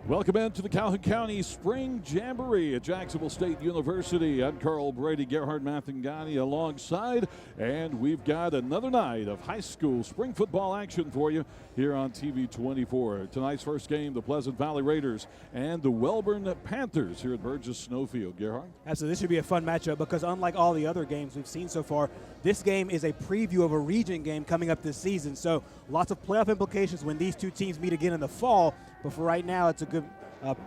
Welcome into the Calhoun County Spring Jamboree at Jacksonville State University. I'm Carl Brady, Gerhard Mathangani alongside, and we've got another night of high school spring football action for you here on TV 24. Tonight's first game, the Pleasant Valley Raiders and the Wellborn Panthers here at Burgess Snowfield. Gerhard? Absolutely, this should be a fun matchup because unlike all the other games we've seen so far, this game is a preview of a region game coming up this season. So lots of playoff implications when these two teams meet again in the fall. But for right now, it's a good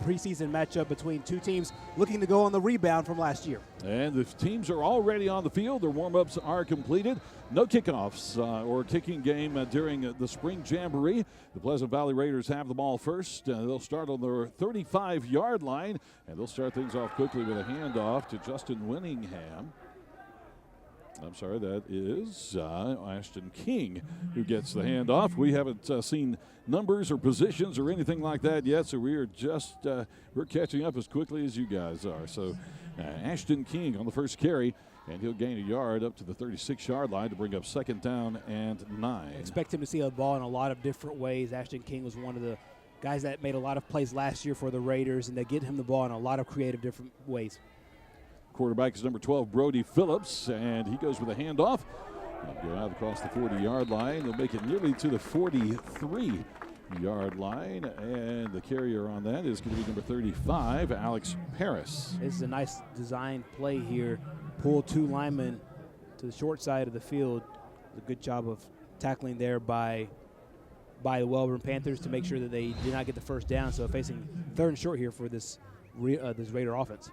preseason matchup between two teams looking to go on the rebound from last year. And the teams are already on the field. Their warm-ups are completed. No kickoffs or kicking game during the Spring Jamboree. The Pleasant Valley Raiders have the ball first. They'll start on their 35-yard line, and they'll start things off quickly with a handoff to Justin Winningham. I'm sorry, that is Ashton King who gets the handoff. We haven't seen numbers or positions or anything like that yet, so we are just we're catching up as quickly as you guys are. So Ashton King on the first carry, and he'll gain a yard up to the 36-yard line to bring up second down and 9. Expect him to see a ball in a lot of different ways. Ashton King was one of the guys that made a lot of plays last year for the Raiders, and they get him the ball in a lot of creative different ways. Quarterback is number 12, Brody Phillips, and he goes with a handoff. He'll go out across the 40-yard line. They'll make it nearly to the 43-yard line, and the carrier on that is going to be number 35, Alex Paris. This is a nice design play here. Pull two linemen to the short side of the field. A good job of tackling there by the Wellborn Panthers to make sure that they did not get the first down. So facing third and short here for this Raider offense.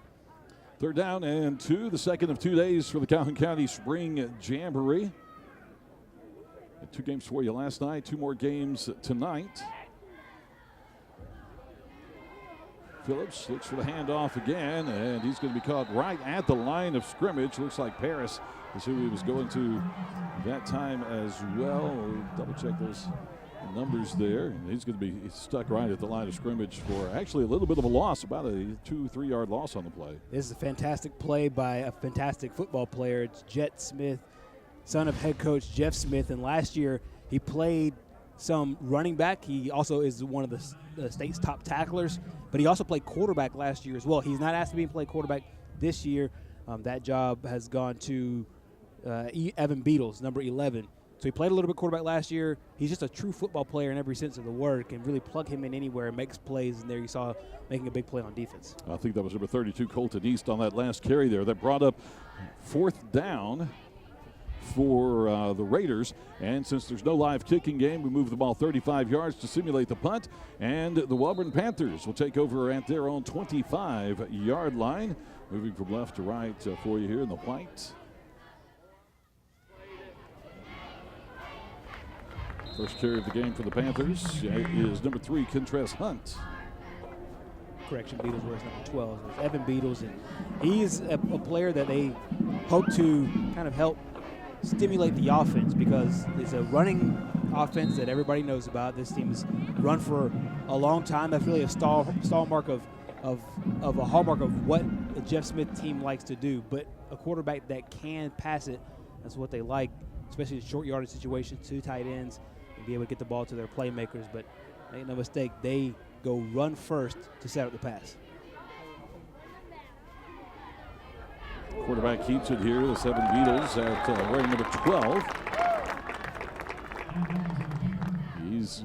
Third down and 2, the second of 2 days for the Calhoun County Spring Jamboree. Had 2 games for you last night, 2 more games tonight. Phillips looks for the handoff again, and he's going to be caught right at the line of scrimmage. Looks like Paris is who he was going to that time as well. We'll double check those numbers there, and he's going to be stuck right at the line of scrimmage for actually a little bit of a loss, about a 2-3 yard loss on the play. This is a fantastic play by a fantastic football player. It's Jet Smith, son of head coach Jeff Smith, and last year he played some running back. He also is one of the state's top tacklers, but he also played quarterback last year as well. He's not asked to be play quarterback this year. That job has gone to Evan Beatles, number 11. So he played a little bit quarterback last year. He's just a true football player in every sense of the word. Can really plug him in anywhere and makes plays. And there you saw making a big play on defense. I think that was number 32, Colton East, on that last carry there. That brought up 4th down for the Raiders. And since there's no live kicking game, we move the ball 35 yards to simulate the punt. And the Wellborn Panthers will take over at their own 25-yard line. Moving from left to right for you here in the white. First carry of the game for the Panthers is number 3, Kentress Hunt. Correction, Beatles wears number 12. It's Evan Beatles, and he's a player that they hope to kind of help stimulate the offense because it's a running offense that everybody knows about. This team has run for a long time. That's really a hallmark of a hallmark of what the Jeff Smith team likes to do. But a quarterback that can pass it, that's what they like, especially in short yardage situations, 2 tight ends. Be able to get the ball to their playmakers, but make no mistake, they go run first to set up the pass. Quarterback keeps it here, the 7 Beatles at wearing number 12. He's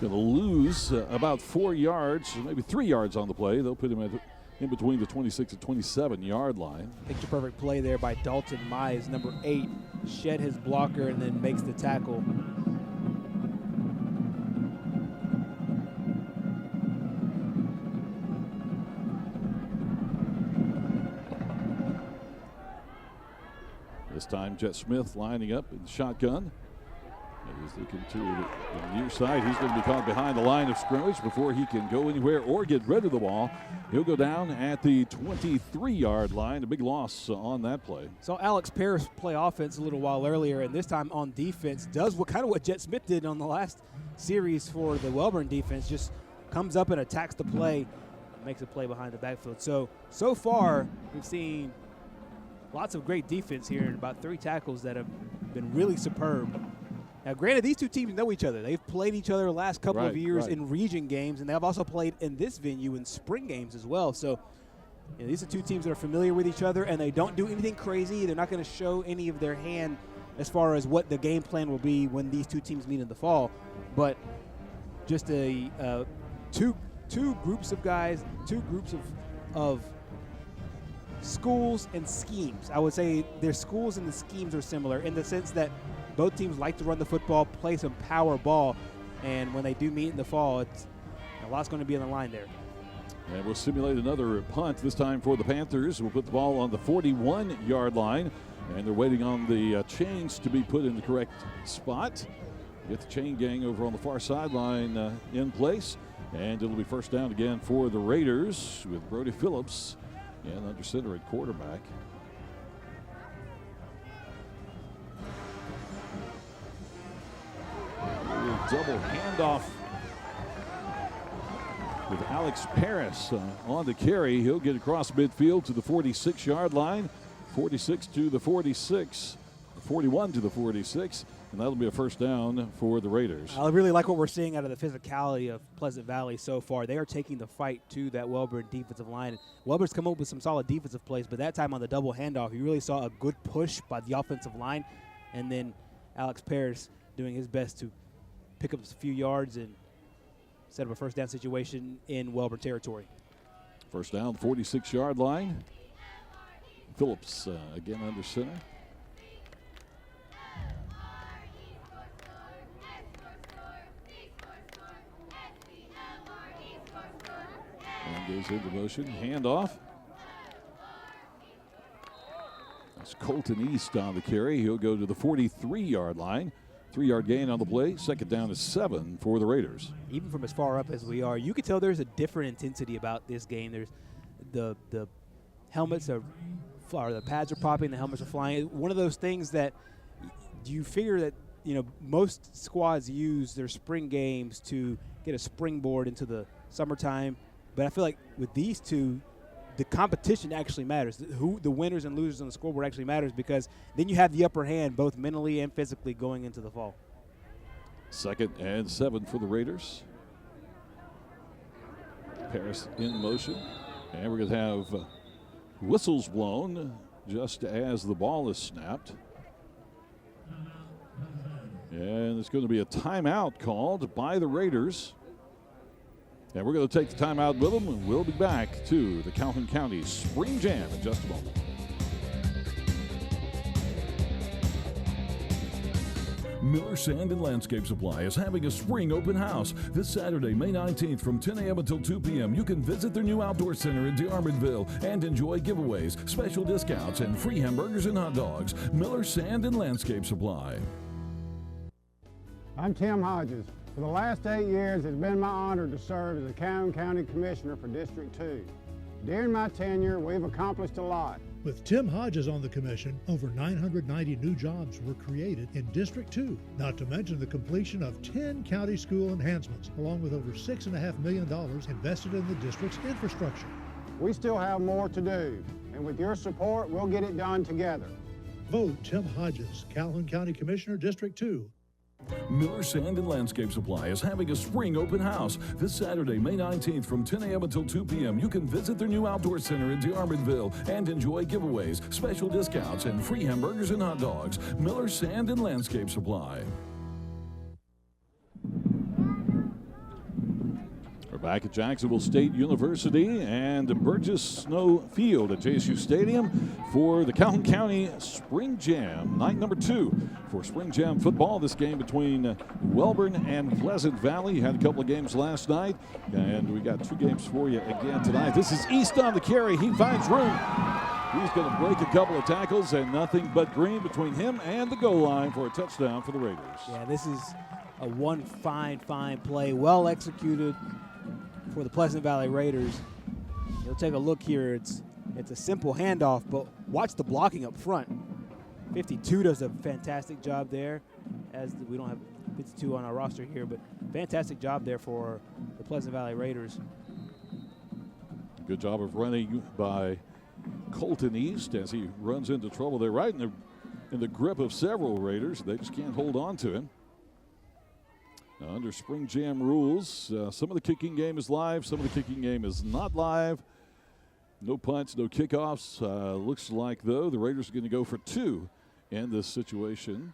going to lose about 4 yards, maybe 3 yards on the play. They'll put him in between the 26 and 27-yard line. Picture perfect play there by Dalton Mize, number 8, shed his blocker and then makes the tackle. This time, Jet Smith lining up in the shotgun. And he's looking to the near side. He's going to be caught behind the line of scrimmage before he can go anywhere or get rid of the ball. He'll go down at the 23-yard line. A big loss on that play. So Alex Paris play offense a little while earlier, and this time on defense does what Jet Smith did on the last series for the Wellborn defense. Just comes up and attacks the play, makes a play behind the backfield. So far we've seen lots of great defense here and about 3 tackles that have been really superb. Now, granted, these two teams know each other. They've played each other the last couple of years in region games, and they've also played in this venue in spring games as well. So these are two teams that are familiar with each other, and they don't do anything crazy. They're not going to show any of their hand as far as what the game plan will be when these two teams meet in the fall. But just two groups of guys, two groups of schools and schemes. I would say their schools and the schemes are similar in the sense that both teams like to run the football, play some power ball, and when they do meet in the fall, it's a lot's going to be on the line there. And we'll simulate another punt, this time for the Panthers. We'll put the ball on the 41-yard line, and they're waiting on the chains to be put in the correct spot. Get the chain gang over on the far sideline in place, and it'll be first down again for the Raiders with Brody Phillips and under center at quarterback. Double handoff with Alex Paris on the carry. He'll get across midfield to the 46-yard line, 46 to the 46, 41 to the 46, and that'll be a first down for the Raiders. I really like what we're seeing out of the physicality of Pleasant Valley so far. They are taking the fight to that Wellborn defensive line. Wellborn's come up with some solid defensive plays, but that time on the double handoff, you really saw a good push by the offensive line, and then Alex Paris doing his best to pick up a few yards and set up a first down situation in Wellborn territory. First down, 46-yard line. Phillips again under center. And goes into motion, handoff. That's Colton East on the carry. He'll go to the 43-yard line. 3-yard gain on the play. Second down is 7 for the Raiders. Even from as far up as we are, you can tell there's a different intensity about this game. There's the helmets are, or the pads are popping, the helmets are flying. One of those things that you figure that, you know, most squads use their spring games to get a springboard into the summertime. But I feel like with these two, the competition actually matters. Who the winners and losers on the scoreboard actually matters, because then you have the upper hand both mentally and physically going into the fall. Second and 7 for the Raiders. Paris in motion. And we're going to have whistles blown just as the ball is snapped. And it's going to be a timeout called by the Raiders. And we're going to take the timeout with them, and we'll be back to the Calhoun County Spring Jam in just a moment. Miller Sand and Landscape Supply is having a spring open house this Saturday, May 19th from 10 a.m. until 2 p.m. You can visit their new outdoor center in DeArmondville and enjoy giveaways, special discounts, and free hamburgers and hot dogs. Miller Sand and Landscape Supply. I'm Tim Hodges. For the last 8 years, it's been my honor to serve as the Calhoun County Commissioner for District 2. During my tenure, we've accomplished a lot. With Tim Hodges on the commission, over 990 new jobs were created in District 2, not to mention the completion of 10 county school enhancements, along with over $6.5 million invested in the district's infrastructure. We still have more to do, and with your support, we'll get it done together. Vote Tim Hodges, Calhoun County Commissioner, District 2. Miller Sand and Landscape Supply is having a spring open house this Saturday, May 19th from 10 a.m. until 2 p.m. You can visit their new outdoor center in DeArmondville and enjoy giveaways, special discounts, and free hamburgers and hot dogs. Miller Sand and Landscape Supply. We're back at Jacksonville State University and Burgess Snow Field at JSU Stadium for the Calhoun County Spring Jam. Night number 2 for Spring Jam football. This game between Wellborn and Pleasant Valley. You had a couple of games last night, and we got 2 games for you again tonight. This is East on the carry. He finds room. He's going to break a couple of tackles, and nothing but green between him and the goal line for a touchdown for the Raiders. Yeah, this is a one fine play, well executed for the Pleasant Valley Raiders. You'll take a look here. It's a simple handoff, but watch the blocking up front. 52 does a fantastic job there, as we don't have 52 on our roster here, but fantastic job there for the Pleasant Valley Raiders. Good job of running by Colton East as he runs into trouble. They're right in the grip of several Raiders. They just can't hold on to him. Now, under Spring Jam rules, some of the kicking game is live, some of the kicking game is not live. No punts, no kickoffs. Looks like, though, the Raiders are going to go for 2 in this situation.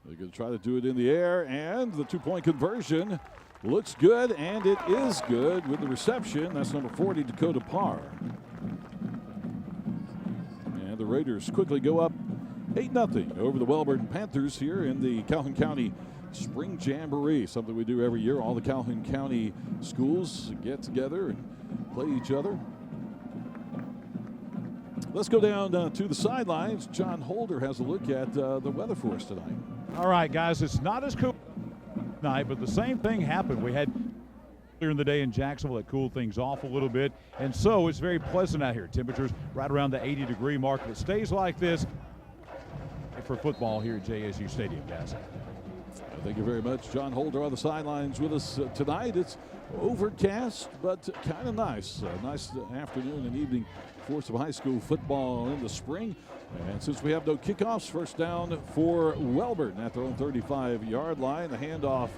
They're going to try to do it in the air, and the 2-point conversion looks good, and it is good with the reception. That's number 40, Dakota Parr. And the Raiders quickly go up 8-0 over the Wellborn Panthers here in the Calhoun County Spring Jamboree, something we do every year. All the Calhoun County schools get together and play each other. Let's go down to the sidelines. John Holder has a look at the weather for us tonight. All right, guys, it's not as cool tonight, but the same thing happened. We had earlier in the day in Jacksonville that cooled things off a little bit, and so it's very pleasant out here. Temperatures right around the 80-degree mark. If it stays like this for football here at JSU Stadium, guys. Thank you very much. John Holder on the sidelines with us tonight. It's overcast, but kind of nice. Nice afternoon and evening for some high school football in the spring. And since we have no kickoffs, first down for Wellborn at their own 35-yard line. The handoff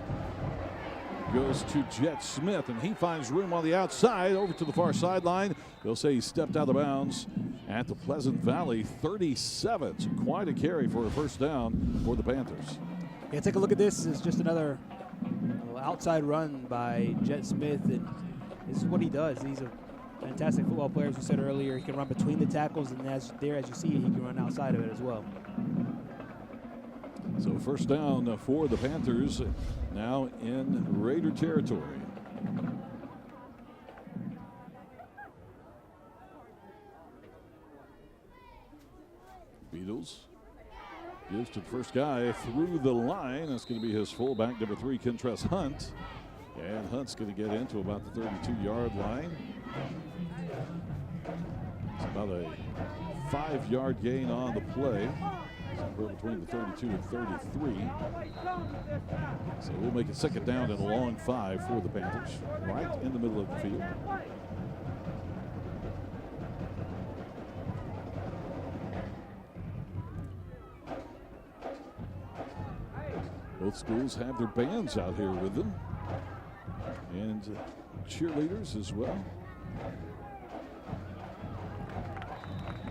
goes to Jet Smith, and he finds room on the outside over to the far sideline. They'll say he stepped out of bounds at the Pleasant Valley 37. So quite a carry for a first down for the Panthers. Yeah, take a look at this. It's just another outside run by Jet Smith, and this is what he does. He's a fantastic football player, as we said earlier. He can run between the tackles, and as you see, he can run outside of it as well. So first down for the Panthers, now in Raider territory. Beatles gives to the first guy through the line. That's going to be his fullback, number 3, Kentress Hunt. And Hunt's going to get into about the 32-yard line. It's about a 5-yard gain on the play. Somewhere between the 32 and 33. So we'll make it second down and a long 5 for the Panthers, right in the middle of the field. Both schools have their bands out here with them, and cheerleaders as well.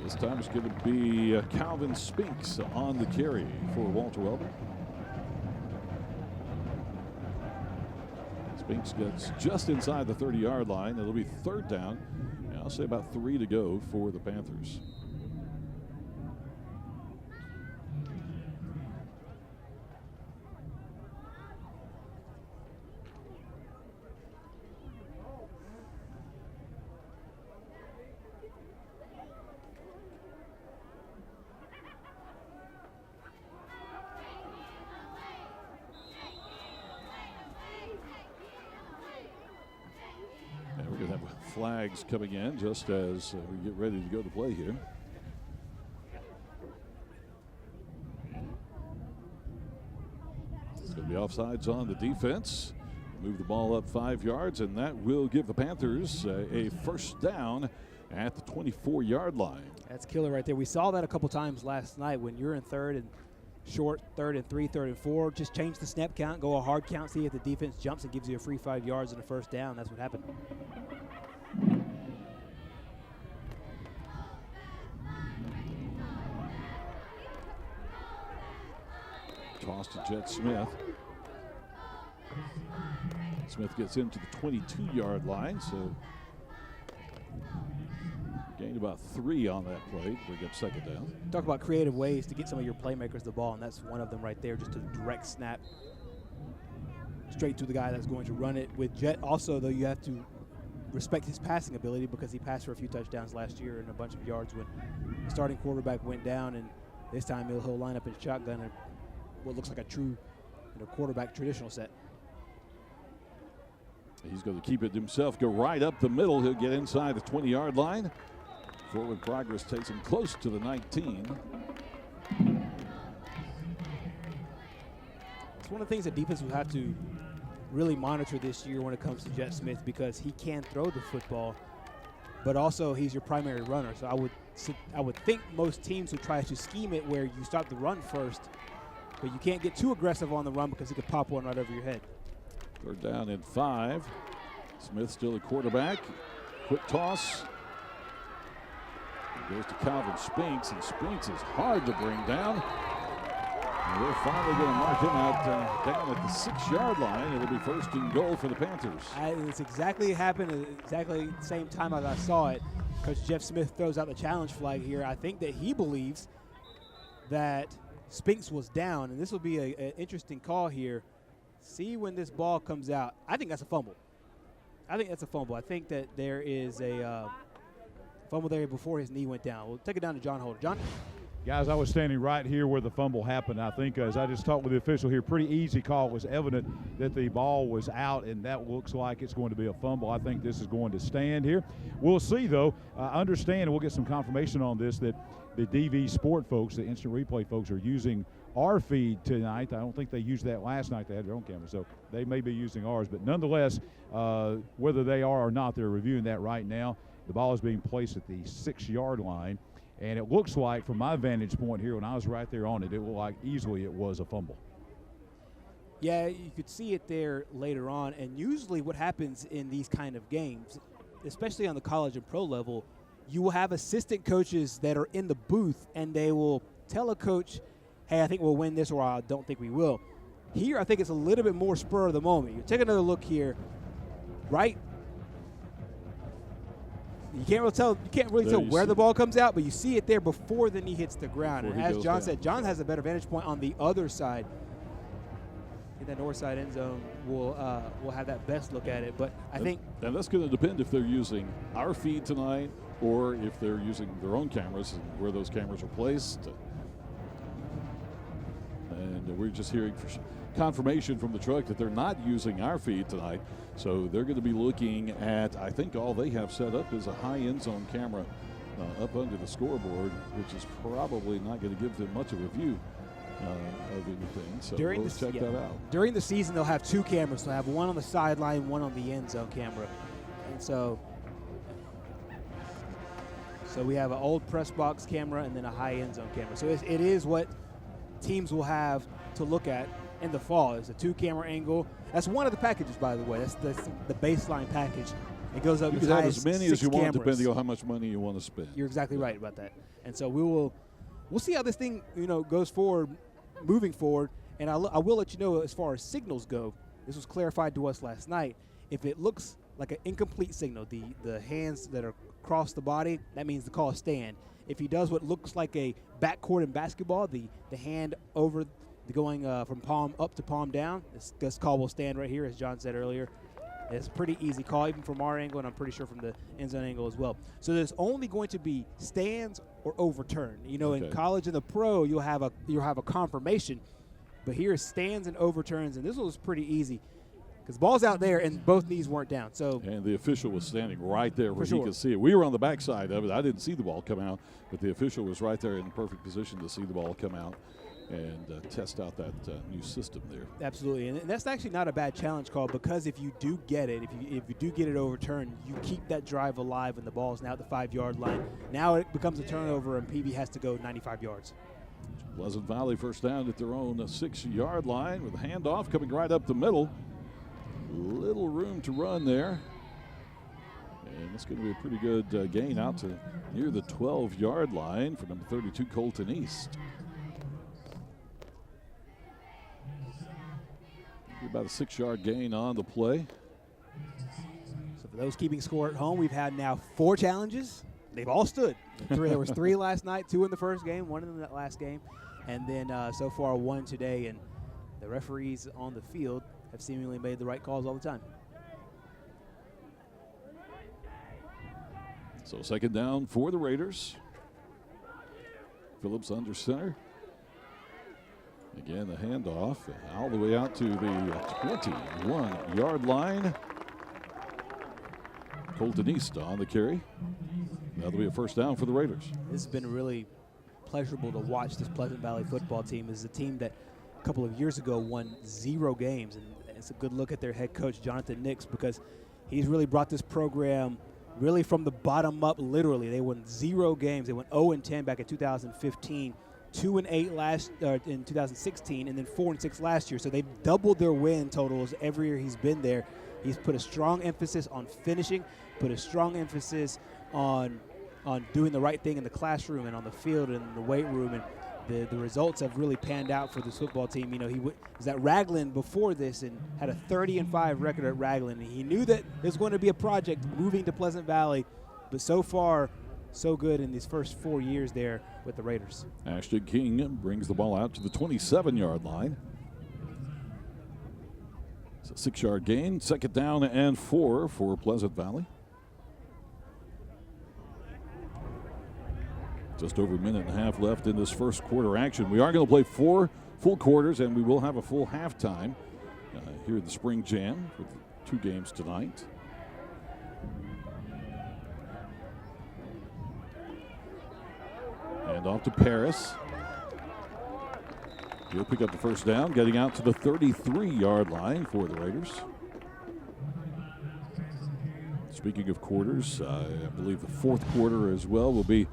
This time it's going to be Calvin Spinks on the carry for Walter Wellborn. Spinks gets just inside the 30-yard line. It'll be third down. And I'll say about 3 to go for the Panthers. Flags coming in just as we get ready to go to play here. It's going to be offsides on the defense. Move the ball up 5 yards, and that will give the Panthers a first down at the 24-yard line. That's killer right there. We saw that a couple times last night when you're in third and short, 3rd and 3, 3rd and 4. Just change the snap count, go a hard count, see if the defense jumps and gives you a free 5 yards and a first down. That's what happened. Toss to Jet Smith. Smith gets into the 22-yard line, so gained about 3 on that play. Bring up second down. Talk about creative ways to get some of your playmakers the ball, and that's one of them right there, just a direct snap straight to the guy that's going to run it. With Jet also, though, you have to respect his passing ability because he passed for a few touchdowns last year and a bunch of yards when the starting quarterback went down, and this time he'll line up in shotgun and what looks like a true quarterback traditional set. He's going to keep it himself, go right up the middle. He'll get inside the 20-yard line. Forward progress takes him close to the 19. It's one of the things that defense will have to really monitor this year when it comes to Jet Smith, because he can throw the football, but also he's your primary runner. So I would think most teams would try to scheme it where you start the run first but you can't get too aggressive on the run because he could pop one right over your head. 3rd down and 5. Smith still a quarterback. Quick toss. Goes to Calvin Spinks, and Spinks is hard to bring down. And they're finally going to mark him out down at the 6-yard line. It'll be 1st and goal for the Panthers. It's exactly happened at exactly the same time as I saw it. Coach Jeff Smith throws out the challenge flag here. I think that he believes that Spinks was down, and this will be an interesting call here. See when this ball comes out. I think that's a fumble. I think that there is a fumble there before his knee went down. We'll take it down to John Holder. John? Guys, I was standing right here where the fumble happened. I think as I just talked with the official here, pretty easy call. It was evident that the ball was out, and that looks like it's going to be a fumble. I think this is going to stand here. We'll see, though. I understand, and we'll get some confirmation on this, that the DV Sport folks, the instant replay folks, are using our feed tonight. I don't think they used that last night. They had their own camera, so they may be using ours. But nonetheless, whether they are or not, they're reviewing that right now. The ball is being placed at the 6-yard line. And it looks like, from my vantage point here, when I was right there on it, it looked like easily it was a fumble. Yeah, you could see it there later on. And usually what happens in these kind of games, especially on the college and pro level, you will have assistant coaches that are in the booth, and they will tell a coach, hey, I think we'll win this, or I don't think we will. Here, I think it's a little bit more spur of the moment. You take another look here, right? You can't really tell where the ball comes out, but you see it there before the knee hits the ground. And as John said, John has a better vantage point on the other side. In that north side end zone, we'll have that best look at it. But I think, and that's going to depend if they're using our feed tonight or if they're using their own cameras and where those cameras are placed. And we're just hearing confirmation from the truck that they're not using our feed tonight. So they're going to be looking at, I think all they have set up is a high end zone camera up under the scoreboard, which is probably not going to give them much of a view of anything. So we'll check that out. During the season, they'll have 2 cameras. They'll have one on the sideline, one on the end zone camera. And so we have an old press box camera and then a high end zone camera. So it is what teams will have to look at in the fall. It's a 2-camera angle. That's one of the packages, by the way. That's the baseline package. It goes up you as can high have as as many 6 as you want, cameras. depending on how much money you want to spend. You're exactly right about that. And so we'll see how this thing goes forward, moving forward. And I will let you know, as far as signals go, this was clarified to us last night. If it looks like an incomplete signal, the hands that are across the body, that means the call is stand. If he does what looks like a backcourt in basketball, the hand over going from palm up to palm down, this call will stand right here, as John said earlier. It's a pretty easy call, even from our angle, and I'm pretty sure from the end zone angle as well. So there's only going to be stands or overturn. In college and the pro, you'll have a confirmation, but here is stands and overturns, and this was pretty easy because the ball's out there and both knees weren't down. And the official was standing right there where he could see it. We were on the backside of it. I didn't see the ball come out, but the official was right there in perfect position to see the ball come out and test out that new system there. Absolutely, and that's actually not a bad challenge call, because if you do get it, if you do get it overturned, you keep that drive alive, and the ball is now at the 5-yard line. Now it becomes a turnover, and PV has to go 95 yards. Pleasant Valley first down at their own 6-yard line with a handoff coming right up the middle. Little room to run there. And it's going to be a pretty good gain out to near the 12-yard line for number 32, Colton East. About a 6-yard gain on the play. So for those keeping score at home, we've had now 4 challenges. They've all stood. There was 3 last night, 2 in the first game, 1 in that last game, and then so far 1 today. And the referees on the field have seemingly made the right calls all the time. So second down for the Raiders. Phillips under center. Again, the handoff all the way out to the 21-yard line. Colton East on the carry. That'll be a first down for the Raiders. This has been really pleasurable to watch this Pleasant Valley football team. This is a team that a couple of years ago won 0 games, and it's a good look at their head coach, Jonathan Nix, because he's really brought this program really from the bottom up, literally. They won 0 games. They went 0-10 back in 2015. 2-8 in 2016, and then 4-6 last year. So they've doubled their win totals every year he's been there. He's put a strong emphasis on finishing, put a strong emphasis on doing the right thing in the classroom and on the field and in the weight room, and the results have really panned out for this football team. You know, he was at Raglan before this and had a 30-5 record at Raglan. And he knew that there's going to be a project moving to Pleasant Valley, but so far, so good in these first 4 years there with the Raiders. Ashton King brings the ball out to the 27-yard line. It's a 6-yard gain, 2nd down and 4 for Pleasant Valley. Just over a minute and a half left in this first quarter action. We are going to play 4 full quarters, and we will have a full halftime here at the Spring Jam for the 2 games tonight. And off to Paris. He'll pick up the first down, getting out to the 33-yard line for the Raiders. Speaking of quarters, I believe the 4th quarter as well will be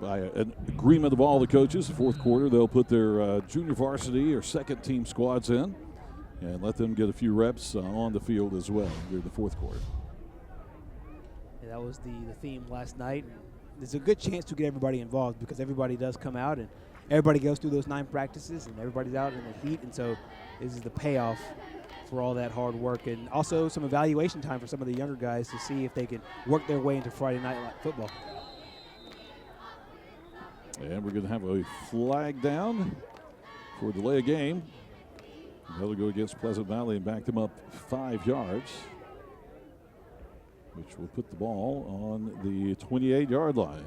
by an agreement of all the coaches. The 4th quarter, they'll put their junior varsity or second team squads in and let them get a few reps on the field as well during the 4th quarter. Yeah, that was the theme last night. There's a good chance to get everybody involved because everybody does come out and everybody goes through those 9 practices and everybody's out in the heat. And so this is the payoff for all that hard work, and also some evaluation time for some of the younger guys to see if they can work their way into Friday night football. And we're going to have a flag down for delay of game. That'll go against Pleasant Valley and back them up 5 yards, which will put the ball on the 28-yard line.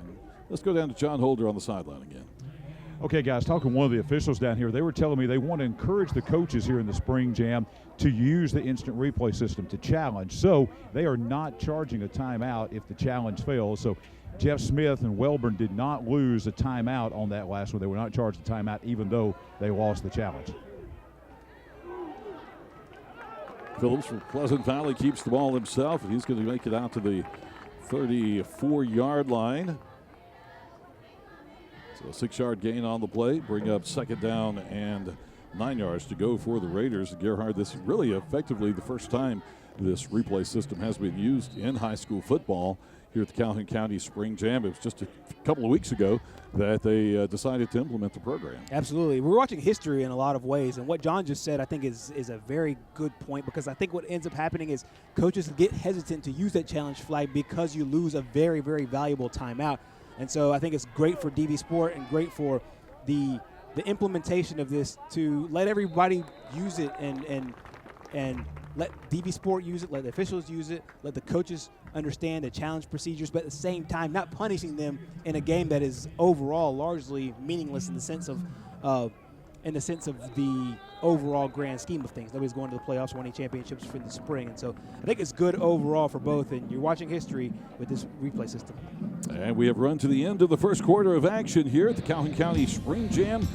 Let's go down to John Holder on the sideline again. Okay, guys, talking to one of the officials down here, they were telling me they want to encourage the coaches here in the Spring Jam to use the instant replay system to challenge. So they are not charging a timeout if the challenge fails. So Jeff Smith and Wellborn did not lose a timeout on that last one. They were not charged a timeout even though they lost the challenge. Phillips from Pleasant Valley keeps the ball himself, and he's going to make it out to the 34-yard line. So a 6-yard gain on the play, bring up 2nd down and 9 yards to go for the Raiders. Gerhard, this is really effectively the first time this replay system has been used in high school football here at the Calhoun County Spring Jam. It was just a couple of weeks ago that they decided to implement the program. Absolutely. We're watching history in a lot of ways, and what John just said I think is a very good point, because I think what ends up happening is coaches get hesitant to use that challenge flag because you lose a very, very valuable timeout. And so I think it's great for DV Sport and great for the implementation of this to let everybody use it and let DV Sport use it, let the officials use it, let the coaches understand the challenge procedures, but at the same time not punishing them in a game that is overall largely meaningless in the sense of the overall grand scheme of things. Nobody's going to the playoffs or winning championships for the spring. And so I think it's good overall for both, and you're watching history with this replay system. And we have run to the end of the first quarter of action here at the Calhoun County Spring Jam.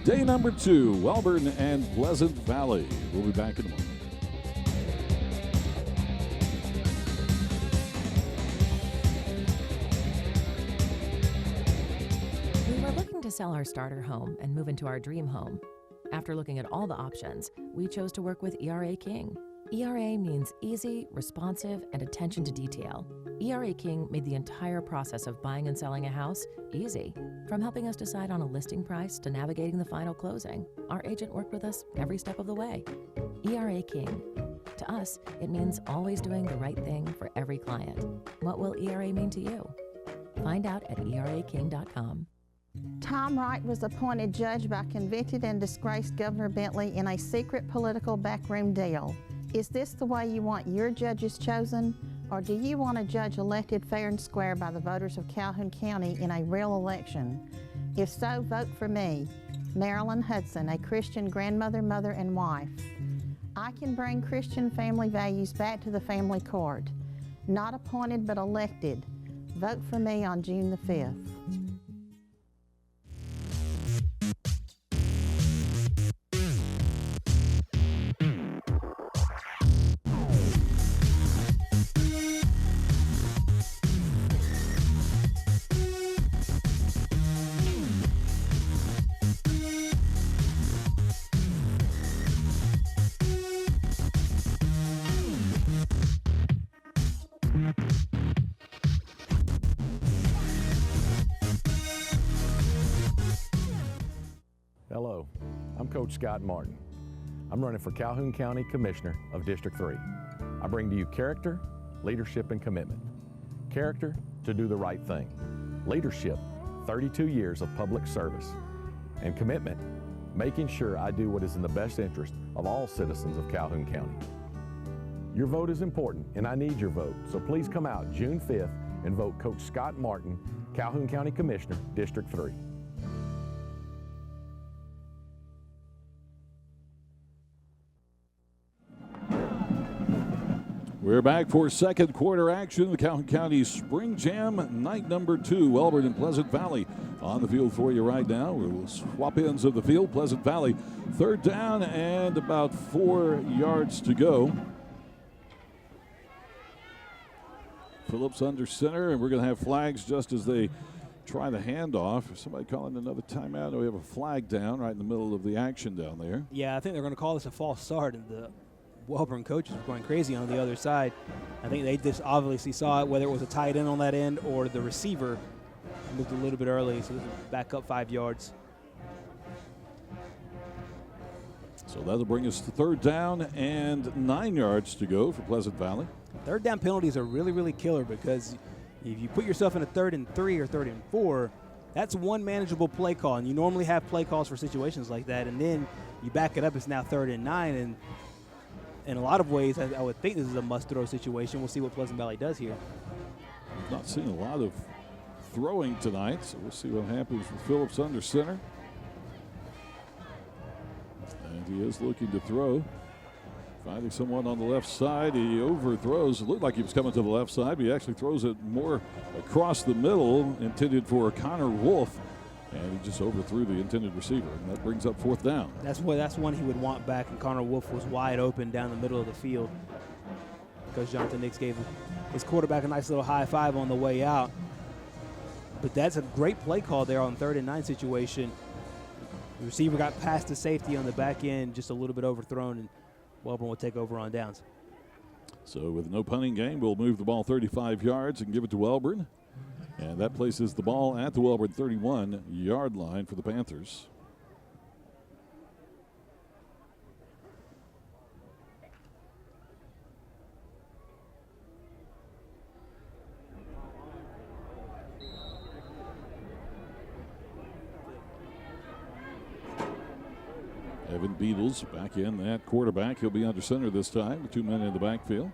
Day number 2, Wellborn and Pleasant Valley. We'll be back in a moment. To sell our starter home and move into our dream home. After looking at all the options, we chose to work with ERA King. ERA means easy, responsive, and attention to detail. ERA King made the entire process of buying and selling a house easy. From helping us decide on a listing price to navigating the final closing, our agent worked with us every step of the way. ERA King. To us, it means always doing the right thing for every client. What will ERA mean to you? Find out at eraking.com. Tom Wright was appointed judge by convicted and disgraced Governor Bentley in a secret political backroom deal. Is this the way you want your judges chosen, or do you want a judge elected fair and square by the voters of Calhoun County in a real election? If so, vote for me, Marilyn Hudson, a Christian grandmother, mother, and wife. I can bring Christian family values back to the family court. Not appointed, but elected. Vote for me on June the 5th. Hello, I'm Coach Scott Martin. I'm running for Calhoun County Commissioner of District 3. I bring to you character, leadership, and commitment. Character, to do the right thing. Leadership, 32 years of public service. And commitment, making sure I do what is in the best interest of all citizens of Calhoun County. Your vote is important, and I need your vote, so please come out June 5th and vote Coach Scott Martin, Calhoun County Commissioner, District 3. We're back for second quarter action. The Calhoun County Spring Jam, night number 2. Wellborn and Pleasant Valley on the field for you right now. We'll swap ends of the field. Pleasant Valley, third down and about 4 yards to go. Phillips under center, and we're going to have flags just as they try the handoff. Is somebody calling another timeout? We have a flag down right in the middle of the action down there. Yeah, I think they're going to call this a false start, and the Wellborn coaches were going crazy on the other side. I think they just obviously saw it, whether it was a tight end on that end or the receiver moved a little bit early, so back up 5 yards. So that'll bring us to third down and 9 yards to go for Pleasant Valley. Third down penalties are really, really killer because if you put yourself in a 3rd and 3 or 3rd and 4, that's one manageable play call, and you normally have play calls for situations like that, and then you back it up, it's now 3rd and 9, and in a lot of ways, I would think this is a must-throw situation. We'll see what Pleasant Valley does here. We've not seen a lot of throwing tonight, so we'll see what happens with Phillips under center. And he is looking to throw. Finding someone on the left side. He overthrows. It looked like he was coming to the left side, but he actually throws it more across the middle, intended for Connor Wolf. And he just overthrew the intended receiver, and that brings up fourth down. That's one he would want back, and Connor Wolf was wide open down the middle of the field. Coach Jonathan Nix gave his quarterback a nice little high five on the way out. But that's a great play call there on 3rd and 9 situation. The receiver got past the safety on the back end, just a little bit overthrown, and Wellborn will take over on downs. So with no punting game, we'll move the ball 35 yards and give it to Wellborn. And that places the ball at the Wellborn 31-yard line for the Panthers. Evan Beatles back in at quarterback. He'll be under center this time, with 2 men in the backfield.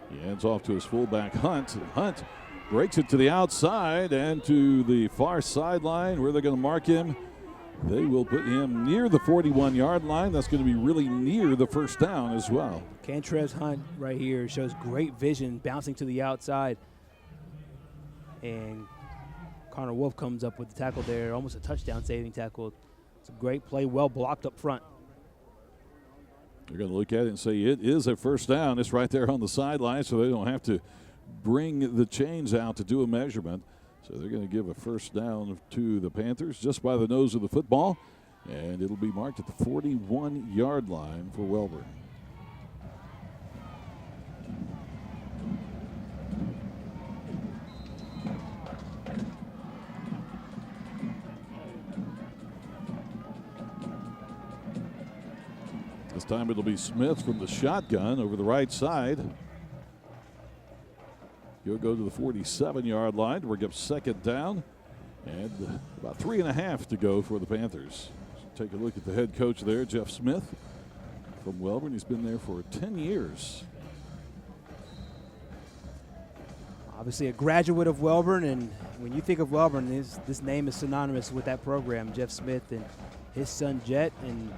He hands off to his fullback, Hunt. Hunt breaks it to the outside and to the far sideline. Where they're going to mark him, they will put him near the 41-yard line. That's going to be really near the first down as well. Cantrez Hunt right here shows great vision, bouncing to the outside. And Connor Wolf comes up with the tackle there, almost a touchdown saving tackle. It's a great play, well blocked up front. They're going to look at it and say it is a first down. It's right there on the sideline, so they don't have to bring the chains out to do a measurement. So they're going to give a first down to the Panthers just by the nose of the football, and it'll be marked at the 41-yard line for Wellborn. This time it'll be Smith from the shotgun over the right side. He'll go to the 47-yard line to bring up second down. And about 3.5 to go for the Panthers. So take a look at the head coach there, Jeff Smith from Wellborn. He's been there for 10 years. Obviously a graduate of Wellborn, and when you think of Wellborn, this name is synonymous with that program. Jeff Smith and his son Jet and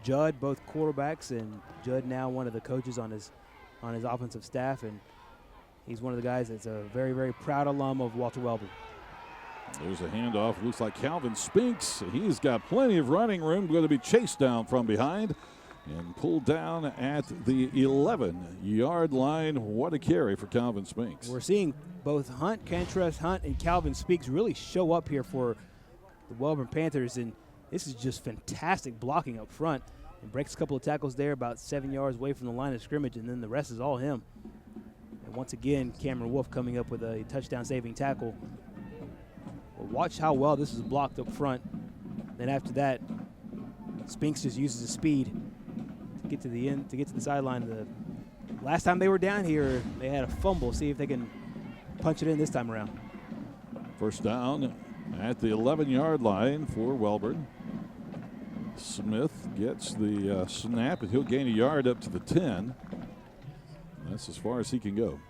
Judd, both quarterbacks, and Judd now one of the coaches on his offensive staff, and he's one of the guys that's a very, very proud alum of Walter Wellborn. There's a handoff. Looks like Calvin Spinks. He's got plenty of running room. Going to be chased down from behind and pulled down at the 11-yard line. What a carry for Calvin Spinks. We're seeing both Cantrez Hunt, and Calvin Spinks really show up here for the Wellborn Panthers, and this is just fantastic blocking up front. and breaks a couple of tackles there about 7 yards away from the line of scrimmage, and then the rest is all him. And once again, Cameron Wolf coming up with a touchdown-saving tackle. Well, watch how well this is blocked up front. Then after that, Spinks just uses his speed to get to the end, to get to the sideline. The last time they were down here, they had a fumble. See if they can punch it in this time around. First down at the 11-yard line for Wellborn. Smith gets the snap, and he'll gain a yard up to the 10. That's as far as he can go.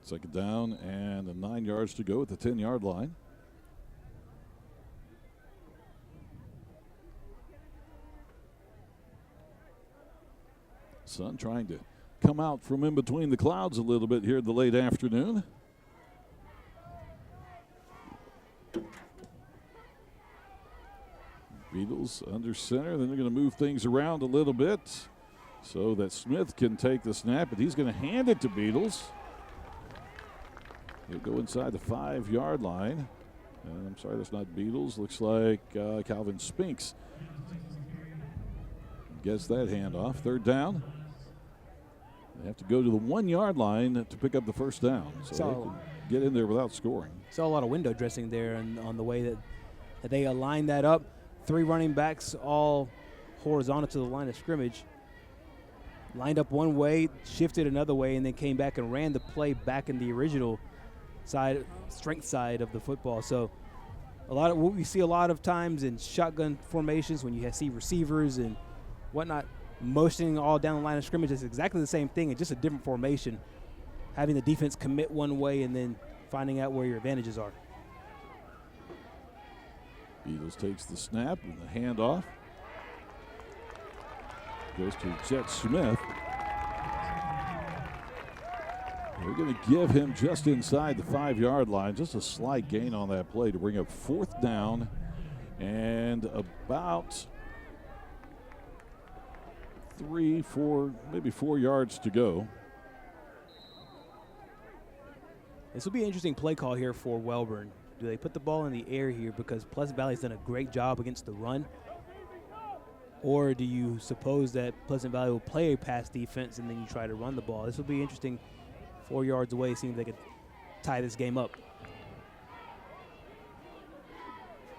Second down and 9 yards to go at the 10-yard line. Sun trying to come out from in between the clouds a little bit here in the late afternoon. Beatles under center. Then they're going to move things around a little bit so that Smith can take the snap, but he's going to hand it to Beatles. He'll go inside the 5-yard line. And I'm sorry, that's not Beatles. Looks like Calvin Spinks gets that handoff. Third down. They have to go to the 1-yard line to pick up the first down. So they can get in there without scoring. Saw a lot of window dressing there and on the way that they aligned that up. 3 running backs all horizontal to the line of scrimmage. Lined up one way, shifted another way, and then came back and ran the play back in the original side, strength side of the football. So a lot of what we see a lot of times in shotgun formations when you see receivers and whatnot motioning all down the line of scrimmage is exactly the same thing. It's just a different formation. Having the defense commit one way and then finding out where your advantages are. Beatles takes the snap and the handoff. Goes to Jet Smith. They're going to give him just inside the 5-yard line. Just a slight gain on that play to bring up 4th down and about 3, 4, maybe 4 yards to go. This will be an interesting play call here for Wellborn. Do they put the ball in the air here because Pleasant Valley's done a great job against the run? Or do you suppose that Pleasant Valley will play a pass defense and then you try to run the ball? This will be interesting. 4 yards away, seeing if they could tie this game up.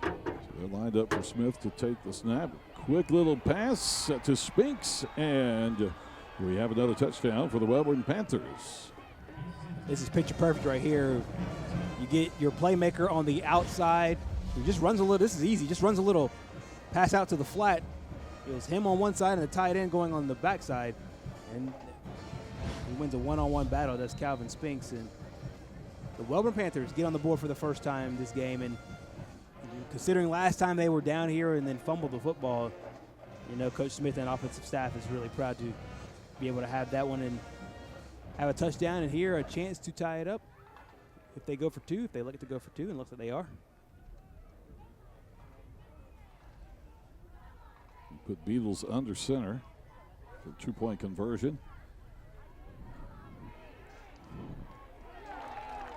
So they're lined up for Smith to take the snap. Quick little pass to Spinks, and we have another touchdown for the Wellborn Panthers. This is picture perfect right here. You get your playmaker on the outside. He just runs a little. This is easy. Just runs a little pass out to the flat. It was him on one side and the tight end going on the backside. And he wins a one-on-one battle. That's Calvin Spinks. And the Wellborn Panthers get on the board for the first time this game. And considering last time they were down here and then fumbled the football, you know, Coach Smith and offensive staff is really proud to be able to have that one and have a touchdown and here a chance to tie it up if they go for 2, if they look to go for 2, and looks like they are. Put Beatles under center for 2-point conversion.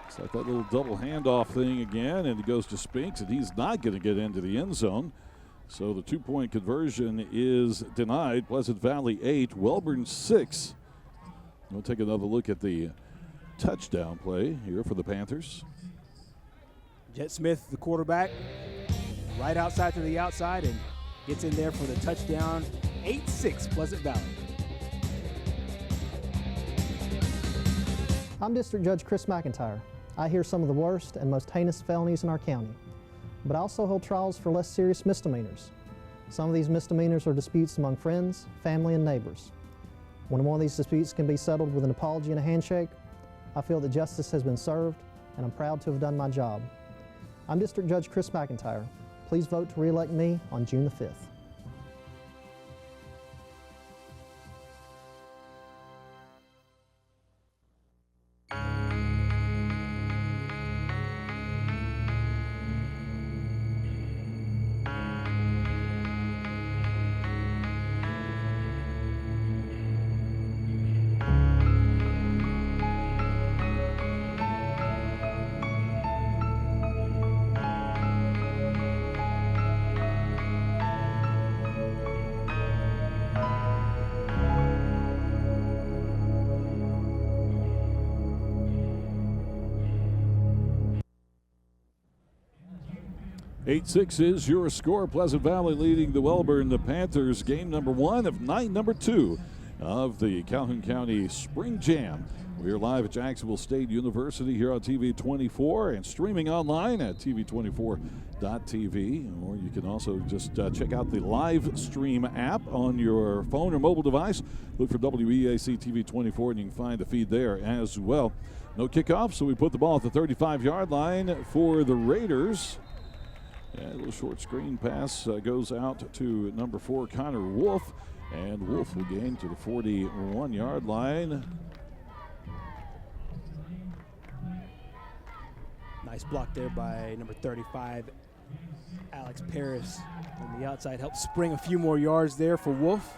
It's like that little double handoff thing again, and it goes to Spinks, and he's not going to get into the end zone. So the 2-point conversion is denied. Pleasant Valley 8, Wellborn 6. We'll take another look at the touchdown play here for the Panthers. Jet Smith, the quarterback, right outside to the outside and gets in there for the touchdown. 8-6 Pleasant Valley. I'm District Judge Chris McIntyre. I hear some of the worst and most heinous felonies in our county, but I also hold trials for less serious misdemeanors. Some of these misdemeanors are disputes among friends, family, and neighbors. When one of these disputes can be settled with an apology and a handshake, I feel that justice has been served, and I'm proud to have done my job. I'm District Judge Chris McIntyre. Please vote to re-elect me on June the 5th. 8-6 is your score. Pleasant Valley leading the Wellborn Panthers. Game number 1 of night number 2 of the Calhoun County Spring Jam. We're live at Jacksonville State University here on TV 24 and streaming online at tv24.tv. Or you can also just check out the live stream app on your phone or mobile device. Look for WEAC TV 24 and you can find the feed there as well. No kickoff, so we put the ball at the 35-yard line for the Raiders. Yeah, a little short screen pass goes out to number 4, Connor Wolf. And Wolf will gain to the 41-yard line. Nice block there by number 35, Alex Paris. On the outside, helped spring a few more yards there for Wolf.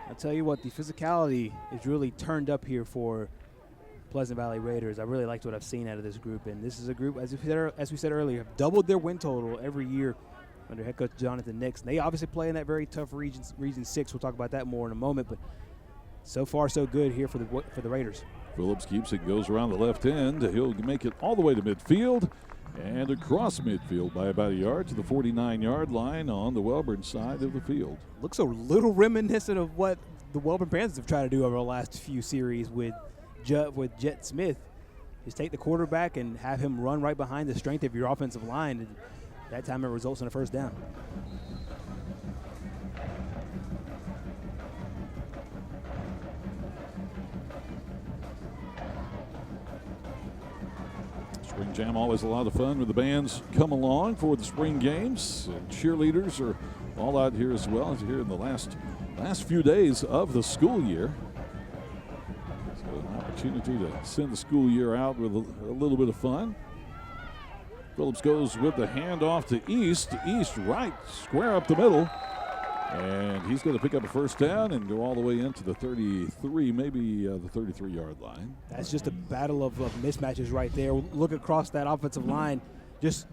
I'll tell you what, the physicality is really turned up here for Pleasant Valley Raiders. I really liked what I've seen out of this group, and this is a group, as we said earlier, have doubled their win total every year under head coach Jonathan Nix. And they obviously play in that very tough Region 6. We'll talk about that more in a moment, but so far so good here for the Raiders. Phillips keeps it, goes around the left end. He'll make it all the way to midfield and across midfield by about a yard to the 49-yard line on the Wellborn side of the field. Looks a little reminiscent of what the Wellborn Panthers have tried to do over the last few series with Jet Smith. Just take the quarterback and have him run right behind the strength of your offensive line, and that time it results in a first down. Spring Jam, always a lot of fun when the bands come along for the spring games. And cheerleaders are all out here as well, as here in the last few days of the school year. An opportunity to send the school year out with a little bit of fun. Phillips goes with the handoff to East. East right, square up the middle. And he's going to pick up a first down and go all the way into the 33, maybe the 33-yard line. That's just a battle of mismatches right there. Look across that offensive line. Just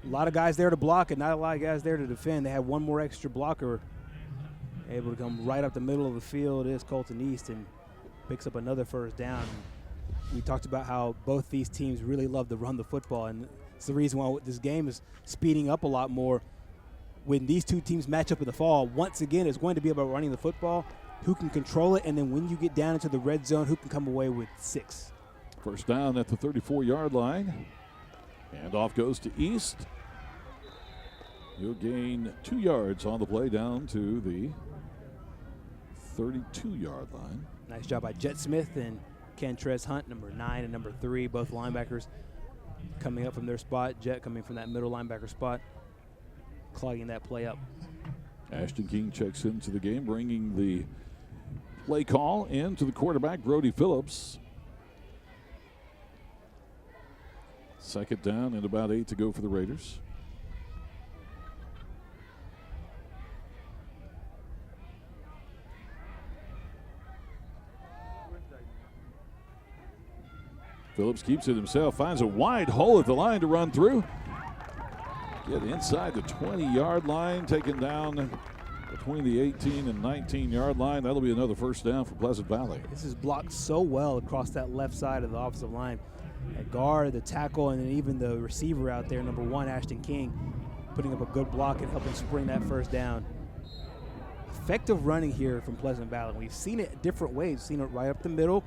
a lot of guys there to block and not a lot of guys there to defend. They have one more extra blocker able to come right up the middle of the field. Is Colton East and picks up another first down. We talked about how both these teams really love to run the football, and it's the reason why this game is speeding up a lot more. When these two teams match up in the fall, once again, it's going to be about running the football, who can control it, and then when you get down into the red zone, who can come away with 6. First down at the 34-yard line. Handoff goes to East. He'll gain 2 yards on the play down to the 32-yard line. Nice job by Jet Smith and Kentrez Hunt, number 9 and number 3, both linebackers coming up from their spot. Jet coming from that middle linebacker spot, clogging that play up. Ashton King checks into the game, bringing the play call in to the quarterback, Brody Phillips. Second down and about 8 to go for the Raiders. Phillips keeps it himself, finds a wide hole at the line to run through. Get inside the 20-yard line, taken down between the 18 and 19-yard line. That'll be another first down for Pleasant Valley. This is blocked so well across that left side of the offensive line. At guard, the tackle, and then even the receiver out there, number 1, Ashton King, putting up a good block and helping spring that first down. Effective running here from Pleasant Valley. We've seen it different ways. We've seen it right up the middle.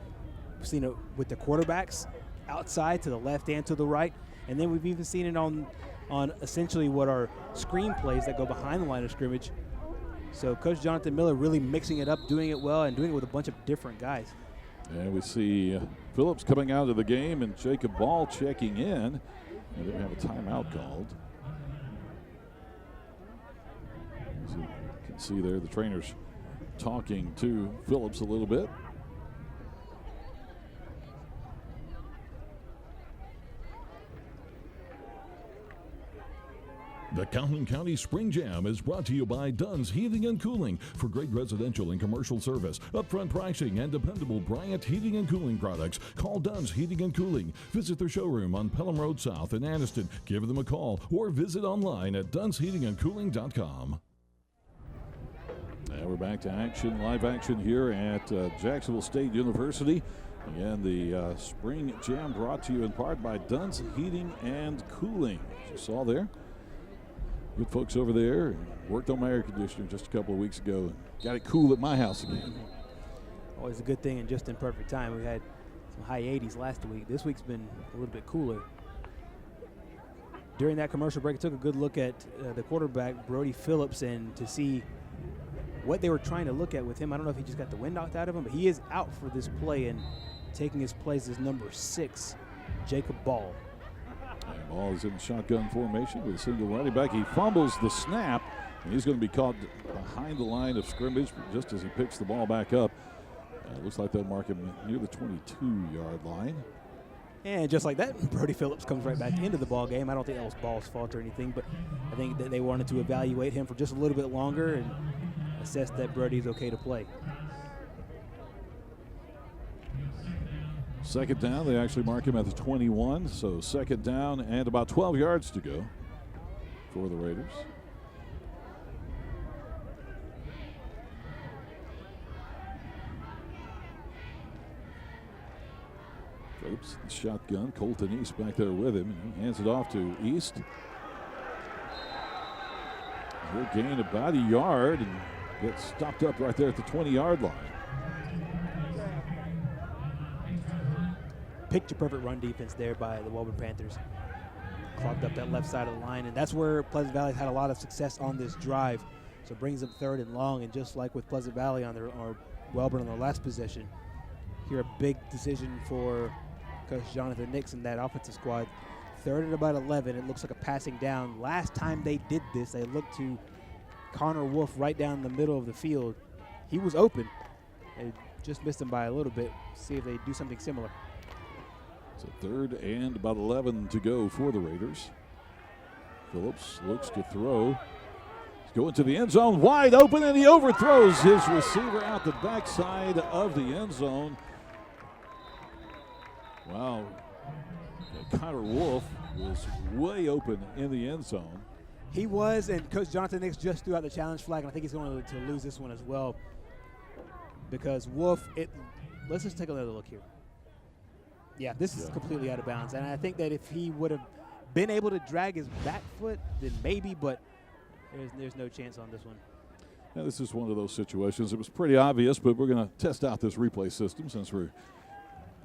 We've seen it with the quarterbacks outside to the left and to the right. And then we've even seen it on essentially what are screen plays that go behind the line of scrimmage. So Coach Jonathan Miller really mixing it up, doing it well, and doing it with a bunch of different guys. And we see Phillips coming out of the game and Jacob Ball checking in. And they have a timeout called. As you can see there, the trainers talking to Phillips a little bit. The Calhoun County Spring Jam is brought to you by Dunn's Heating and Cooling. For great residential and commercial service, upfront pricing, and dependable Bryant Heating and Cooling products, call Dunn's Heating and Cooling. Visit their showroom on Pelham Road South in Anniston. Give them a call or visit online at dunnsheatingandcooling.com. Now we're back to action, live action here at Jacksonville State University. And the Spring Jam brought to you in part by Dunn's Heating and Cooling. As you saw there, good folks over there. Worked on my air conditioner just a couple of weeks ago. Got it cool at my house again. Always a good thing and just in perfect time. We had some high 80s last week. This week's been a little bit cooler. During that commercial break, I took a good look at the quarterback, Brody Phillips, and to see what they were trying to look at with him. I don't know if he just got the wind knocked out of him, but he is out for this play, and taking his place is number 6, Jacob Ball. And Ball is in shotgun formation with a single running back. He fumbles the snap, and he's going to be caught behind the line of scrimmage just as he picks the ball back up. Looks like they'll mark him near the 22-yard line. And just like that, Brody Phillips comes right back into the ball game. I don't think that was Ball's fault or anything, but I think that they wanted to evaluate him for just a little bit longer and assess that Brody's okay to play. Second down, they actually mark him at the 21, so second down and about 12 yards to go for the Raiders. Phillips, shotgun. Colton East back there with him. And he hands it off to East. He'll gain about a yard and gets stopped up right there at the 20-yard line. Picture perfect run defense there by the Wellborn Panthers. Clogged up that left side of the line, and that's where Pleasant Valley's had a lot of success on this drive. So it brings them 3rd and long, and just like with Pleasant Valley on their, or Wellborn on their last possession, here a big decision for Coach Jonathan Nix and that offensive squad. 3rd and about 11. It looks like a passing down. Last time they did this, they looked to Connor Wolf right down the middle of the field. He was open. They just missed him by a little bit. See if they do something similar. So 3rd and about 11 to go for the Raiders. Phillips looks to throw. He's going to the end zone, wide open, and he overthrows his receiver out the backside of the end zone. Wow. Connor Wolf was way open in the end zone. He was, and Coach Jonathan Nix just threw out the challenge flag, and I think he's going to lose this one as well because Wolf, let's just take another look here. Yeah, this is completely out of bounds, and I think that if he would have been able to drag his back foot, then maybe, but there's no chance on this one. Yeah, this is one of those situations. It was pretty obvious, but we're going to test out this replay system since we're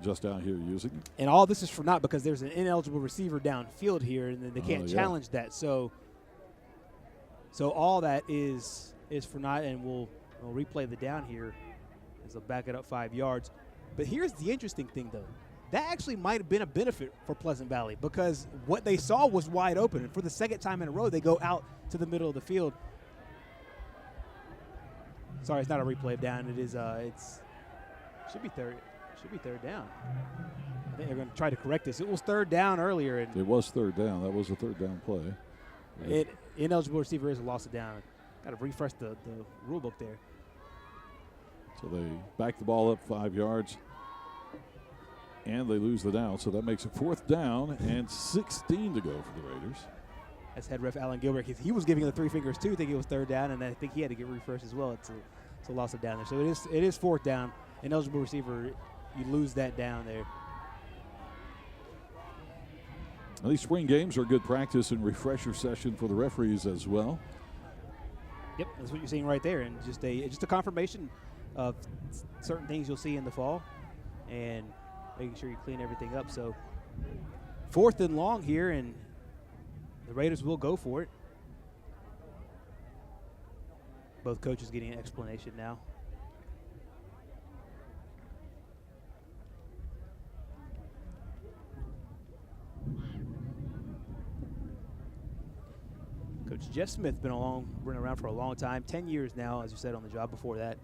just out here using it. And all this is for naught because there's an ineligible receiver downfield here, and they can't challenge that. So all that is for naught, and we'll replay the down here as they'll back it up 5 yards. But here's the interesting thing, though. That actually might have been a benefit for Pleasant Valley because what they saw was wide open. And for the 2nd time in a row, they go out to the middle of the field. Sorry, it's not a replay of down. It is. Should be third down. I think they're going to try to correct this. It was 3rd down earlier. And it was 3rd down. That was a 3rd down play. Ineligible receiver is a loss of down. Got to refresh the rule book there. So they back the ball up 5 yards. And they lose the down, so that makes it 4th down and 16 to go for the Raiders. That's head ref Alan Gilbert. He was giving the 3 fingers too, thinking it was 3rd down, and I think he had to get refreshed as well. It's a loss of down there. So it is 4th down. Ineligible receiver, you lose that down there. Well, these spring games are a good practice and refresher session for the referees as well. Yep, that's what you're seeing right there, and just a confirmation of certain things you'll see in the fall, and making sure you clean everything up. So 4th and long here, and the Raiders will go for it. Both coaches getting an explanation now. Coach Jeff Smith been around for a long time, 10 years now, as you said, on the job. Before that,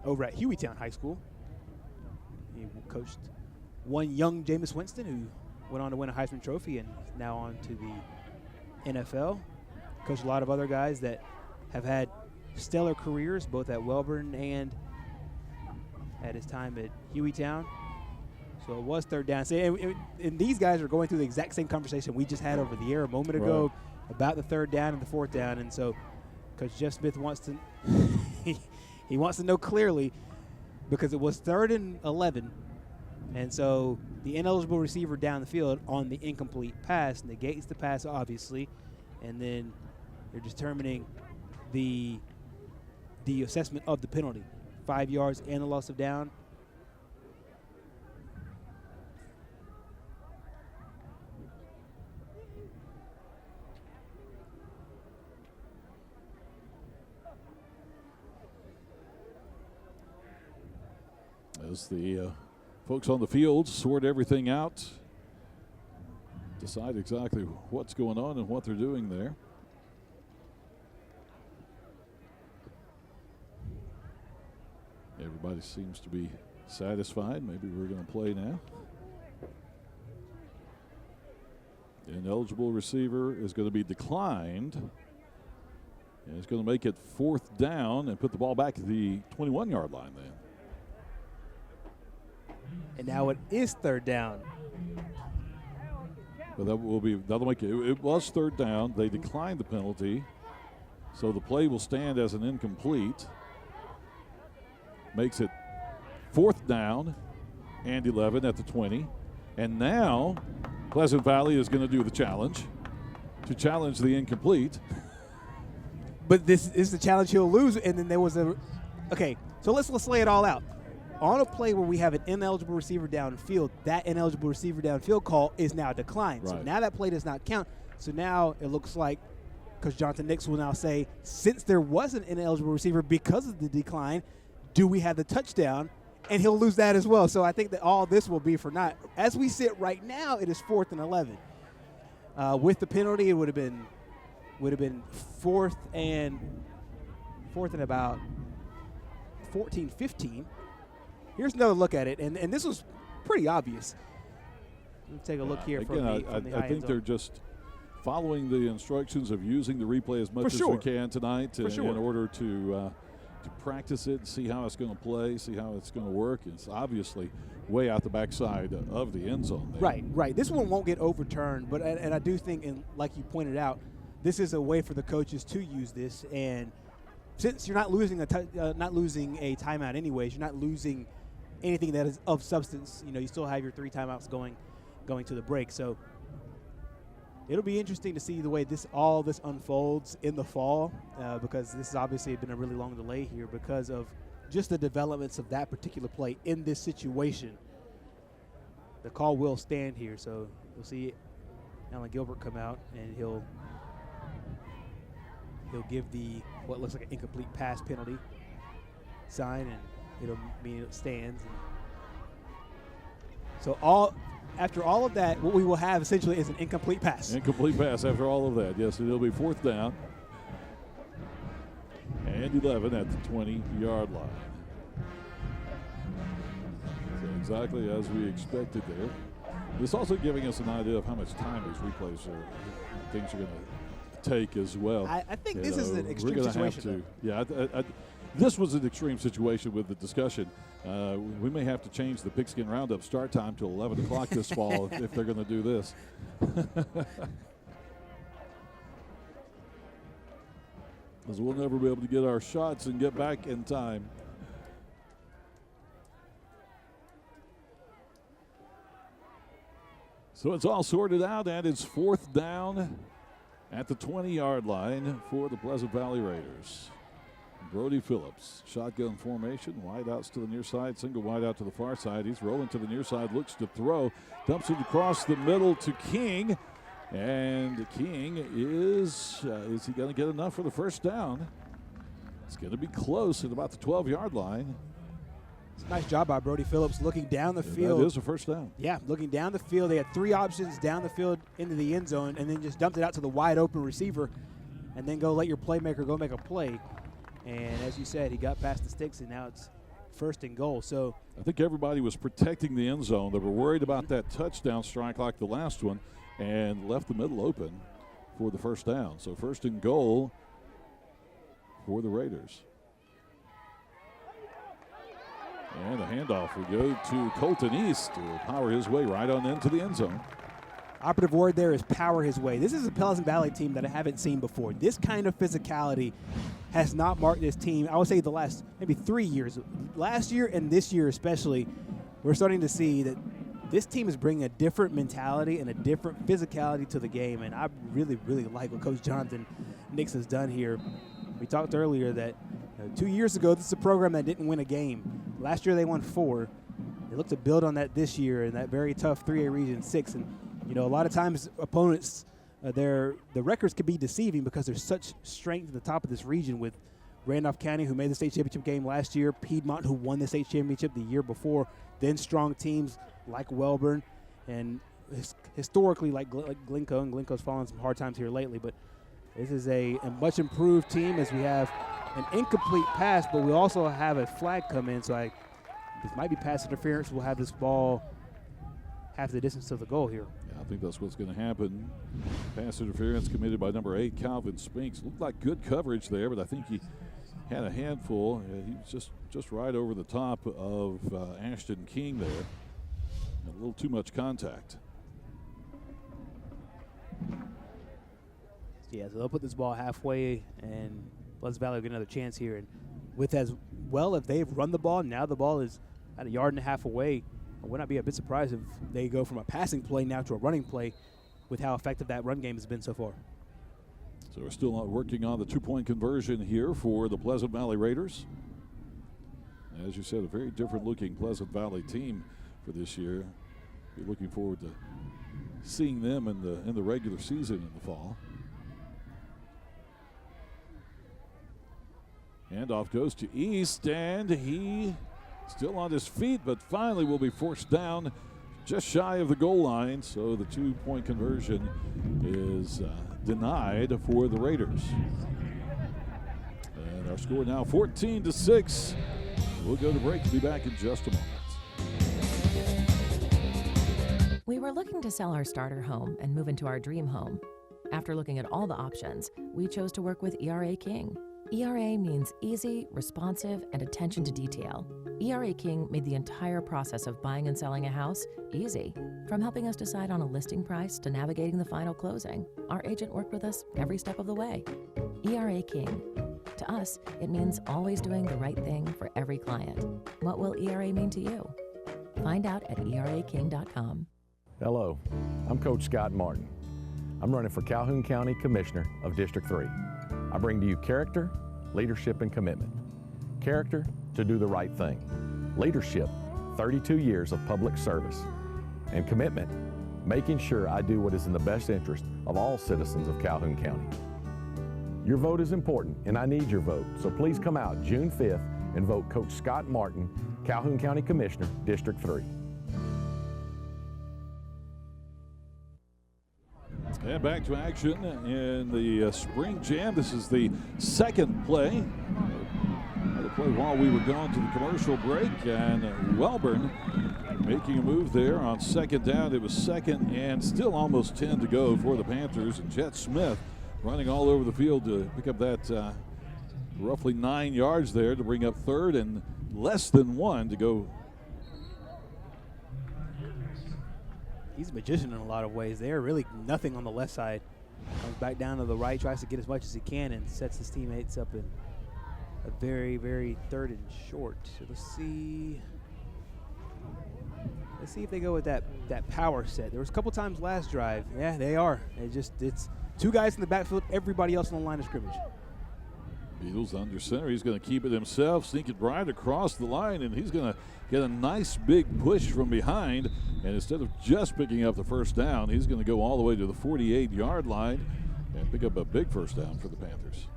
over at Hueytown High School. He coached one young Jameis Winston, who went on to win a Heisman Trophy and is now on to the NFL. Coached a lot of other guys that have had stellar careers, both at Wellborn and at his time at Hueytown. So it was 3rd down. And these guys are going through the exact same conversation we just had over the air a moment ago about the 3rd down and the 4th down. And so Coach Jeff Smith wants to he wants to know clearly, because it was 3rd and 11. And so the ineligible receiver down the field on the incomplete pass negates the pass, obviously. And then they're determining the assessment of the penalty. 5 yards and a loss of down. As the folks on the field sort everything out, decide exactly what's going on and what they're doing there. Everybody seems to be satisfied. Maybe we're going to play now. The ineligible receiver is going to be declined. And it's going to make it 4th down and put the ball back at the 21-yard line then. And now it is 3rd down. But that'll make it. It was 3rd down. They declined the penalty. So the play will stand as an incomplete. Makes it 4th down and 11 at the 20. And now Pleasant Valley is going to do the challenge to challenge the incomplete. But this is the challenge he'll lose. And then there was okay, so let's lay it all out. On a play where we have an ineligible receiver downfield, that ineligible receiver downfield call is now declined. Right. So now that play does not count. So now it looks like Coach Jonathan Nix will now say, since there was an ineligible receiver because of the decline, do we have the touchdown? And he'll lose that as well. So I think that all this will be for naught. As we sit right now, it is 4th and 11. With the penalty, it would have been 4th and about 14, 15. Here's another look at it, and this was pretty obvious. Let's take a look here from the I think they're just following the instructions of using the replay as much as we can tonight in order to practice it, see how it's going to play, see how it's going to work. It's obviously way out the backside of the end zone there. Right. This one won't get overturned, but and I do think, and like you pointed out, this is a way for the coaches to use this. And since you're not losing a timeout anyways, you're not losing anything that is of substance. You still have your 3 timeouts going to the break. So it'll be interesting to see the way all this unfolds in the fall, because this has obviously been a really long delay here because of just the developments of that particular play in this situation. The call will stand here, so you'll see Alan Gilbert come out, and he'll give what looks like an incomplete pass penalty sign, and it'll mean it stands. So after all of that, what we will have essentially is an incomplete pass. Incomplete pass after all of that. Yes, it'll be 4th down and 11 at the 20-yard line. So exactly as we expected there. This also giving us an idea of how much time these replays things are going to take as well. I think this is an extreme situation. This was an extreme situation with the discussion. We may have to change the Pigskin Roundup start time to 11 o'clock this fall if they're going to do this. Because we'll never be able to get our shots and get back in time. So it's all sorted out, and it's 4th down at the 20-yard line for the Pleasant Valley Raiders. Brody Phillips, shotgun formation, wideouts to the near side, single wideout to the far side. He's rolling to the near side, looks to throw, dumps it across the middle to King. And King is he going to get enough for the 1st down? It's going to be close at about the 12-yard line. It's a nice job by Brody Phillips looking down the field. That is a 1st down. Yeah, looking down the field. They had 3 options down the field into the end zone, and then just dumped it out to the wide open receiver, and then go let your playmaker go make a play. And as you said, he got past the sticks, and now it's 1st and goal. So I think everybody was protecting the end zone. They were worried about that touchdown strike like the last one, and left the middle open for the 1st down. So 1st and goal for the Raiders. And the handoff will go to Colton East to power his way right on into the end zone. operative word there is power his way. This is a Pleasant Valley team that I haven't seen before. This kind of physicality has not marked this team, I would say, the last maybe 3 years. Last year and this year especially, we're starting to see that this team is bringing a different mentality and a different physicality to the game, and I really, really like what Coach Jonathan Nix has done here. We talked earlier that 2 years ago, this is a program that didn't win a game. Last year they won 4. They look to build on that this year in that very tough 3A Region 6. And, a lot of times opponents, the records can be deceiving because there's such strength at the top of this region with Randolph County, who made the state championship game last year, Piedmont, who won the state championship the year before, then strong teams like Wellborn, and historically like Glencoe, and Glencoe's fallen some hard times here lately. But this is a much improved team as we have an incomplete pass, but we also have a flag come in, so this might be pass interference. We'll have this ball half the distance to the goal here. Yeah, I think that's what's going to happen. Pass interference committed by number 8, Calvin Spinks. Looked like good coverage there, but I think he had a handful. He was just right over the top of Ashton King there. A little too much contact. Yeah, so they'll put this ball halfway, and Pleasant Valley will get another chance here. And with as well, if they've run the ball, now the ball is at 1.5 yards away. I would not be a bit surprised if they go from a passing play now to a running play with how effective that run game has been so far. So we're still working on the 2-point conversion here for the Pleasant Valley Raiders. As you said, a very different looking Pleasant Valley team for this year. Be looking forward to seeing them in the regular season in the fall. Handoff goes to East, and he still on his feet, but finally will be forced down just shy of the goal line. So the 2-point conversion is denied for the Raiders. And our score now 14-6. We'll go to break and be back in just a moment. We were looking to sell our starter home and move into our dream home. After looking at all the options, we chose to work with ERA King. ERA means easy, responsive, and attention to detail. ERA King made the entire process of buying and selling a house easy. From helping us decide on a listing price to navigating the final closing, our agent worked with us every step of the way. ERA King. To us, it means always doing the right thing for every client. What will ERA mean to you? Find out at eraking.com. Hello, I'm Coach Scott Martin. I'm running for Calhoun County Commissioner of District 3. I bring to you character, leadership, and commitment. Character to do the right thing. Leadership, 32 years of public service. And commitment, making sure I do what is in the best interest of all citizens of Calhoun County. Your vote is important, and I need your vote, so please come out June 5th and vote Coach Scott Martin, Calhoun County Commissioner, District 3. And back to action in the Spring Jam. This is the second play. The play while we were gone to the commercial break, and Wellborn making a move there on second down. It was second and still almost 10 to go for the Panthers, and Jet Smith running all over the field to pick up that roughly 9 yards there to bring up third and less than 1 to go. He's a magician in a lot of ways there. Really nothing on the left side. Comes back down to the right, tries to get as much as he can, and sets his teammates up in a very, very third and short. So let's see if they go with that power set. There was a couple times last drive. Yeah, they are. It's 2 guys in the backfield, everybody else on the line of scrimmage. Beatles under center. He's going to keep it himself, sneak it right across the line, and he's going to get a nice big push from behind. And instead of just picking up the first down, he's going to go all the way to the 48-yard line and pick up a big first down for the Panthers.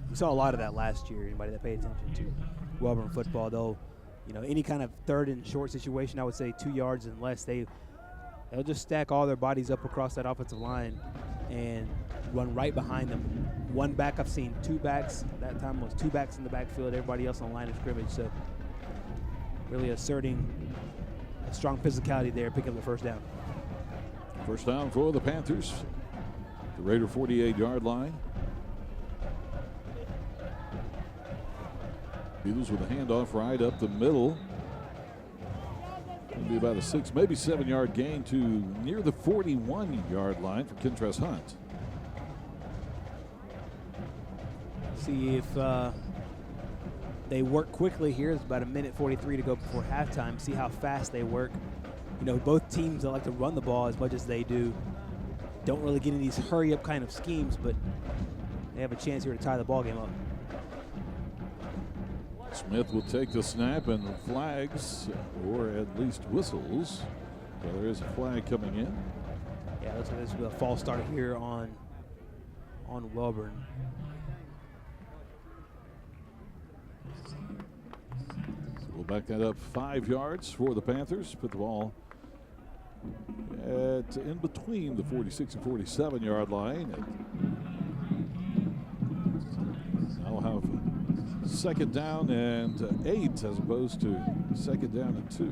We saw a lot of that last year. Anybody that paid attention to Wellborn football, though, any kind of third and short situation, I would say 2 yards and less, they'll just stack all their bodies up across that offensive line and run right behind them. One back, I've seen 2 backs. That time was 2 backs in the backfield, everybody else on the line of scrimmage. So really asserting a strong physicality there, picking up the first down. First down for the Panthers. The Raider 48-yard line. Beatles with a handoff right up the middle. It'll be about a 6, maybe 7-yard gain to near the 41-yard line for Kentress Hunt. See if they work quickly here. It's about 1:43 to go before halftime. See how fast they work. You know, both teams that like to run the ball as much as they do don't really get in these hurry-up kind of schemes, but they have a chance here to tie the ball game up. Smith will take the snap, and flags, or at least whistles. So there is a flag coming in. Yeah, looks like this will be a false start here on Wellborn. So we'll back that up 5 yards for the Panthers. Put the ball in between the 46 and 47-yard line. Now we'll have 2nd down and 8 as opposed to 2nd down and 2.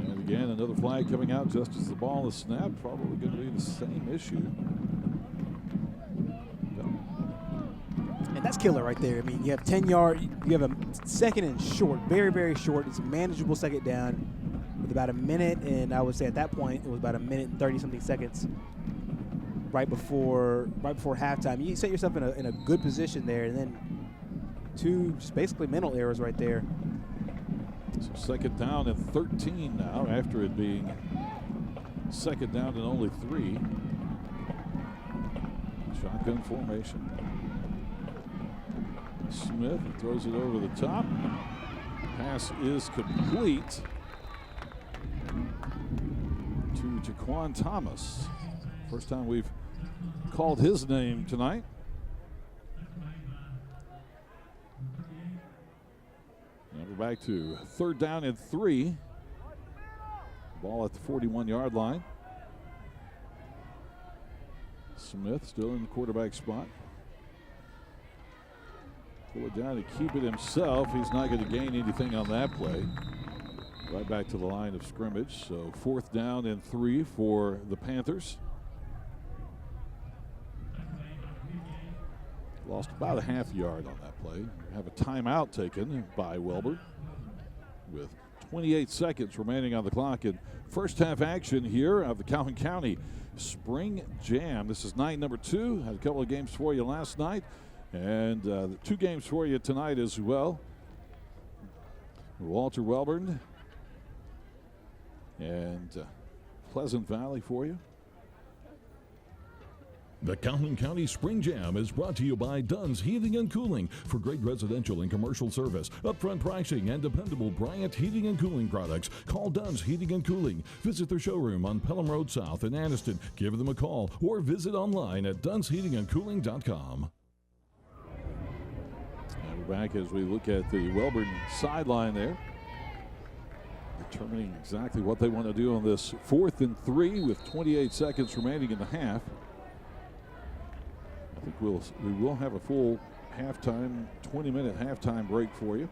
And again, another flag coming out just as the ball is snapped. Probably going to be the same issue. And that's killer right there. I mean, you have 10 yards, you have a 2nd and short, very, very short. It's a manageable 2nd down with about a minute, and I would say at that point it was about 1 minute and 30-something seconds right before halftime. You set yourself in a good position there, and then 2 just basically mental errors right there. So 2nd down and 13 now after it being 2nd down and only 3. Shotgun formation. Smith throws it over the top. Pass is complete to Jaquan Thomas. First time we've called his name tonight. Now we're back to 3rd down and 3. Ball at the 41-yard line. Smith still in the quarterback spot. Pull it down to keep it himself. He's not going to gain anything on that play. Right back to the line of scrimmage. So 4th down and 3 for the Panthers. Lost about a half yard on that play. We have a timeout taken by Wellborn with 28 seconds remaining on the clock in first half action here of the Calhoun County Spring Jam. This is night number 2. Had a couple of games for you last night. And 2 games for you tonight as well. Walter Wellborn and Pleasant Valley for you. The Calhoun County Spring Jam is brought to you by Dunn's Heating and Cooling for great residential and commercial service, upfront pricing, and dependable Bryant Heating and Cooling products. Call Dunn's Heating and Cooling. Visit their showroom on Pelham Road South in Anniston. Give them a call or visit online at dunnsheatingandcooling.com. And we're back as we look at the Wellborn sideline there, determining exactly what they want to do on this 4th and 3 with 28 seconds remaining in the half. I think we will have a full halftime, 20-minute halftime break for you.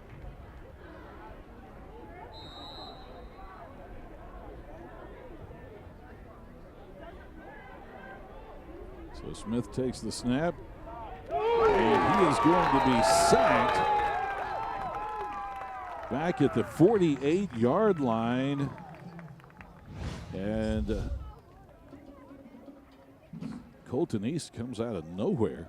So Smith takes the snap, and he is going to be sacked back at the 48-yard line. And Colton East comes out of nowhere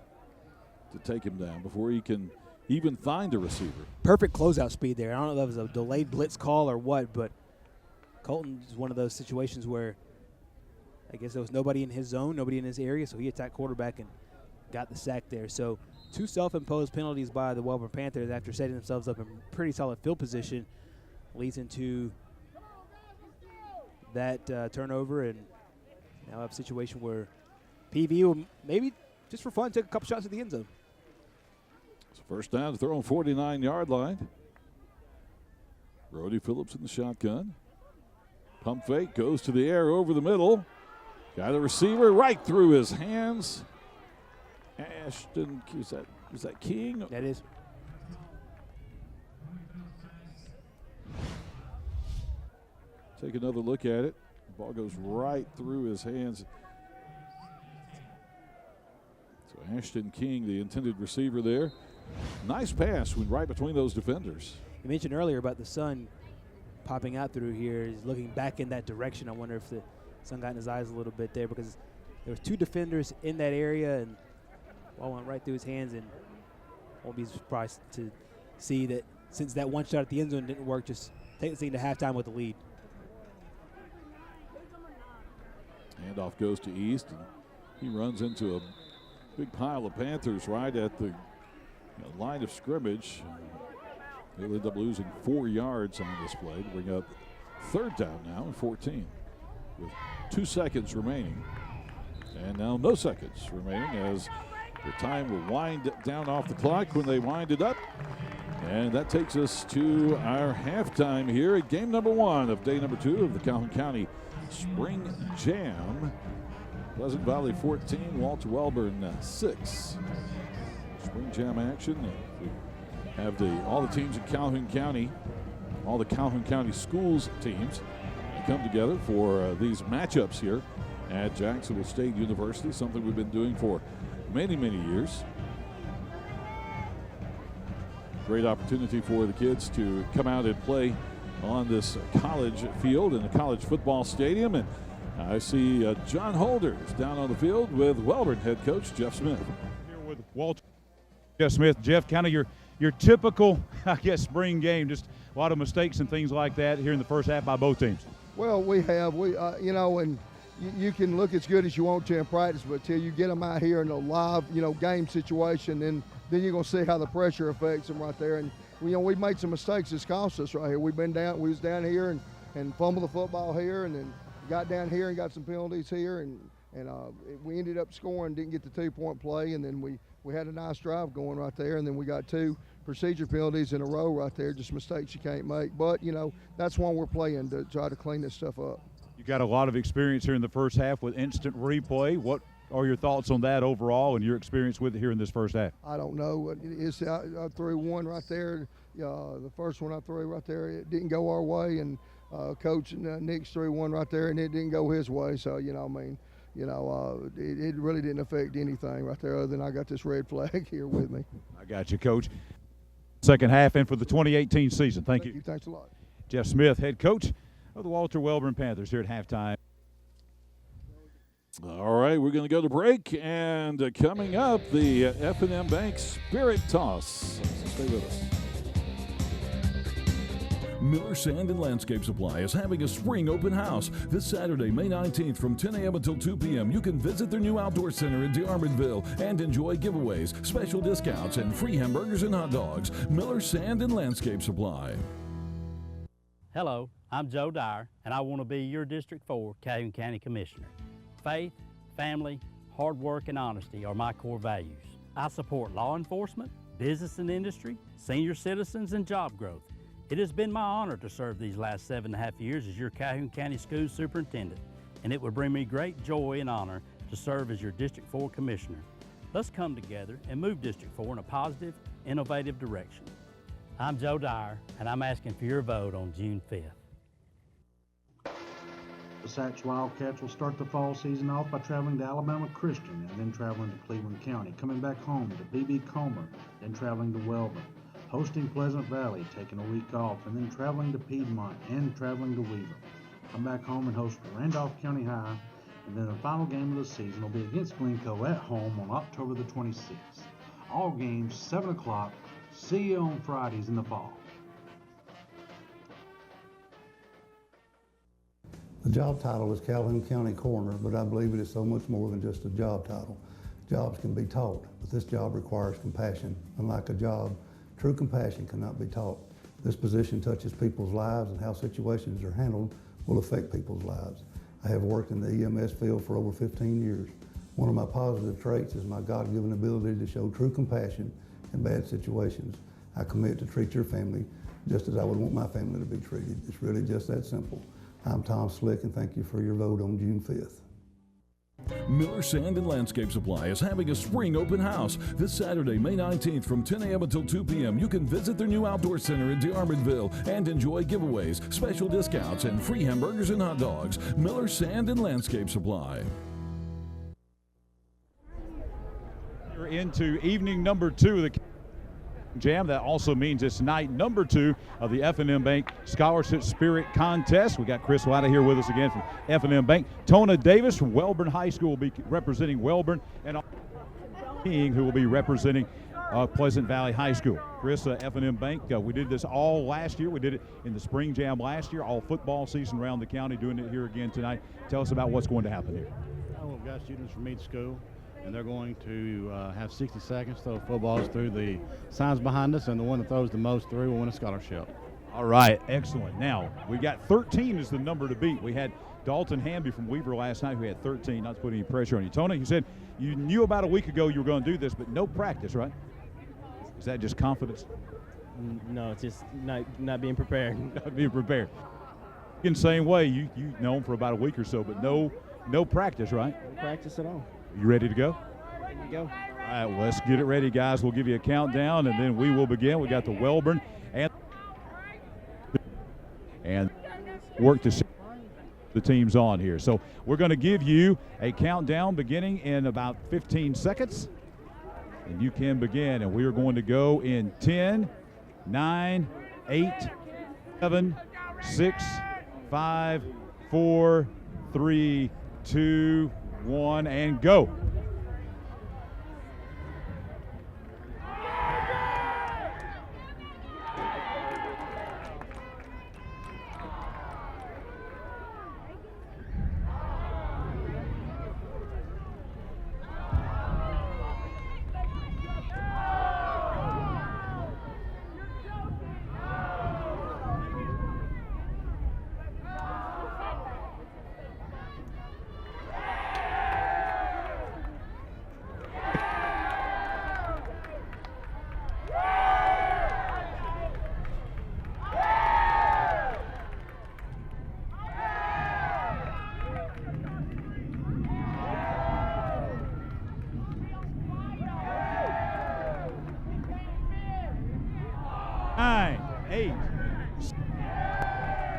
to take him down before he can even find a receiver. Perfect closeout speed there. I don't know if that was a delayed blitz call or what, but Colton is one of those situations where I guess there was nobody in his zone, nobody in his area, so he attacked quarterback and got the sack there. So 2 self-imposed penalties by the Wellborn Panthers after setting themselves up in pretty solid field position leads into that turnover, and now have a situation where PV will maybe just for fun take a couple shots at the end zone. So first down to throw on 49-yard line. Brody Phillips in the shotgun. Pump fake, goes to the air over the middle. Got a receiver right through his hands. Ashton, is that King? That is. Take another look at it. The ball goes right through his hands. So Ashton King, the intended receiver there. Nice pass, went right between those defenders. You mentioned earlier about the sun popping out through here. He's looking back in that direction. I wonder if the sun got in his eyes a little bit there, because there was 2 defenders in that area, and ball went right through his hands, and won't be surprised to see that since that one shot at the end zone didn't work, just take the thing to halftime with the lead. Handoff goes to East, and he runs into a big pile of Panthers right at the line of scrimmage. They'll end up losing 4 yards on this play to bring up 3rd down now and 14 with 2 seconds remaining. And now no seconds remaining as the time will wind down off the clock when they wind it up. And that takes us to our halftime here at game number 1 of day number 2 of the Calhoun County Spring Jam. Pleasant Valley 14, Walter Wellborn 6. Spring Jam action. We have all the teams in Calhoun County, all the Calhoun County schools teams come together for these matchups here at Jacksonville State University, something we've been doing for many, many years. Great opportunity for the kids to come out and play on this college field in a college football stadium. And I see John Holders down on the field with Wellborn head coach Jeff Smith. Here with Walter, Jeff Smith. Jeff, kind of your typical, I guess, spring game, just a lot of mistakes and things like that here in the first half by both teams. Well, we and you can look as good as you want to in practice, but till you get them out here in a live, game situation, then you're going to see how the pressure affects them right there. And, we made some mistakes that's cost us right here. We was down here and fumbled the football here, and then got down here and got some penalties here, and we ended up scoring, didn't get the 2-point play, and then we had a nice drive going right there, and then we got 2 procedure penalties in a row right there, just mistakes you can't make. But, that's why we're playing, to try to clean this stuff up. You got a lot of experience here in the first half with instant replay. What are your thoughts on that overall and your experience with it here in this first half? I don't know. I threw one right there. The first one I threw right there, it didn't go our way, and Coach Nick threw one right there, and it didn't go his way. So, it really didn't affect anything right there other than I got this red flag here with me. I got you, Coach. Second half and for the 2018 season. Thank you. Thanks a lot. Jeff Smith, head coach of the Walter Wellborn Panthers here at halftime. All right, we're going to go to break, and coming up, the F&M Bank Spirit Toss. So stay with us. Miller Sand and Landscape Supply is having a spring open house this Saturday, May 19th from 10 a.m. until 2 p.m. You can visit their new outdoor center in DeArmondville and enjoy giveaways, special discounts, and free hamburgers and hot dogs. Miller Sand and Landscape Supply. Hello, I'm Joe Dyer, and I want to be your District 4 Calhoun County Commissioner. Faith, family, hard work, and honesty are my core values. I support law enforcement, business and industry, senior citizens, and job growth. It has been my honor to serve these last 7.5 years as your Calhoun County School Superintendent, and it would bring me great joy and honor to serve as your District 4 Commissioner. Let's come together and move District 4 in a positive, innovative direction. I'm Joe Dyer, and I'm asking for your vote on June 5th. The Sachs Wildcats will start the fall season off by traveling to Alabama Christian and then traveling to Cleveland County, coming back home to B.B. Comer, then traveling to Wellborn, hosting Pleasant Valley, taking a week off, and then traveling to Piedmont and traveling to Weaver. Come back home and host Randolph County High, and then the final game of the season will be against Glencoe at home on October the 26th. All games 7 o'clock. See you on Fridays in the fall. The job title is Calhoun County Coroner, but I believe it is so much more than just a job title. Jobs can be taught, but this job requires compassion. Unlike a job, true compassion cannot be taught. This position touches people's lives, and how situations are handled will affect people's lives. I have worked in the EMS field for over 15 years. One of my positive traits is my God-given ability to show true compassion in bad situations. I commit to treat your family just as I would want my family to be treated. It's really just that simple. I'm Tom Slick, and thank you for your vote on June 5th. Miller Sand and Landscape Supply is having a spring open house this Saturday, May 19th from 10 a.m. until 2 p.m. You can visit their new outdoor center in DeArmondville and enjoy giveaways, special discounts, and free hamburgers and hot dogs. Miller Sand and Landscape Supply. We're into evening number 2 of the Jam. That also means it's night number 2 of the F&M Bank Scholarship Spirit Contest. We got Chris White here with us again from F&M Bank. Tona Davis from Wellborn High School will be representing Wellborn, and King, who will be representing Pleasant Valley High School. Chris, F&M Bank, we did this all last year. We did it in the Spring Jam last year, all football season around the county, doing it here again tonight. Tell us about what's going to happen here. We've got students from each school, and they're going to have 60 seconds to throw footballs through the signs behind us, and the one that throws the most through will win a scholarship. All right, excellent. Now, we got 13 is the number to beat. We had Dalton Hamby from Weaver last night who had 13, not to put any pressure on you. Tony, you said you knew about a week ago you were going to do this, but no practice, right? Is that just confidence? No, it's just not being prepared. Not being prepared. In the same way, you know him for about a week or so, but no practice, right? No practice at all. You ready to go? Ready to go. All right, well, let's get it ready, guys. We'll give you a countdown, and then we will begin. We got the Wellborn and work to see the teams on here. So we're going to give you a countdown beginning in about 15 seconds. And you can begin, and we are going to go in 10, 9, 8, 7, 6, 5, 4, 3, 2, 1, and go.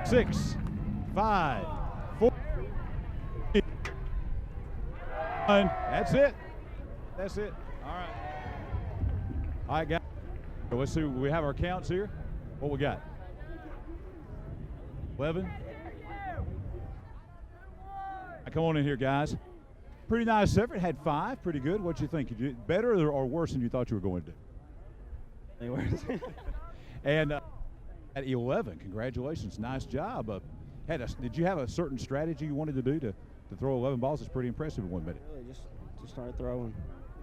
Six, 5, 4, 3, 1. That's it. That's it. All right. All right, guys. Let's see. We have our counts here. What we got? 11. Come on in here, guys. Pretty nice effort. Had 5. Pretty good. What'd you think? You did better or worse than you thought you were going to do? Any worse. And at 11, congratulations, nice job. Did you have a certain strategy you wanted to do to throw 11 balls? It's pretty impressive in 1 minute. Really, just start throwing.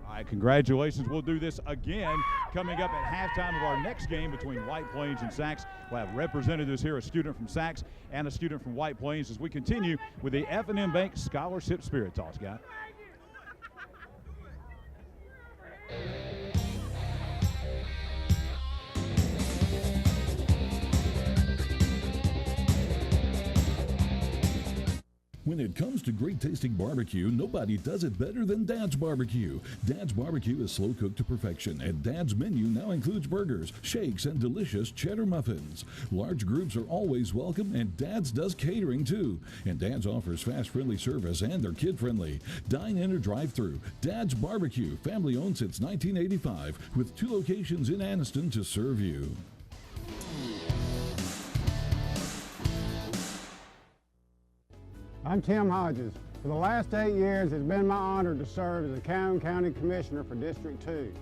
All right, congratulations. We'll do this again coming up at halftime of our next game between White Plains and Sacs. We'll have representatives here, a student from Sacs and a student from White Plains, as we continue with the F&M Bank Scholarship Spirit Toss, guys. When it comes to great tasting barbecue, nobody does it better than Dad's Barbecue. Dad's Barbecue is slow cooked to perfection, and Dad's menu now includes burgers, shakes, and delicious cheddar muffins. Large groups are always welcome, and Dad's does catering too. And Dad's offers fast, friendly service, and they're kid-friendly. Dine in or drive through. Dad's Barbecue, family owned since 1985, with 2 locations in Anniston to serve you. I'm Tim Hodges. For the last 8 years, it's been my honor to serve as the Calhoun County Commissioner for District 2.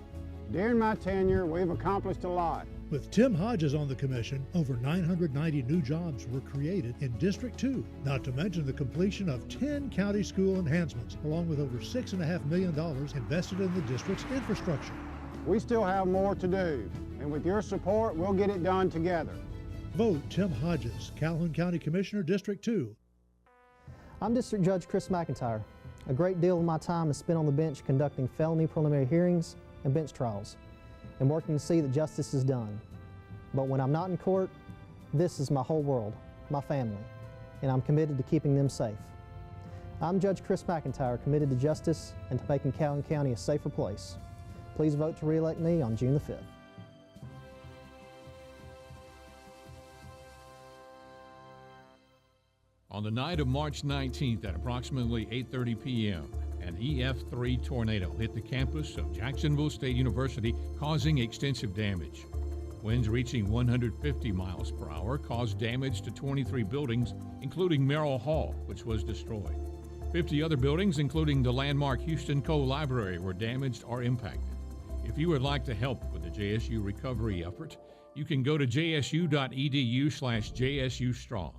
During my tenure, we've accomplished a lot. With Tim Hodges on the commission, over 990 new jobs were created in District 2, not to mention the completion of 10 county school enhancements, along with over $6.5 million invested in the district's infrastructure. We still have more to do, and with your support, we'll get it done together. Vote Tim Hodges, Calhoun County Commissioner, District 2. I'm District Judge Chris McIntyre. A great deal of my time is spent on the bench conducting felony preliminary hearings and bench trials and working to see that justice is done. But when I'm not in court, this is my whole world, my family, and I'm committed to keeping them safe. I'm Judge Chris McIntyre, committed to justice and to making Calhoun County a safer place. Please vote to re-elect me on June the 5th. On the night of March 19th at approximately 8:30 p.m., an EF3 tornado hit the campus of Jacksonville State University, causing extensive damage. Winds reaching 150 miles per hour caused damage to 23 buildings, including Merrill Hall, which was destroyed. 50 other buildings, including the landmark Houston Cole Library, were damaged or impacted. If you would like to help with the JSU recovery effort, you can go to jsu.edu/JSUstrong.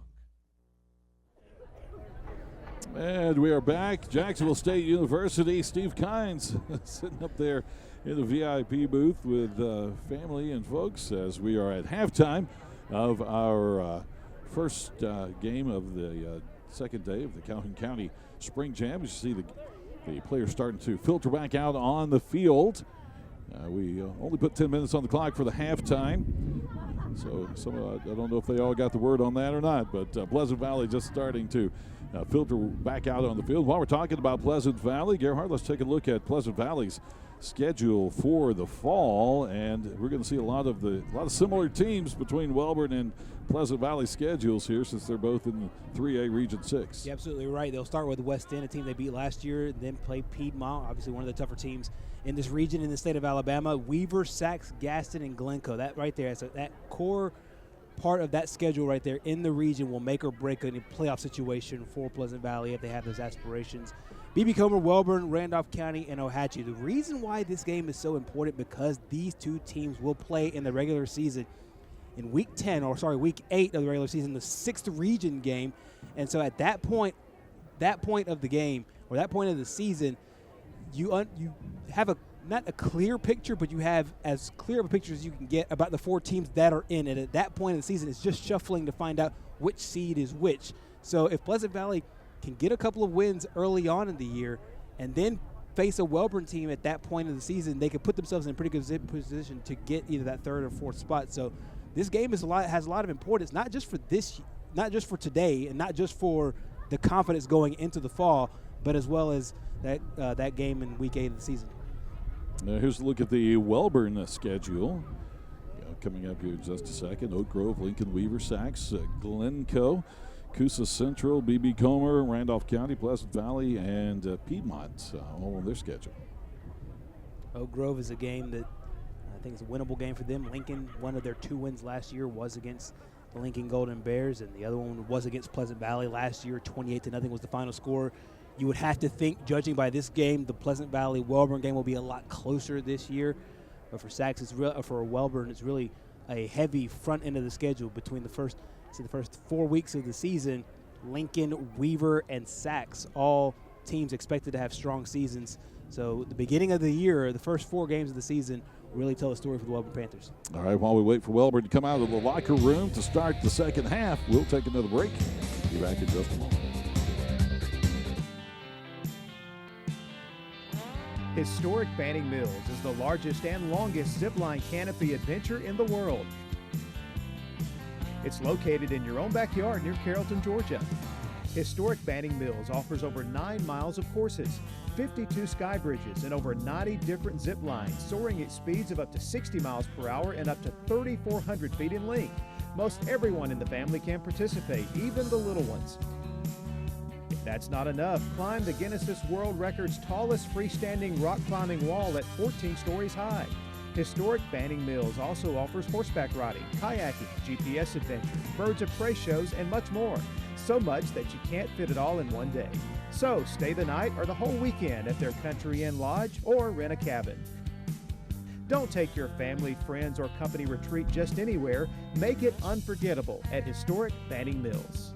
And we are back. Jacksonville State University. Steve Kynes sitting up there in the VIP booth with family and folks as we are at halftime of our first game of the second day of the Calhoun County Spring Jam. As you see the players starting to filter back out on the field. We only put 10 minutes on the clock for the halftime. So I don't know if they all got the word on that or not, but Pleasant Valley just starting to filter back out on the field. While we're talking about Pleasant Valley, Gerhard, let's take a look at Pleasant Valley's schedule for the fall, and we're going to see a lot of similar teams between Wellborn and Pleasant Valley schedules here, since they're both in 3A Region 6. You're absolutely right. They'll start with West End, a team they beat last year, then play Piedmont, obviously one of the tougher teams in this region in the state of Alabama. Weaver, Sachs, Gaston, and Glencoe. That right there, that core part of that schedule right there in the region will make or break any playoff situation for Pleasant Valley if they have those aspirations. B.B. Comer, Wellborn, Randolph County, and Ohatchee. The reason why this game is so important, because these two teams will play in the regular season in week 8 of the regular season, the 6th region game. And so at that point of the game, or that point of the season, you have not a clear picture, but you have as clear of a picture as you can get about the 4 teams that are in it. At that point of the season, it's just shuffling to find out which seed is which. So if Pleasant Valley can get a couple of wins early on in the year and then face a Wellborn team at that point of the season, they could put themselves in a pretty good position to get either that 3rd or 4th spot. So this game has a lot of importance, not just for today, and not just for the confidence going into the fall, but as well as that game in week 8 of the season. Now here's a look at the Wellborn schedule. Coming up here in just a second: Oak Grove, Lincoln, Weaver, Sachs, Glencoe, Coosa Central, B.B. Comer, Randolph County, Pleasant Valley, and Piedmont, all on their schedule. Oak Grove is a game that I think is a winnable game for them. Lincoln, one of their 2 wins last year was against the Lincoln Golden Bears, and the other one was against Pleasant Valley last year. 28-0 was the final score. You would have to think, judging by this game, the Pleasant Valley Wellborn game will be a lot closer this year. But for Sachs, for Wellborn, it's really a heavy front end of the schedule between the first 4 weeks of the season. Lincoln, Weaver, and Sachs, all teams expected to have strong seasons. So the beginning of the year, the first 4 games of the season, really tell a story for the Wellborn Panthers. All right, while we wait for Wellborn to come out of the locker room to start the second half, we'll take another break. Be back in just a moment. Historic Banning Mills is the largest and longest zipline canopy adventure in the world. It's located in your own backyard near Carrollton, Georgia. Historic Banning Mills offers over 9 miles of courses, 52 sky bridges, and over 90 different zip lines, soaring at speeds of up to 60 miles per hour and up to 3,400 feet in length. Most everyone in the family can participate, even the little ones. If that's not enough, climb the Guinness World Record's tallest freestanding rock climbing wall at 14 stories high. Historic Banning Mills also offers horseback riding, kayaking, GPS adventures, birds of prey shows, and much more. So much that you can't fit it all in one day. So stay the night or the whole weekend at their Country Inn Lodge or rent a cabin. Don't take your family, friends, or company retreat just anywhere. Make it unforgettable at Historic Banning Mills.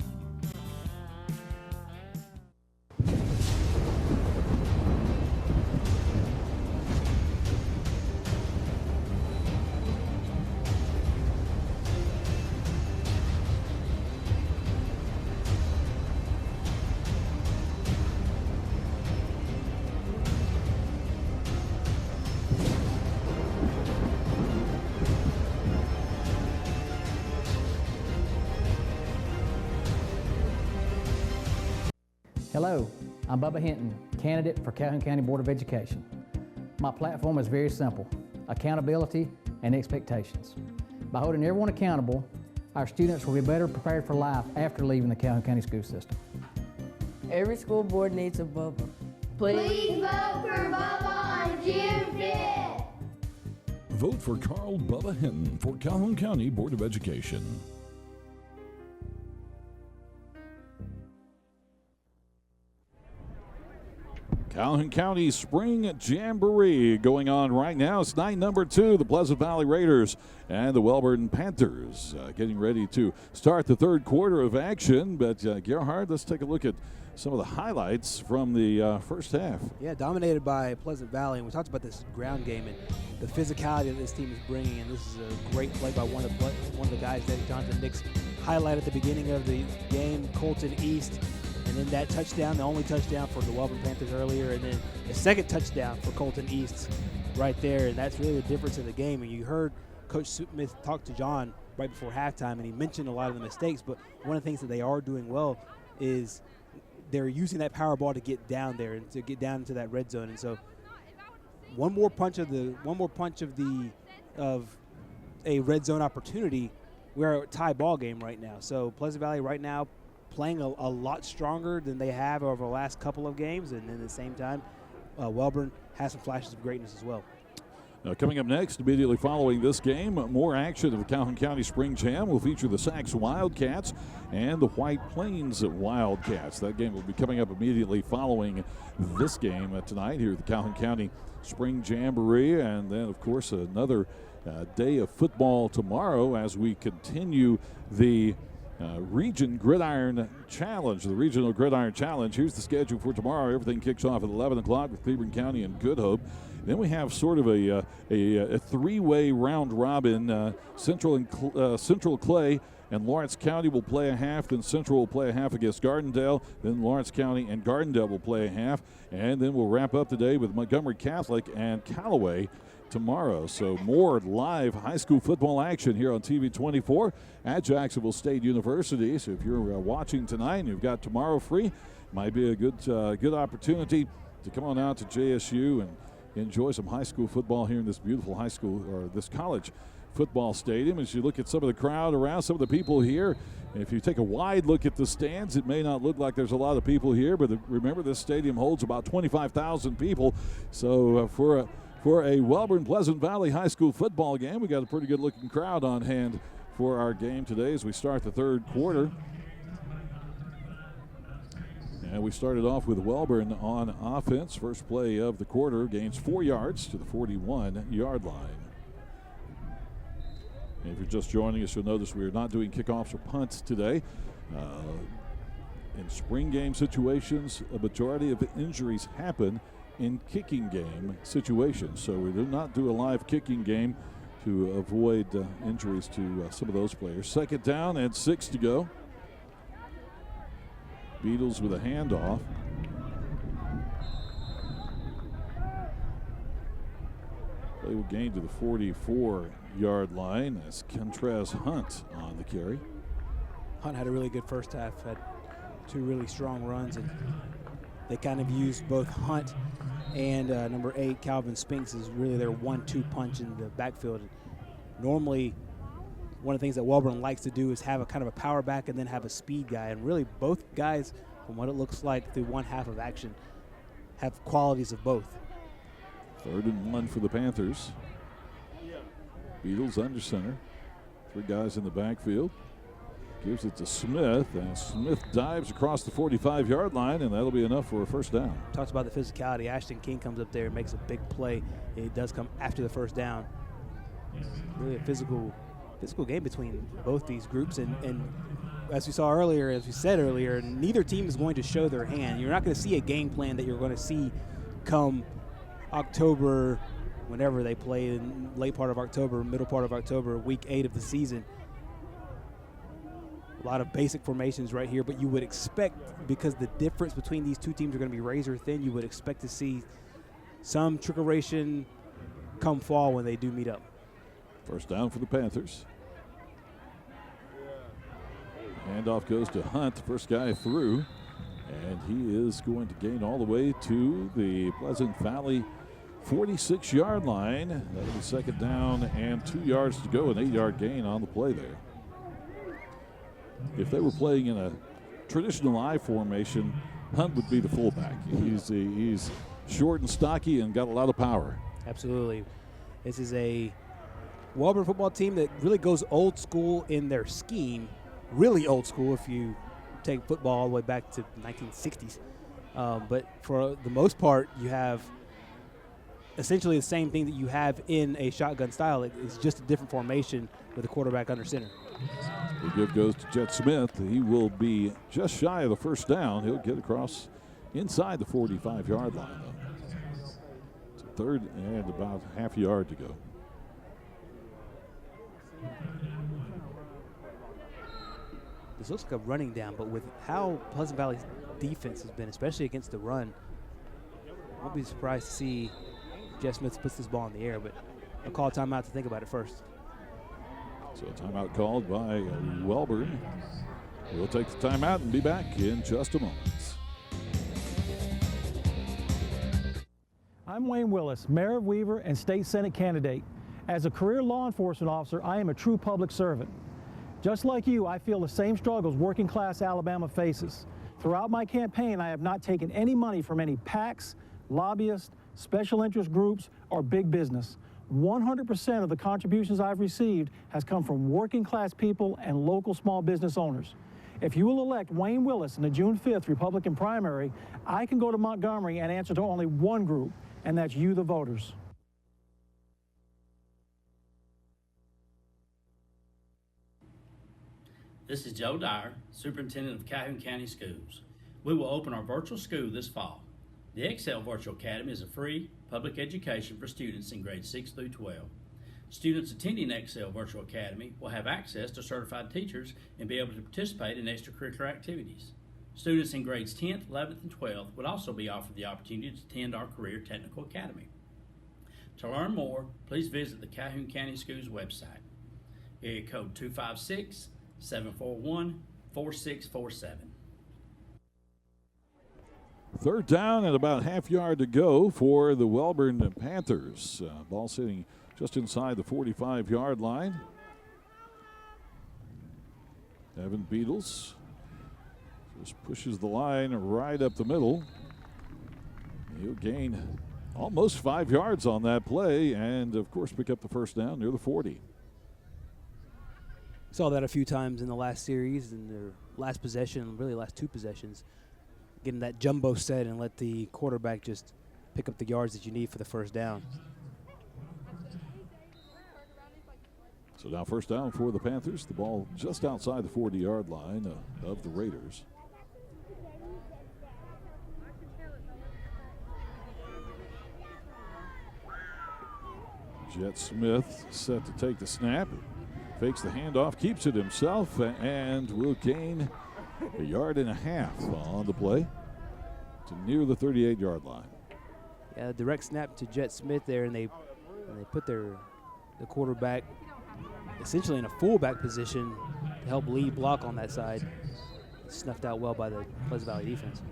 Hello, I'm Bubba Hinton, candidate for Calhoun County Board of Education. My platform is very simple: accountability and expectations. By holding everyone accountable, our students will be better prepared for life after leaving the Calhoun County school system. Every school board needs a Bubba. Please vote for Bubba on June 5th. Vote for Carl Bubba Hinton for Calhoun County Board of Education. Calhoun County Spring Jamboree going on right now. It's night number 2. The Pleasant Valley Raiders and the Wellborn Panthers getting ready to start the third quarter of action. But Gerhard, let's take a look at some of the highlights from the first half. Yeah, dominated by Pleasant Valley. And we talked about this ground game and the physicality that this team is bringing. And this is a great play by one of the guys that Jonathan Nix highlighted at the beginning of the game, Colton East. And then that touchdown, the only touchdown for the Wellborn Panthers earlier, and then the second touchdown for Colton East right there. And that's really the difference in the game. And you heard Coach Smith talk to John right before halftime, and he mentioned a lot of the mistakes. But one of the things that they are doing well is they're using that power ball to get down there and to get down into that red zone. And so one more punch of a red zone opportunity, we're at a tie ball game right now. So Pleasant Valley right now playing a lot stronger than they have over the last couple of games, and at the same time, Wellborn has some flashes of greatness as well. Coming up next, immediately following this game, more action of the Calhoun County Spring Jam will feature the Sacs Wildcats and the White Plains Wildcats. That game will be coming up immediately following this game tonight here at the Calhoun County Spring Jamboree. And then, of course, another day of football tomorrow as we continue the Region Gridiron Challenge, the Regional Gridiron Challenge. Here's the schedule for tomorrow. Everything kicks off at 11 o'clock with Cleveland County and Good Hope. Then we have sort of a three-way round robin. Central Clay and Lawrence County will play a half. Then Central will play a half against Gardendale. Then Lawrence County and Gardendale will play a half. And then we'll wrap up today with Montgomery Catholic and Callaway tomorrow. So more live high school football action here on TV 24 at Jacksonville State University. So if you're watching tonight and you've got tomorrow free, might be a good opportunity to come on out to JSU and enjoy some high school football here in this beautiful high school or this college football stadium. As you look at some of the crowd around, some of the people here, if you take a wide look at the stands, it may not look like there's a lot of people here, but remember this stadium holds about 25,000 people. So for a Wellborn Pleasant Valley High School football game, we got a pretty good looking crowd on hand for our game today as we start the third quarter. And we started off with Wellborn on offense. First play of the quarter, gains 4 yards to the 41-yard line. And if you're just joining us, you'll notice we are not doing kickoffs or punts today. In spring game situations, a majority of injuries happen in kicking game situations. So we do not do a live kicking game to avoid injuries to some of those players. Second down and 6 to go. Beatles with a handoff. Play will gain to the 44-yard line as Kentrez Hunt on the carry. Hunt had a really good first half, had 2 really strong runs, and they kind of used both Hunt and number 8, Calvin Spinks, is really their 1-2 punch in the backfield. And normally, one of the things that Wellborn likes to do is have a kind of a power back and then have a speed guy. And really both guys, from what it looks like through one half of action, have qualities of both. 3rd and 1 for the Panthers. Beatles under center. 3 guys in the backfield. Gives it to Smith, and Smith dives across the 45-yard line, and that'll be enough for a first down. Talks about the physicality. Ashton King comes up there and makes a big play. It does come after the first down. Really a physical game between both these groups, and as we saw earlier, as we said earlier, neither team is going to show their hand. You're not going to see a game plan that you're going to see come October, whenever they play in late part of October, middle part of October, week 8 of the season. A lot of basic formations right here, but you would expect, because the difference between these two teams are going to be razor thin, you would expect to see some trickeration come fall when they do meet up. First down for the Panthers. Handoff goes to Hunt, first guy through, and he is going to gain all the way to the Pleasant Valley 46-yard line. That'll be second down and 2 yards to go, an 8-yard gain on the play there. If they were playing in a traditional I formation, Hunt would be the fullback. He's short and stocky and got a lot of power. Absolutely. This is a Wellborn football team that really goes old school in their scheme, really old school if you take football all the way back to 1960s. But for the most part, you have essentially the same thing that you have in a shotgun style. It's just a different formation with a quarterback under center. The give goes to Jet Smith. He will be just shy of the first down. He'll get across inside the 45-yard line, though. It's a third and about half a yard to go. This looks like a running down, but with how Pleasant Valley's defense has been, especially against the run, I won't be surprised to see Jeff Smith puts this ball in the air, but I'll call a timeout to think about it first. So a timeout called by Wellborn. We'll take the timeout and be back in just a moment. I'm Wayne Willis, Mayor of Weaver and State Senate candidate. As a career law enforcement officer, I am a true public servant. Just like you, I feel the same struggles working class Alabama faces. Throughout my campaign, I have not taken any money from any PACs, lobbyists, special interest groups, or big business. 100% of the contributions I've received has come from working class people and local small business owners. If you will elect Wayne Willis in the June 5th Republican primary, I can go to Montgomery and answer to only one group, and that's you, the voters. This is Joe Dyer, Superintendent of Calhoun County Schools. We will open our virtual school this fall. The Excel Virtual Academy is a free public education for students in grades 6 through 12. Students attending Excel Virtual Academy will have access to certified teachers and be able to participate in extracurricular activities. Students in grades 10th, 11th, and 12th would also be offered the opportunity to attend our Career Technical Academy. To learn more, please visit the Calhoun County Schools website. Area code 256-741-4647. Third down and about half yard to go for the Wellborn Panthers. Ball sitting just inside the 45-yard line. Evan Beatles just pushes the line right up the middle. He'll gain almost 5 yards on that play and, of course, pick up the first down near the 40. Saw that a few times in the last series, in their last possession, really last two possessions. Getting that jumbo set and let the quarterback just pick up the yards that you need for the first down. So now first down for the Panthers. The ball just outside the 40-yard line of the Raiders. Jet Smith set to take the snap. Fakes the handoff, keeps it himself, and will gain a yard and a half on the play to near the 38-yard line. Yeah, direct snap to Jet Smith there, and they put the quarterback essentially in a fullback position to help lead block on that side. Snuffed out well by the Pleasant Valley defense.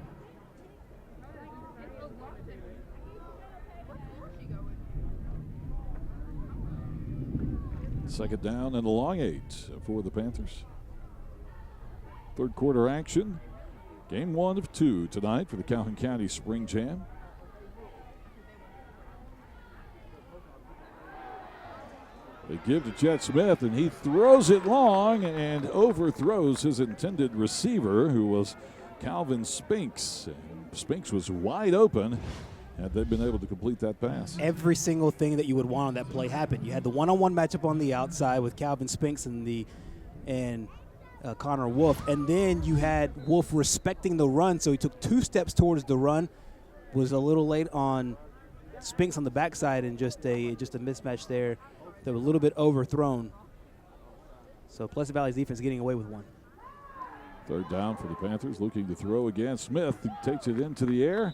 Second down and a long 8 for the Panthers. Third quarter action. Game 1 of 2 tonight for the Calhoun County Spring Jam. They give to Jet Smith, and he throws it long and overthrows his intended receiver, who was Calvin Spinks. And Spinks was wide open had they been able to complete that pass. Every single thing that you would want on that play happened. You had the one-on-one matchup on the outside with Calvin Spinks and Connor Wolf, and then you had Wolf respecting the run, so he took 2 steps towards the run, was a little late on Spinks on the backside, and just a mismatch there. They were a little bit overthrown. So Pleasant Valley's defense getting away with one. Third down for the Panthers, looking to throw again. Smith takes it into the air,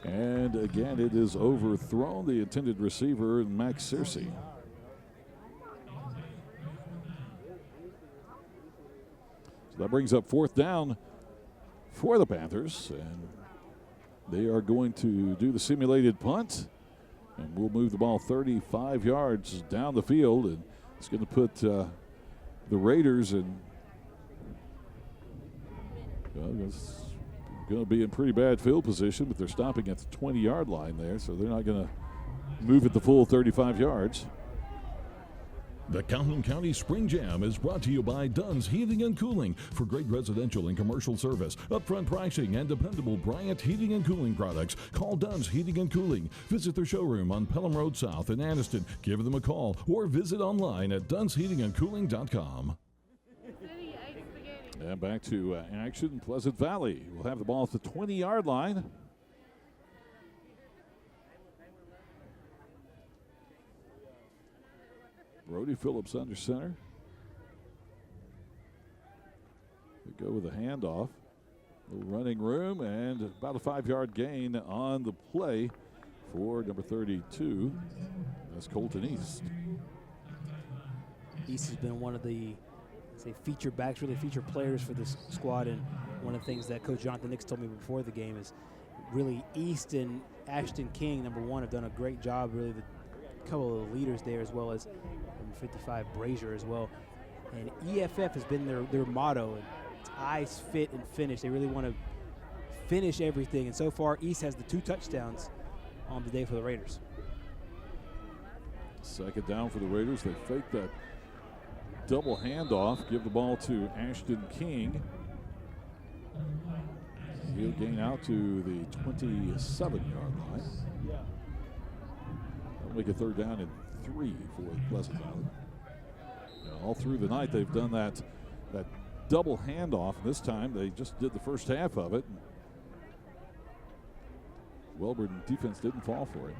and again it is overthrown. The intended receiver, Max Searcy. So that brings up fourth down for the Panthers, and they are going to do the simulated punt, and we'll move the ball 35 yards down the field, and it's going to put the Raiders in Going to be in pretty bad field position, but they're stopping at the 20-yard line there, so they're not going to move at the full 35 yards. The Calhoun County Spring Jam is brought to you by Dunn's Heating and Cooling. For great residential and commercial service, upfront pricing, and dependable Bryant Heating and Cooling products, call Dunn's Heating and Cooling. Visit their showroom on Pelham Road South in Anniston. Give them a call or visit online at dunnsheatingandcooling.com. And back to action. Pleasant Valley will have the ball at the 20-yard line. Brody Phillips under center. They go with a handoff. A little running room and about a 5-yard gain on the play for number 32. That's Colton East. East has been one of the feature backs, really feature players for this squad, and one of the things that Coach Jonathan Nix told me before the game is really East and Ashton King, number 1, have done a great job, really the couple of the leaders there, as well as number 55 Brazier as well. And EFF has been their motto, and it's eyes, fit, and finish. They really want to finish everything, and so far East has the 2 touchdowns on the day for the Raiders. Second down for the Raiders. They fake that double handoff, give the ball to Ashton King. He'll gain out to the 27-yard line. That'll make a 3rd down and 3 for Pleasant Valley. All through the night they've done that double handoff. This time they just did the first half of it. Wellborn defense didn't fall for it.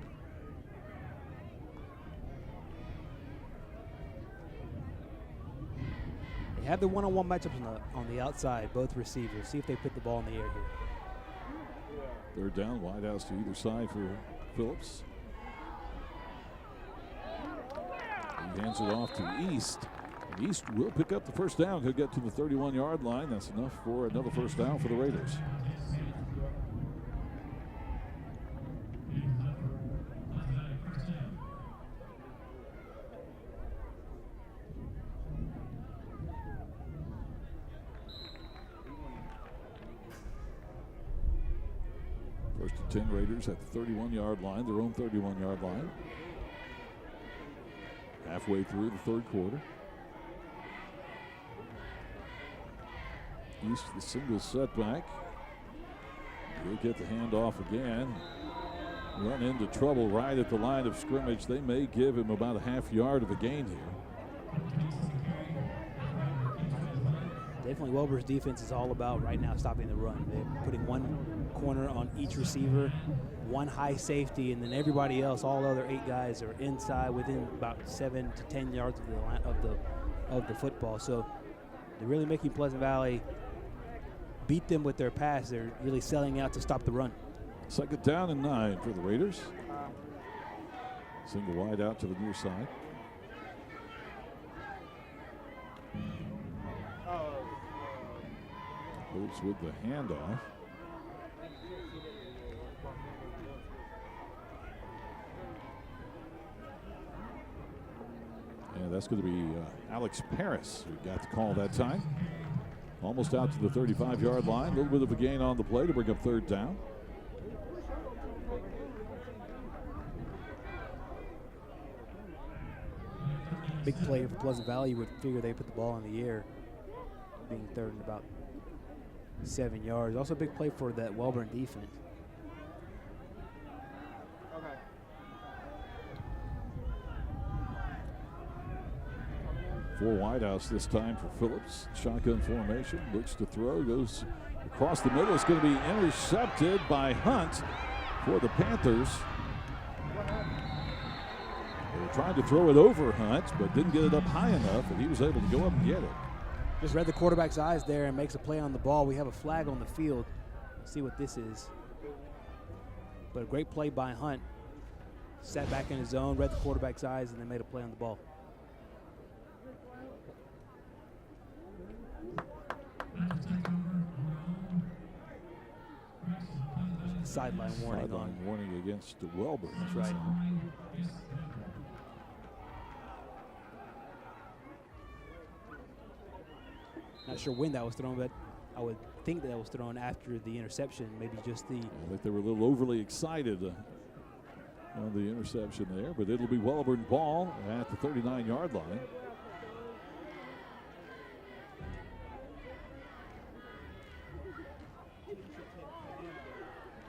They have the one-on-one matchups on the outside, both receivers. See if they put the ball in the air here. 3rd down, wide outs to either side for Phillips. He hands it off to East. And East will pick up the first down. He'll get to the 31-yard line. That's enough for another first down for the Raiders. First and 10 Raiders at the 31-yard line, their own 31-yard line. Halfway through the 3rd quarter. East the single setback. He'll get the handoff again. Run into trouble right at the line of scrimmage. They may give him about a half yard of a gain here. Definitely Wellborn's defense is all about right now stopping the run. They're putting 1 corner on each receiver, 1 high safety, and then everybody else, all the other 8 guys are inside within about 7 to 10 yards of the line of the football. So they're really making Pleasant Valley beat them with their pass. They're really selling out to stop the run. 2nd down and 9 for the Raiders. Single wide out to the near side. Phillips with the handoff. And that's going to be Alex Paris who got the call that time. Almost out to the 35-yard line. A little bit of a gain on the play to bring up 3rd down. Big play for Pleasant Valley. You would figure they put the ball in the air, being 3rd and about 7 yards. Also a big play for that Wellborn defense. Four wideouts this time for Phillips. Shotgun formation, looks to throw, goes across the middle. It's going to be intercepted by Hunt for the Panthers. They were trying to throw it over Hunt, but didn't get it up high enough, and he was able to go up and get it. Just read the quarterback's eyes there and makes a play on the ball. We have a flag on the field. Let's see what this is. But a great play by Hunt. Sat back in his zone, read the quarterback's eyes, and then made a play on the ball. Sideline warning. Sideline warning against Wellborn. That's right. Not sure when that was thrown, but I would think that was thrown after the interception, maybe just the. I think they were a little overly excited on the interception there, but it'll be Wellborn ball at the 39-yard line.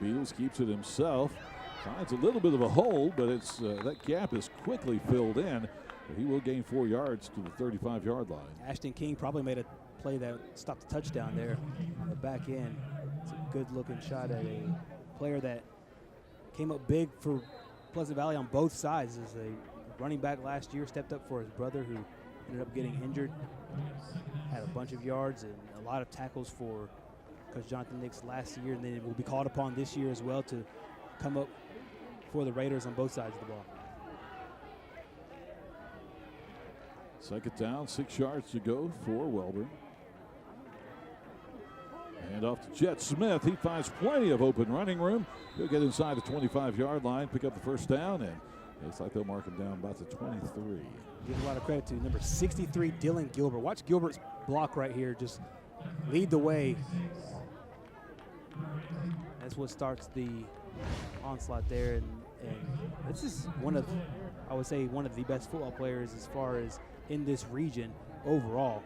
Beatles keeps it himself. Finds a little bit of a hole, but it's that gap is quickly filled in. He will gain 4 yards to the 35-yard line. Ashton King probably made a play that stopped the touchdown there on the back end. It's a good-looking shot at a player that came up big for Pleasant Valley on both sides. As a running back last year, stepped up for his brother who ended up getting injured. Had a bunch of yards and a lot of tackles for Coach Jonathan Nix last year, and then will be called upon this year as well to come up for the Raiders on both sides of the ball. Second down, 6 yards to go for Wellborn. Hand off to Jet Smith. He finds plenty of open running room. He'll get inside the 25-yard line, pick up the first down, and looks like they'll mark him down about the 23. Give a lot of credit to number 63, Dylan Gilbert. Watch Gilbert's block right here. Just lead the way. That's what starts the onslaught there. And this is I would say, one of the best football players as far as in this region overall.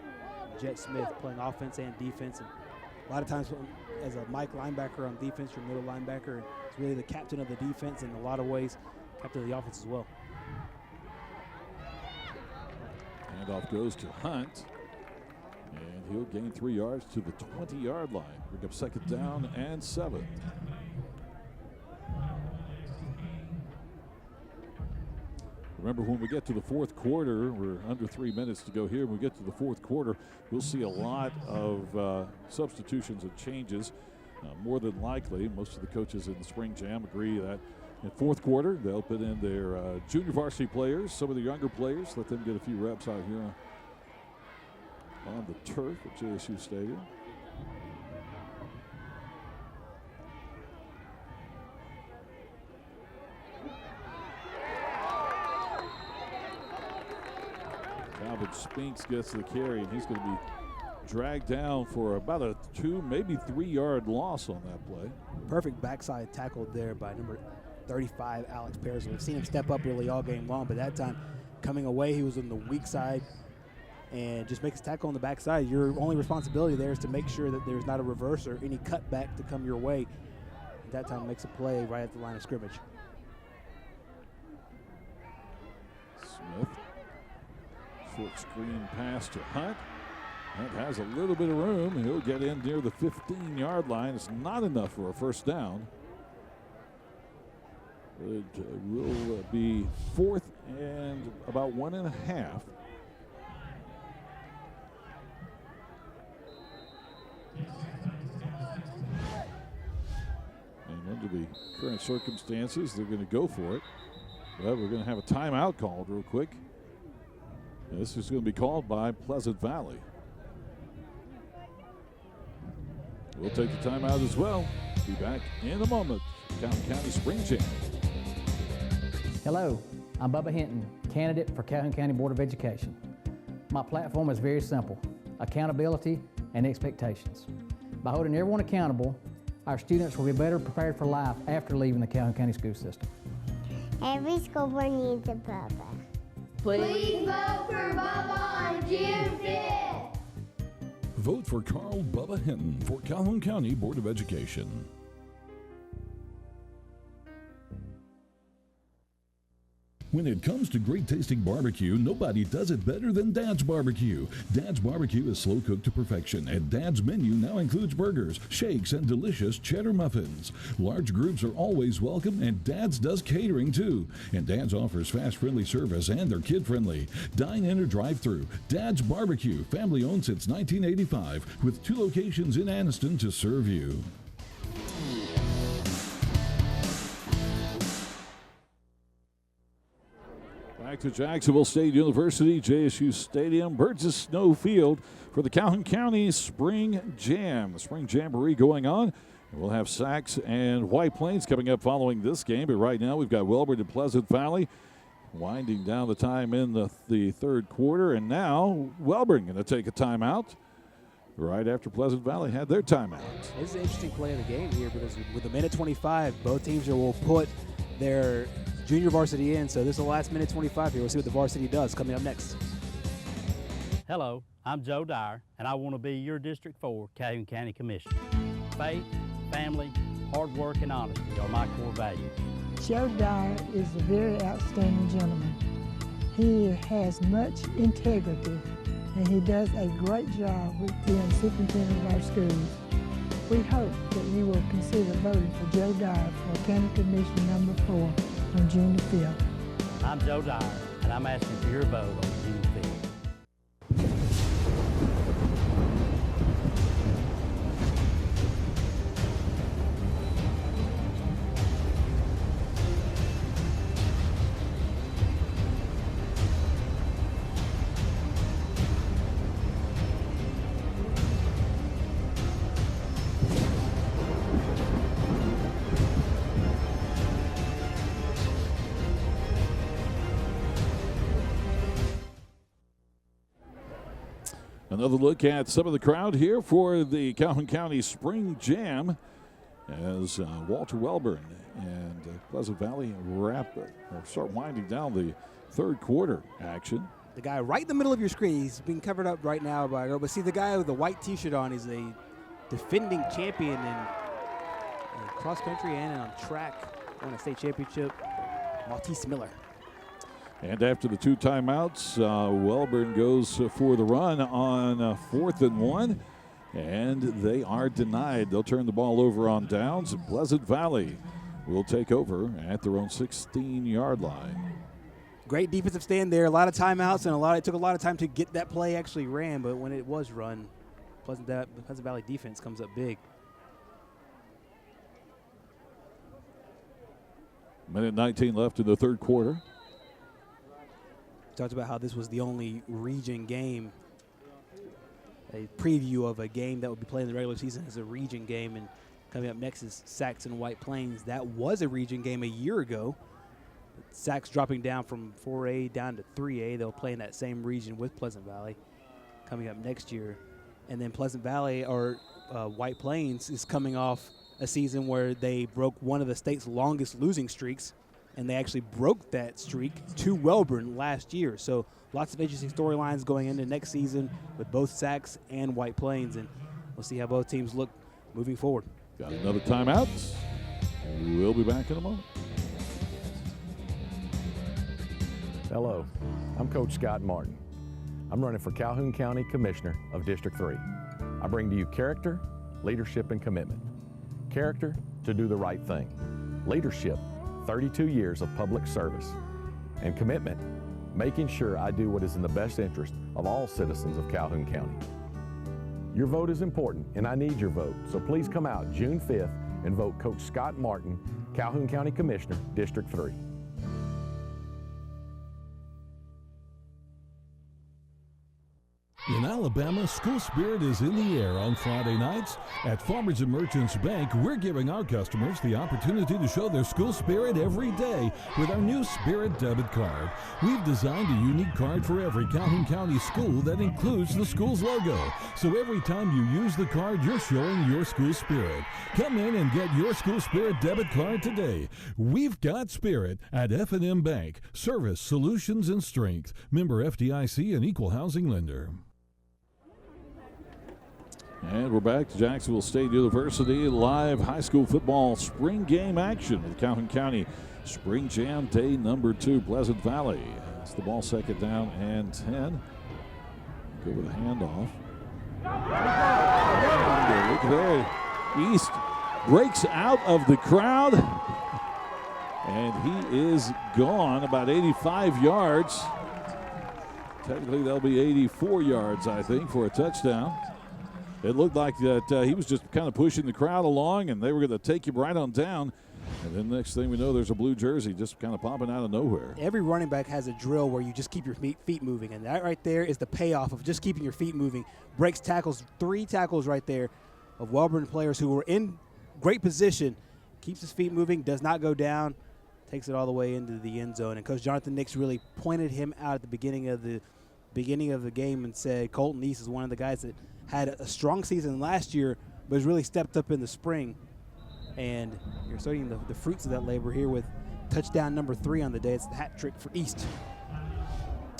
Jet Smith playing offense and defense. And a lot of times as a Mike linebacker on defense, your middle linebacker, is really the captain of the defense in a lot of ways, captain of the offense as well. Handoff goes to Hunt, and he'll gain 3 yards to the 20-yard line. Bring up second down and 7. Remember, when we get to the fourth quarter, we're under 3 minutes to go here. When we get to the fourth quarter, we'll see a lot of substitutions and changes. More than likely, most of the coaches in the Spring Jam agree that in fourth quarter, they'll put in their junior varsity players, some of the younger players, let them get a few reps out here on the turf at JSU Stadium. Calvin Spinks gets the carry, and he's going to be dragged down for about a 2, maybe 3 yard loss on that play. Perfect backside tackle there by number 35, Alex Pearson. We've seen him step up really all game long, but that time coming away, he was on the weak side and just makes a tackle on the backside. Your only responsibility there is to make sure that there's not a reverse or any cutback to come your way. That time makes a play right at the line of scrimmage. Smith. Short screen pass to Hunt. Hunt has a little bit of room. He'll get in near the 15-yard line. It's not enough for a first down. It will be 4th and about 1.5. And under the current circumstances, they're going to go for it. But we're going to have a timeout called real quick. This is going to be called by Pleasant Valley. We'll take the timeout as well. Be back in a moment. Calhoun County Spring Jam. Hello, I'm Bubba Hinton, candidate for Calhoun County Board of Education. My platform is very simple: accountability and expectations. By holding everyone accountable, our students will be better prepared for life after leaving the Calhoun County school system. Every school board needs a Bubba. Please vote for Bubba on June 5th. Vote for Carl Bubba Hinton for Calhoun County Board of Education. When it comes to great tasting barbecue, nobody does it better than Dad's Barbecue. Dad's Barbecue is slow cooked to perfection, and Dad's menu now includes burgers, shakes, and delicious cheddar muffins. Large groups are always welcome, and Dad's does catering too. And Dad's offers fast, friendly service, and they're kid-friendly. Dine in or drive through. Dad's Barbecue, family owned since 1985, with 2 locations in Anniston to serve you. Back to Jacksonville State University, JSU Stadium, Burgess Snow Field for the Calhoun County Spring Jam. The Spring Jamboree going on. We'll have Sacs and White Plains coming up following this game, but right now we've got Wellborn and Pleasant Valley winding down the time in the third quarter, and now Wellborn going to take a timeout. right after Pleasant Valley had their timeout. This is an interesting play of the game here because with a minute 25, both teams will put their junior varsity in. So this is the last minute 25 here. We'll see what the varsity does coming up next. Hello, I'm Joe Dyer, and I want to be your District 4 Calhoun County Commissioner. Faith, family, hard work, and honesty are my core values. Joe Dyer is a very outstanding gentleman. He has much integrity, and he does a great job with being superintendent of our schools. We hope that you will consider voting for Joe Dyer for County Commission number 4 on June the 5th. I'm Joe Dyer, and I'm asking for your vote on June 5th. Another look at some of the crowd here for the Calhoun County Spring Jam as Walter Wellborn and Pleasant Valley start winding down the third quarter action. The guy right in the middle of your screen, he's being covered up right now by, but see the guy with the white t-shirt on is a defending champion in cross country and on track, won a state championship, Maltese Miller. And after the two timeouts, Wellborn goes for the run on 4th and 1, and they are denied. They'll turn the ball over on downs, and Pleasant Valley will take over at their own 16-yard line. Great defensive stand there, a lot of timeouts, and it took a lot of time to get that play actually ran, but when it was run, Pleasant Valley defense comes up big. Minute 19 left in the third quarter. Talked about how this was the only region game, a preview of a game that would be played in the regular season as a region game, and coming up next is Saxon White Plains. That was a region game a year ago. Sax dropping down from 4A down to 3A. They'll play in that same region with Pleasant Valley coming up next year. And then Pleasant Valley, or White Plains, is coming off a season where they broke one of the state's longest losing streaks, and they actually broke that streak to Wellborn last year. So lots of interesting storylines going into next season with both Sax and White Plains, and we'll see how both teams look moving forward. Got another timeout. We'll be back in a moment. Hello, I'm Coach Scott Martin. I'm running for Calhoun County Commissioner of District 3. I bring to you character, leadership, and commitment. Character to do the right thing. Leadership, 32 years of public service. And commitment, making sure I do what is in the best interest of all citizens of Calhoun County. Your vote is important, and I need your vote, so please come out June 5th and vote Coach Scott Martin, Calhoun County Commissioner, District 3. In Alabama, school spirit is in the air on Friday nights. At Farmers and Merchants Bank, we're giving our customers the opportunity to show their school spirit every day with our new Spirit debit card. We've designed a unique card for every Calhoun County school that includes the school's logo. So every time you use the card, you're showing your school spirit. Come in and get your school spirit debit card today. We've got spirit at F&M Bank. Service, solutions, and strength. Member FDIC and equal housing lender. And we're back to Jacksonville State University live high school football spring game action with Calhoun County Spring Jam Day number 2, Pleasant Valley. It's the ball second down and 10. Go with a handoff. Look there. East breaks out of the crowd. And he is gone about 85 yards. Technically, that'll be 84 yards, I think, for a touchdown. It looked like that he was just kind of pushing the crowd along, and they were going to take him right on down. And then next thing we know, there's a blue jersey just kind of popping out of nowhere. Every running back has a drill where you just keep your feet moving, and that right there is the payoff of just keeping your feet moving. Breaks tackles, 3 tackles right there of Wellborn players who were in great position. Keeps his feet moving, does not go down, takes it all the way into the end zone. And Coach Jonathan Nix really pointed him out at the beginning of the game and said Colton East is one of the guys that had a strong season last year, but has really stepped up in the spring. And you're starting the fruits of that labor here with touchdown number 3 on the day. It's the hat trick for East.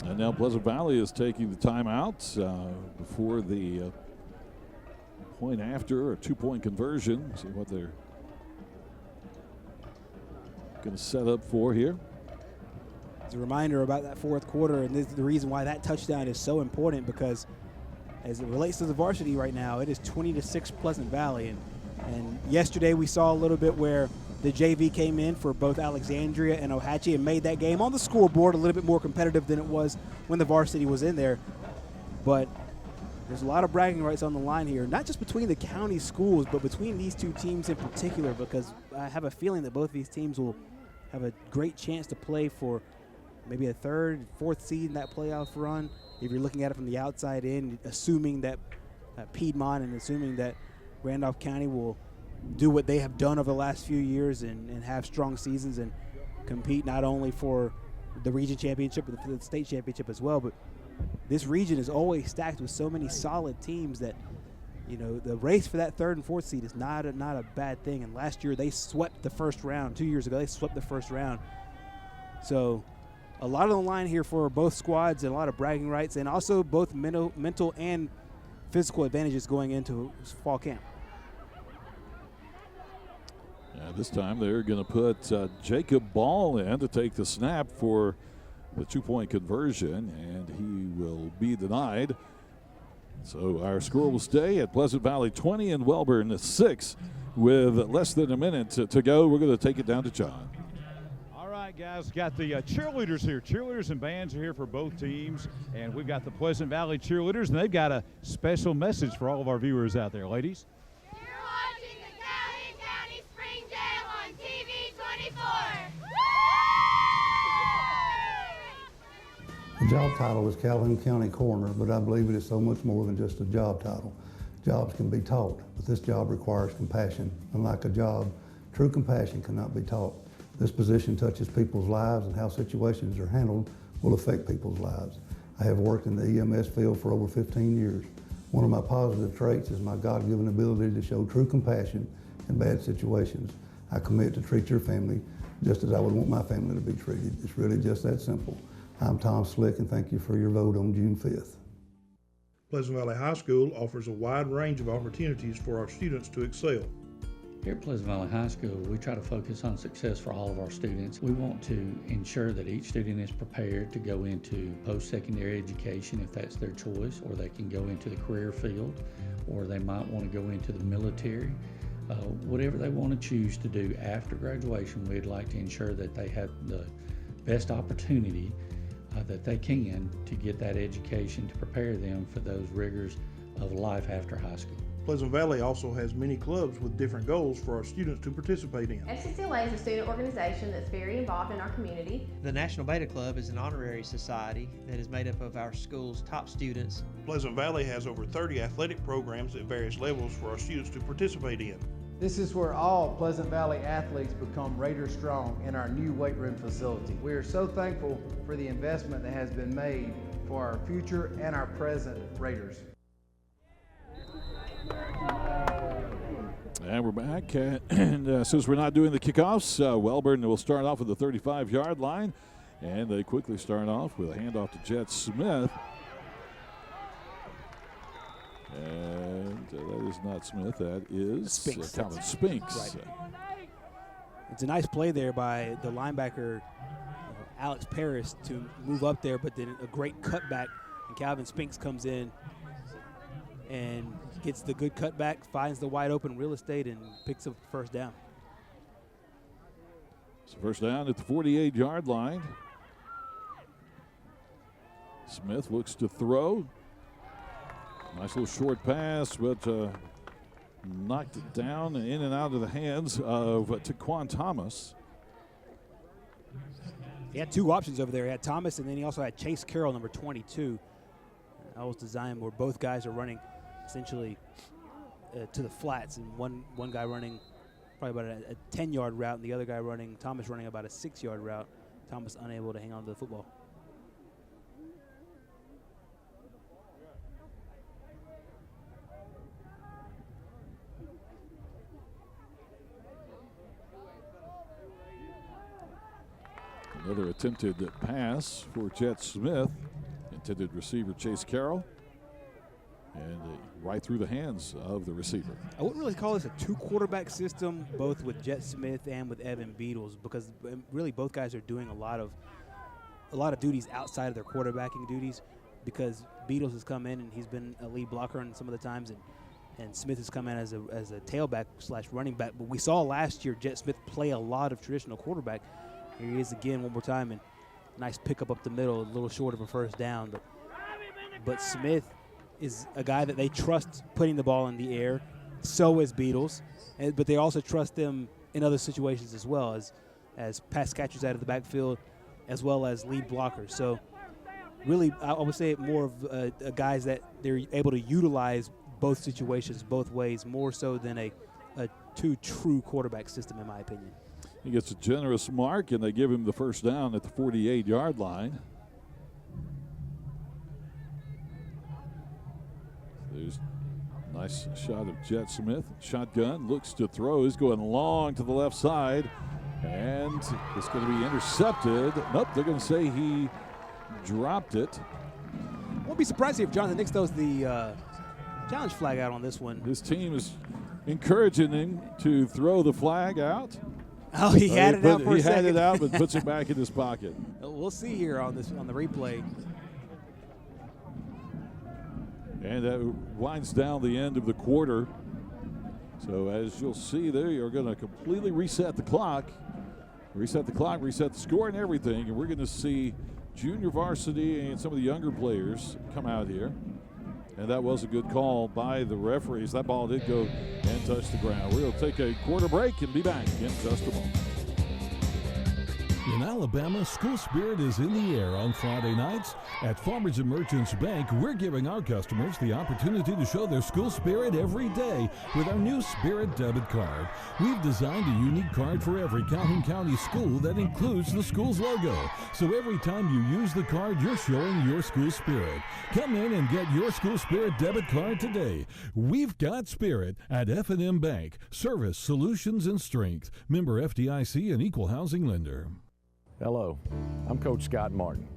And now Pleasant Valley is taking the timeout before the point after, or 2-point conversion. See what they're going to set up for here. As a reminder about that fourth quarter, and this is the reason why that touchdown is so important, because as it relates to the varsity right now, it is 20-6 Pleasant Valley. And yesterday we saw a little bit where the JV came in for both Alexandria and Ohatchee and made that game on the scoreboard a little bit more competitive than it was when the varsity was in there. But there's a lot of bragging rights on the line here, not just between the county schools, but between these two teams in particular, because I have a feeling that both of these teams will have a great chance to play for maybe a 3rd, 4th seed in that playoff run. If you're looking at it from the outside in, assuming that Piedmont and assuming that Randolph County will do what they have done over the last few years and have strong seasons and compete not only for the region championship but for the state championship as well. But this region is always stacked with so many solid teams that, you know, the race for that 3rd and 4th seed is not a bad thing. And last year they swept the first round. 2 years ago they swept the first round. So a lot on the line here for both squads and a lot of bragging rights, and also both mental and physical advantages going into fall camp. This time they're going to put Jacob Ball in to take the snap for the 2-point conversion, and he will be denied. So our score will stay at Pleasant Valley 20 and Wellborn 6 with less than a minute to go. We're going to take it down to John. All right, guys, got the cheerleaders here. Cheerleaders and bands are here for both teams, and we've got the Pleasant Valley cheerleaders, and they've got a special message for all of our viewers out there. Ladies? The job title is Calhoun County Coroner, but I believe it is so much more than just a job title. Jobs can be taught, but this job requires compassion. Unlike a job, true compassion cannot be taught. This position touches people's lives, and how situations are handled will affect people's lives. I have worked in the EMS field for over 15 years. One of my positive traits is my God-given ability to show true compassion in bad situations. I commit to treat your family just as I would want my family to be treated. It's really just that simple. I'm Tom Slick, and thank you for your vote on June 5th. Pleasant Valley High School offers a wide range of opportunities for our students to excel. Here at Pleasant Valley High School, we try to focus on success for all of our students. We want to ensure that each student is prepared to go into post-secondary education if that's their choice, or they can go into the career field, or they might want to go into the military. Whatever they want to choose to do after graduation, we'd like to ensure that they have the best opportunity that they can to get that education to prepare them for those rigors of life after high school. Pleasant Valley also has many clubs with different goals for our students to participate in. FCCLA is a student organization that's very involved in our community. The National Beta Club is an honorary society that is made up of our school's top students. Pleasant Valley has over 30 athletic programs at various levels for our students to participate in. This is where all Pleasant Valley athletes become Raider strong in our new weight room facility. We are so thankful for the investment that has been made for our future and our present Raiders. And we're back, and since we're not doing the kickoffs, Wellborn will start off at the 35-yard line, and they quickly start off with a handoff to Jet Smith. And that is not Smith, that is Spinks. Calvin Spinks. Right. It's a nice play there by the linebacker, Alex Paris, to move up there, but then a great cutback, and Calvin Spinks comes in and gets the good cutback, finds the wide open real estate, and picks up the first down. So first down at the 48-yard line. Smith looks to throw. Nice little short pass, but knocked it down and in and out of the hands of Taquan Thomas. He had two options over there. He had Thomas, and then he also had Chase Carroll, number 22. That was designed where both guys are running essentially to the flats, and one guy running probably about a 10-yard route, and the other guy Thomas running about a 6-yard route. Thomas unable to hang on to the football. Another attempted pass for Jet Smith. Intended receiver Chase Carroll. And right through the hands of the receiver. I wouldn't really call this a two-quarterback system, both with Jet Smith and with Evan Beatles, because really both guys are doing a lot of duties outside of their quarterbacking duties, because Beatles has come in and he's been a lead blocker in some of the times, and Smith has come in as a tailback / running back. But we saw last year Jet Smith play a lot of traditional quarterback. Here he is again one more time, and nice pickup up the middle, a little short of a first down. But Smith is a guy that they trust putting the ball in the air. So is Beatles, but they also trust them in other situations as well, as pass catchers out of the backfield, as well as lead blockers. So really, I would say more of guys that they're able to utilize both situations, both ways, more so than a two true quarterback system, in my opinion. He gets a generous mark, and they give him the first down at the 48-yard line. There's a nice shot of Jet Smith. Shotgun, looks to throw. He's going long to the left side, and it's going to be intercepted. Nope, they're going to say he dropped it. Won't be surprised if Jonathan Nix throws the challenge flag out on this one. His team is encouraging him to throw the flag out. Oh, he had it out for a second. He had it out, but puts it back in his pocket. We'll see here on the replay. And that winds down the end of the quarter. So as you'll see, they are going to completely reset the clock. Reset the score and everything. And we're going to see junior varsity and some of the younger players come out here. And that was a good call by the referees. That ball did go and touch the ground. We'll take a quarter break and be back in just a moment. In Alabama, school spirit is in the air on Friday nights. At Farmers and Merchants Bank, we're giving our customers the opportunity to show their school spirit every day with our new Spirit debit card. We've designed a unique card for every Calhoun County school that includes the school's logo. So every time you use the card, you're showing your school spirit. Come in and get your school spirit debit card today. We've got spirit at F&M Bank. Service, solutions, and strength. Member FDIC and equal housing lender. Hello, I'm Coach Scott Martin.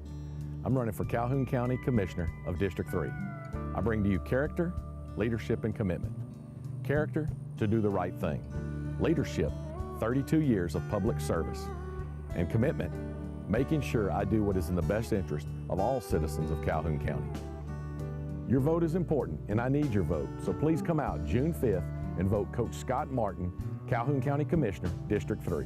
I'm running for Calhoun County Commissioner of District 3. I bring to you character, leadership, and commitment. Character to do the right thing. Leadership, 32 years of public service. And commitment, making sure I do what is in the best interest of all citizens of Calhoun County. Your vote is important, and I need your vote, so please come out June 5th and vote Coach Scott Martin, Calhoun County Commissioner, District 3.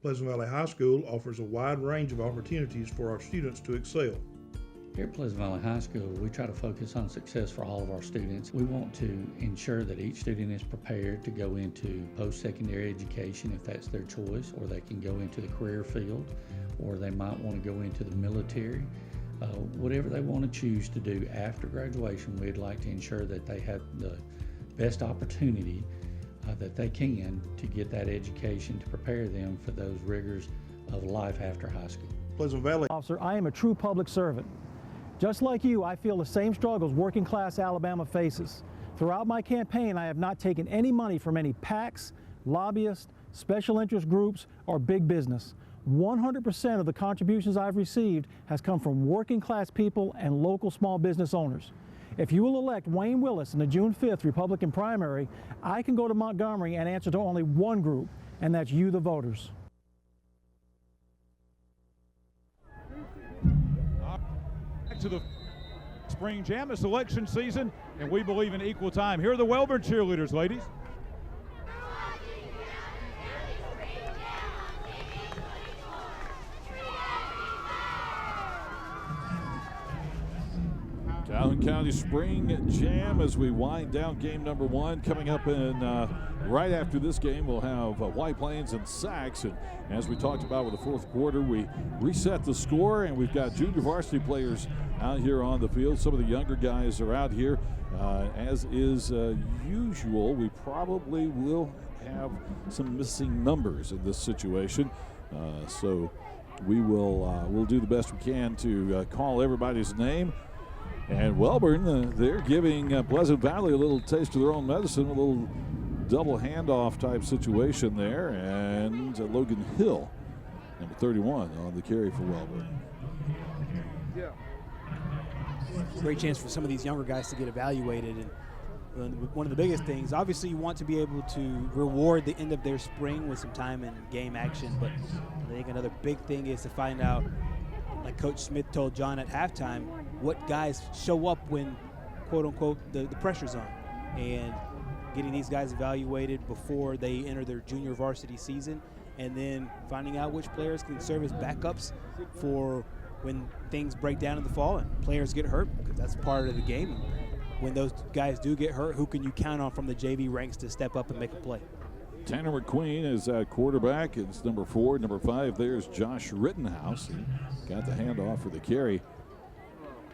Pleasant Valley High School offers a wide range of opportunities for our students to excel. Here at Pleasant Valley High School, we try to focus on success for all of our students. We want to ensure that each student is prepared to go into post-secondary education if that's their choice, or they can go into the career field, or they might want to go into the military. Whatever they want to choose to do after graduation, we'd like to ensure that they have the best opportunity that they can to get that education to prepare them for those rigors of life after high school. Pleasant Valley Officer, I am a true public servant. Just like you, I feel the same struggles working class Alabama faces. Throughout my campaign, I have not taken any money from any PACs, lobbyists, special interest groups, or big business. 100% of the contributions I've received has come from working class people and local small business owners. If you will elect Wayne Willis in the June 5th Republican primary, I can go to Montgomery and answer to only one group, and that's you, the voters. Back to the Spring Jam. It's election season, and we believe in equal time. Here are the Wellborn cheerleaders, ladies. Calhoun County Spring Jam as we wind down game number one. Coming up in right after this game, we'll have White Plains and Sacs. And as we talked about with the fourth quarter, we reset the score, and we've got junior varsity players out here on the field. Some of the younger guys are out here. As is usual, we probably will have some missing numbers in this situation. So we will we'll do the best we can to call everybody's name. And Wellborn, they're giving Pleasant Valley a little taste of their own medicine, a little double handoff type situation there, and Logan Hill, number 31, on the carry for Wellborn. Great chance for some of these younger guys to get evaluated. And one of the biggest things, obviously you want to be able to reward the end of their spring with some time in game action, but I think another big thing is to find out, like Coach Smith told John at halftime, what guys show up when, quote unquote, the pressure's on. And getting these guys evaluated before they enter their junior varsity season, and then finding out which players can serve as backups for when things break down in the fall and players get hurt, because that's part of the game. When those guys do get hurt, who can you count on from the JV ranks to step up and make a play? Tanner McQueen is at quarterback. It's number 4. Number 5, there's Josh Rittenhouse. He got the handoff for the carry.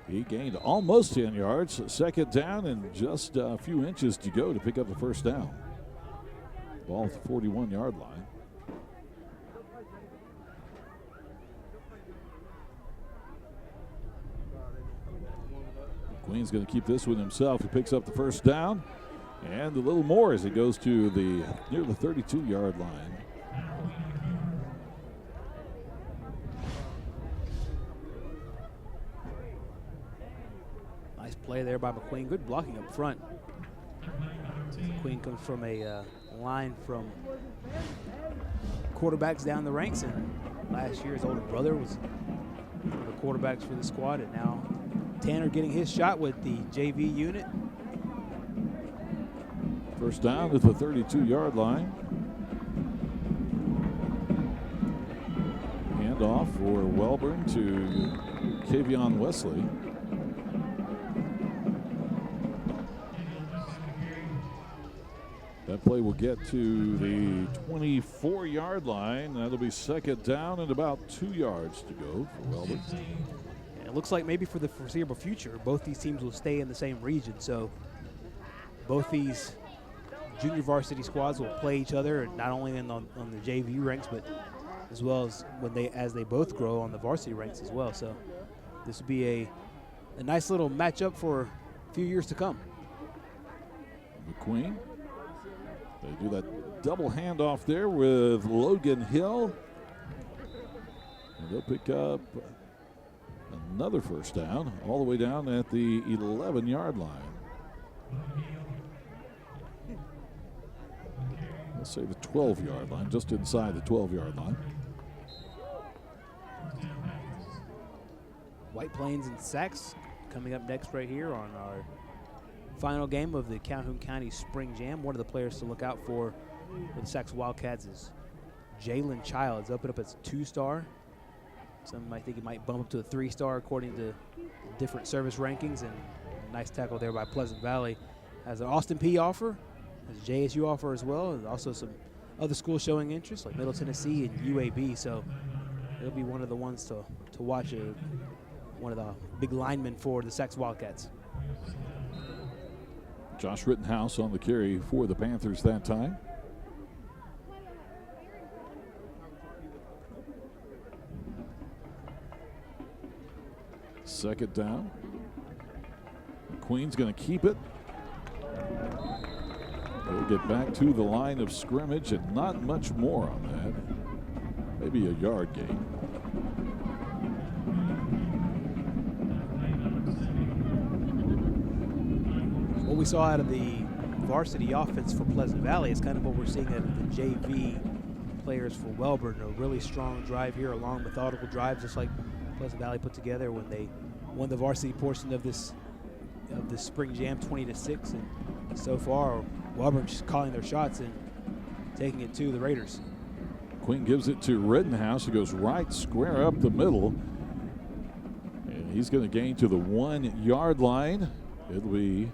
He gained almost 10 yards. Second down and just a few inches to go to pick up the first down. Ball at the 41-yard line. McQueen's going to keep this one himself. He picks up the first down and a little more as it goes to near the 32-yard line. Nice play there by McQueen. Good blocking up front. McQueen comes from a line from quarterbacks down the ranks, and last year his older brother was one of the quarterbacks for the squad, and now Tanner getting his shot with the JV unit. First down at the 32-yard line. Handoff for Wellborn to Kavion Wesley. That play will get to the 24-yard line. That'll be second down and about 2 yards to go for Wellborn. It looks like maybe for the foreseeable future, both these teams will stay in the same region. So both these junior varsity squads will play each other, not only on the JV ranks, but as well as they both grow on the varsity ranks as well. So this would be a nice little matchup for a few years to come. McQueen, they do that double handoff there with Logan Hill. And they'll pick up another first down all the way down at the 11-yard line. Let's say the 12-yard line, just inside the 12-yard line. White Plains and Sacs coming up next right here on our final game of the Calhoun County Spring Jam. One of the players to look out for the Sacs Wildcats is Jalen Childs, up as a 2-star. Some might think he might bump up to a 3-star according to different service rankings, and a nice tackle there by Pleasant Valley. Has an Austin P offer, has a JSU offer as well, and also some other schools showing interest like Middle Tennessee and UAB. So he'll be one of the ones to watch, one of the big linemen for the Sacs Wildcats. Josh Rittenhouse on the carry for the Panthers that time. Second down. McQueen's going to keep it. They'll get back to the line of scrimmage, and not much more on that. Maybe a yard gain. What we saw out of the varsity offense for Pleasant Valley is kind of what we're seeing out of the JV players for Wellborn. A really strong drive here, a long methodical drive, just like Pleasant Valley put together when they won the varsity portion of this spring jam 20-6, and so far Wellborn just calling their shots and taking it to the Raiders. Queen gives it to Rittenhouse, who goes right square up the middle, and he's going to gain to the 1-yard line. It'll be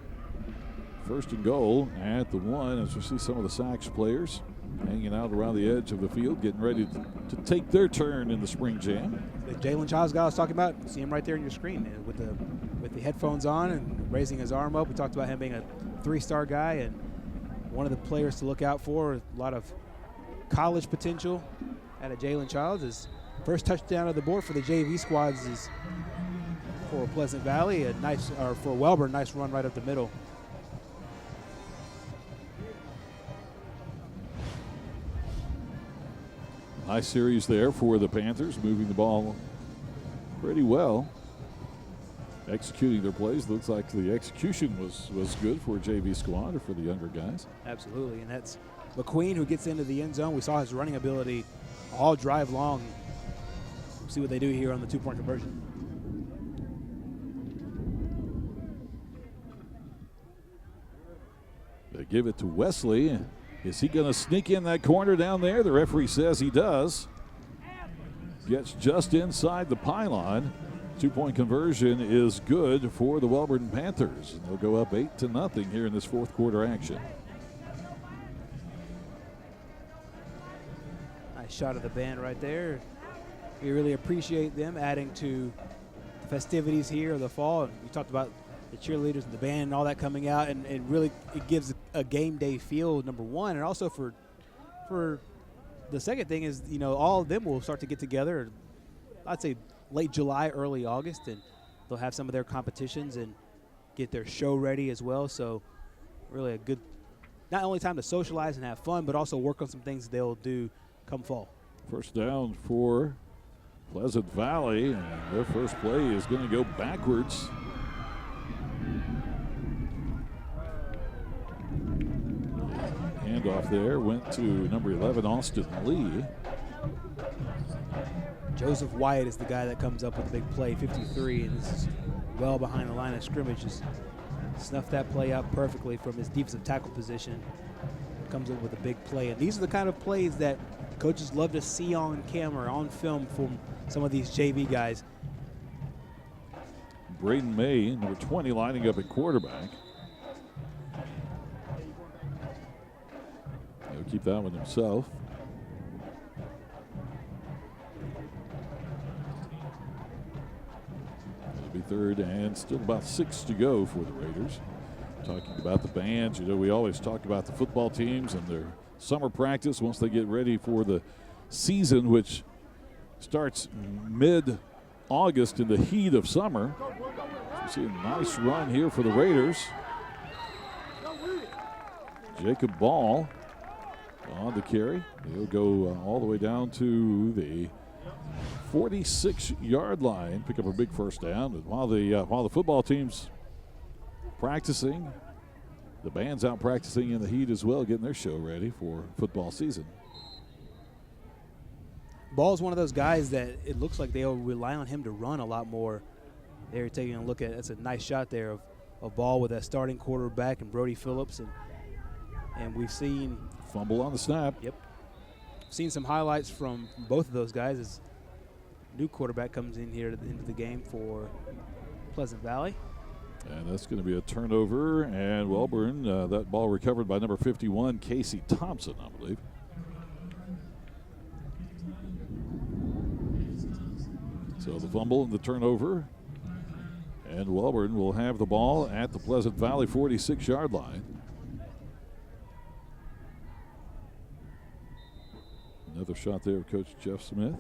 first and goal at the 1, as we see some of the Sacs players hanging out around the edge of the field, getting ready to take their turn in the spring jam. The Jalen Childs guy I was talking about, see him right there on your screen with the headphones on and raising his arm up. We talked about him being a 3-star guy and one of the players to look out for. A lot of college potential out of Jalen Childs. His first touchdown of the board for the JV squads is for Pleasant Valley. For Wellborn, nice run right up the middle. Nice series there for the Panthers, moving the ball pretty well. Executing their plays. Looks like the execution was good for a JV squad or for the younger guys. Absolutely, and that's McQueen who gets into the end zone. We saw his running ability all drive long. We'll see what they do here on the two-point conversion. They give it to Wesley. Is he going to sneak in that corner down there? The referee says he does. Gets just inside the pylon. Two-point conversion is good for the Wellborn Panthers. They'll go up 8-0 here in this fourth quarter action. Nice shot of the band right there. We really appreciate them adding to the festivities here of the fall. And we talked about the cheerleaders and the band and all that coming out, and really it gives a game day feel, number one, and also for the second thing is, you know, all of them will start to get together, I'd say late July, early August, and they'll have some of their competitions and get their show ready as well. So really a good, not only time to socialize and have fun, but also work on some things they'll do come fall. First down for Pleasant Valley, and their first play is going to go backwards. Handoff there went to number 11, Austin Lee. Joseph Wyatt is the guy that comes up with a big play, 53, and this is well behind the line of scrimmage. Just snuffed that play out perfectly from his defensive tackle position. Comes up with a big play, and these are the kind of plays that coaches love to see on camera, on film from some of these JV guys. Braden May, number 20, lining up at quarterback. He'll keep that one himself. It'll be third and still about 6 to go for the Raiders. Talking about the bands, you know, we always talk about the football teams and their summer practice once they get ready for the season, which starts mid-August in the heat of summer. So you see a nice run here for the Raiders. Jacob Ball on the carry. He'll go all the way down to the 46-yard line, pick up a big first down. But while the football team's practicing, the band's out practicing in the heat as well, getting their show ready for football season. Ball's one of those guys that it looks like they'll rely on him to run a lot more. They're taking a look at, that's a nice shot there of Ball with that starting quarterback and Brody Phillips, and we've seen fumble on the snap. Yep. Seen some highlights from both of those guys as new quarterback comes in here into the game for Pleasant Valley. And that's going to be a turnover, and Wellborn, that ball recovered by number 51, Casey Thompson, I believe. So the fumble and the turnover, and Wellborn will have the ball at the Pleasant Valley 46-yard line. Another shot there of Coach Jeff Smith.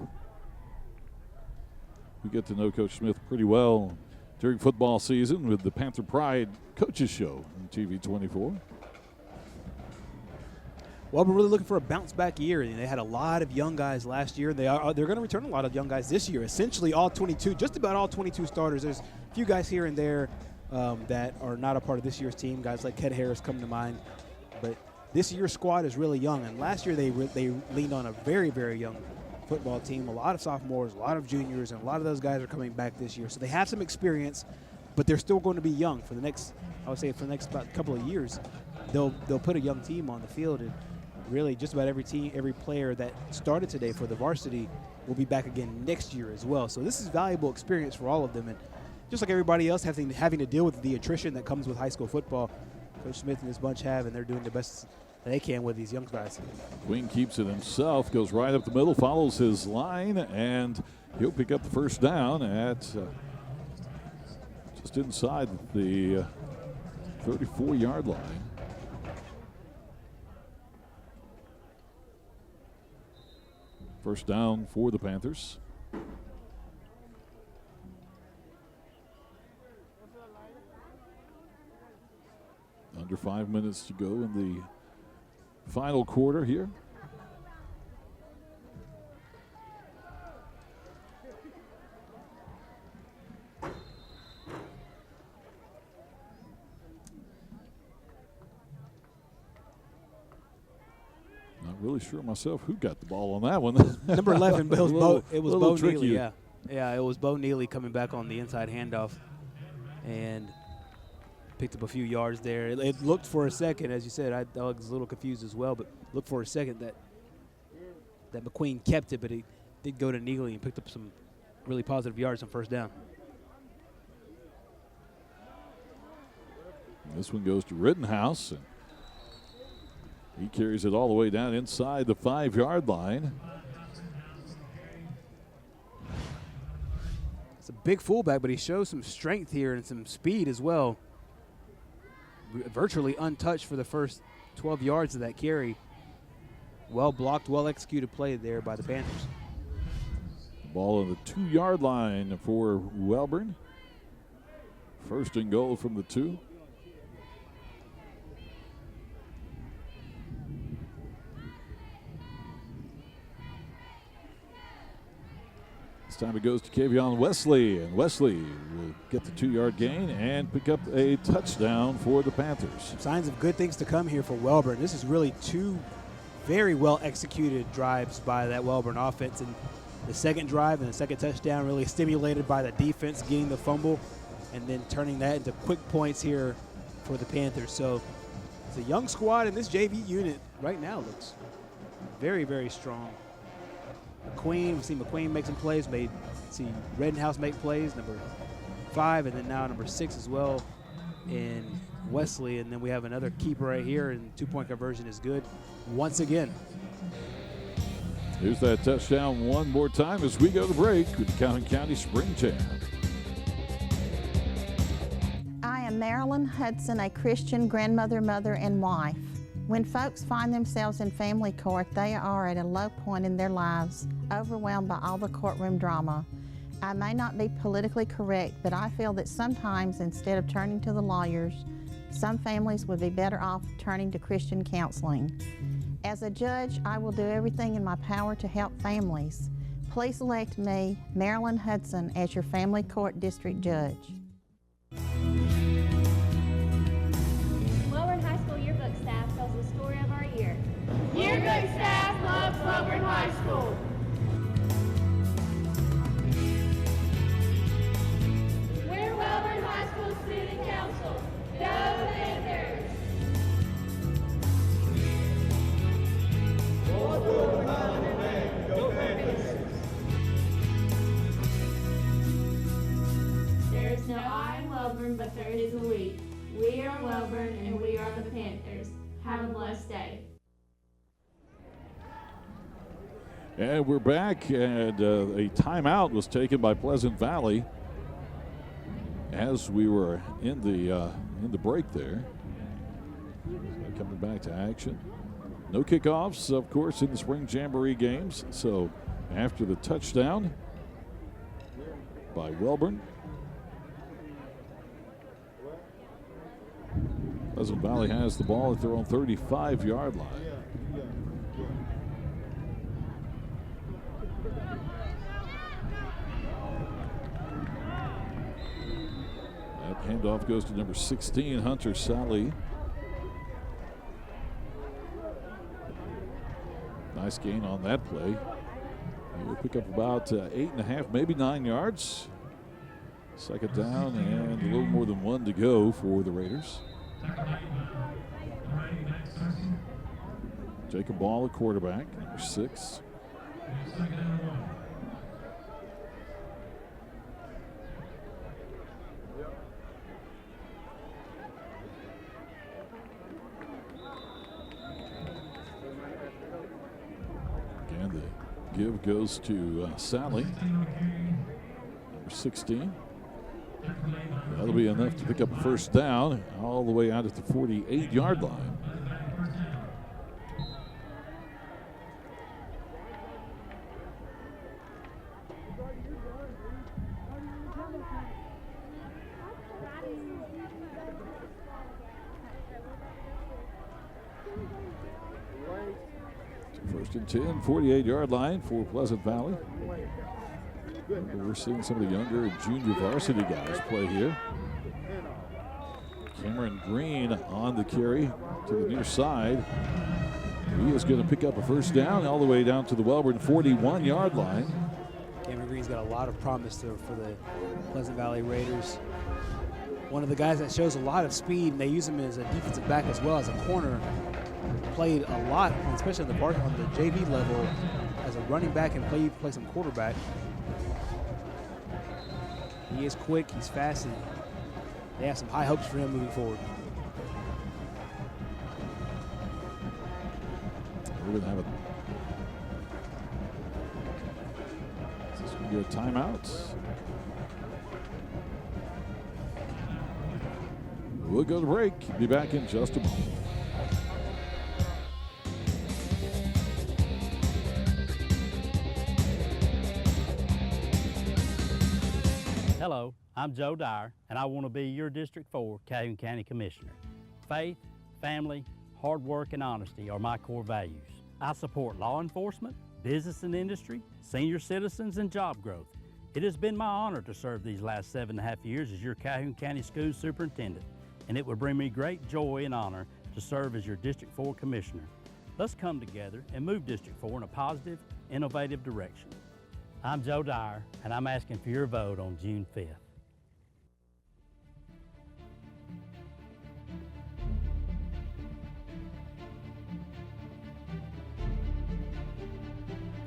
We get to know Coach Smith pretty well during football season with the Panther Pride Coaches Show on TV 24. Well, we're really looking for a bounce-back year. And they had a lot of young guys last year. They're going to return a lot of young guys this year. Essentially, all 22, just about all 22 starters. There's a few guys here and there that are not a part of this year's team. Guys like Ted Harris come to mind. But this year's squad is really young. And last year they leaned on a very, very young football team. A lot of sophomores, a lot of juniors, and a lot of those guys are coming back this year. So they have some experience, but they're still going to be young for the next, I would say, for the next about couple of years. They'll put a young team on the field, and really just about every team, every player that started today for the varsity will be back again next year as well. So this is valuable experience for all of them. And just like everybody else having to deal with the attrition that comes with high school football, Coach Smith and his bunch have, and they're doing the best that they can with these young guys. Queen keeps it himself, goes right up the middle, follows his line, and he'll pick up the first down at just inside the 34-yard line. First down for the Panthers. Under 5 minutes to go in the final quarter here. really sure myself who got the ball on that one. Number 11, but it was Bo tricky. Neely. Yeah, it was Bo Neely coming back on the inside handoff and picked up a few yards there. It looked for a second, as you said, I was a little confused as well, but looked for a second that McQueen kept it, but he did go to Neely and picked up some really positive yards on first down. This one goes to Rittenhouse, and he carries it all the way down inside the 5-yard line. It's a big fullback, but he shows some strength here and some speed as well. Virtually untouched for the first 12 yards of that carry. Well blocked, well executed play there by the Panthers. The ball on the 2-yard line for Wellborn. First and goal from the 2. This time it goes to Kavion Wesley, and Wesley will get the 2-yard gain and pick up a touchdown for the Panthers. Signs of good things to come here for Wellborn. This is really 2 very well executed drives by that Wellborn offense, and the second drive and the second touchdown really stimulated by the defense getting the fumble and then turning that into quick points here for the Panthers. So it's a young squad, and this JV unit right now looks very, very strong. We've seen McQueen make some plays, see Rittenhouse make plays, number 5, and then now number 6 as well in Wesley. And then we have another keeper right here, and 2-point conversion is good once again. Here's that touchdown one more time as we go to break with the Calhoun County Spring Jam. I am Marilyn Hudson, a Christian grandmother, mother, and wife. When folks find themselves in family court, they are at a low point in their lives, overwhelmed by all the courtroom drama. I may not be politically correct, but I feel that sometimes instead of turning to the lawyers, some families would be better off turning to Christian counseling. As a judge, I will do everything in my power to help families. Please elect me, Marilyn Hudson, as your family court district judge. Wellborn High School yearbook staff tells the story of our year. Yearbook staff loves Wellborn High School. We're Wellborn High School Student Council. Go Panthers! Go Panthers! There is no I in Wellborn, but there is a we. We are Wellborn, and we are the Panthers. Have a blessed day. And we're back, and a timeout was taken by Pleasant Valley as we were in the break there. So coming back to action. No kickoffs, of course, in the Spring Jamboree games. So after the touchdown by Wellborn, Pleasant Valley has the ball at their own 35-yard line. That handoff goes to number 16, Hunter Sally. Nice gain on that play. He'll pick up about 8.5, maybe 9 yards. Second down and a little more than 1 to go for the Raiders. Jacob Ball, a quarterback, number 6. Again, the give goes to Sally, number 16. That'll be enough to pick up a first down all the way out at the 48-yard line. First and 10, 48-yard line for Pleasant Valley. We're seeing some of the younger junior varsity guys play here. Cameron Green on the carry to the near side. He is going to pick up a first down all the way down to the Wellborn 41-yard line. Cameron Green's got a lot of promise for the Pleasant Valley Raiders. One of the guys that shows a lot of speed, and they use him as a defensive back as well as a corner. Played a lot, especially on the JV level, as a running back and play some quarterback. He is quick, he's fast, and they have some high hopes for him moving forward. We're going to have a timeout. We'll go to break. Be back in just a moment. Hello, I'm Joe Dyer, and I want to be your District 4 Calhoun County Commissioner. Faith, family, hard work, and honesty are my core values. I support law enforcement, business and industry, senior citizens, and job growth. It has been my honor to serve these last 7.5 years as your Calhoun County School Superintendent, and it would bring me great joy and honor to serve as your District 4 Commissioner. Let's come together and move District 4 in a positive, innovative direction. I'm Joe Dyer, and I'm asking for your vote on June 5th.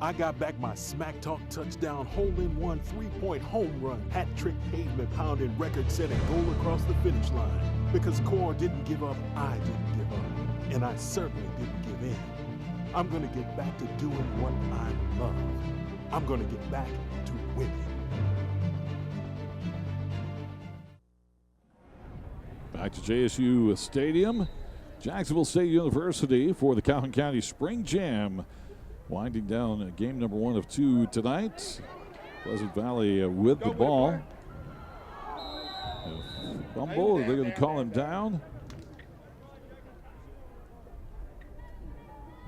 I got back my Smack Talk touchdown hole-in-one three-point home run, hat-trick pavement-pounding record-setting goal across the finish line. Because Core didn't give up, I didn't give up. And I certainly didn't give in. I'm gonna get back to doing what I love. I'm gonna get back to winning. Back to JSU Stadium, Jacksonville State University for the Calhoun County Spring Jam. Winding down game number 1 of 2 tonight. Pleasant Valley with the ball. Fumble, they're going to call him down.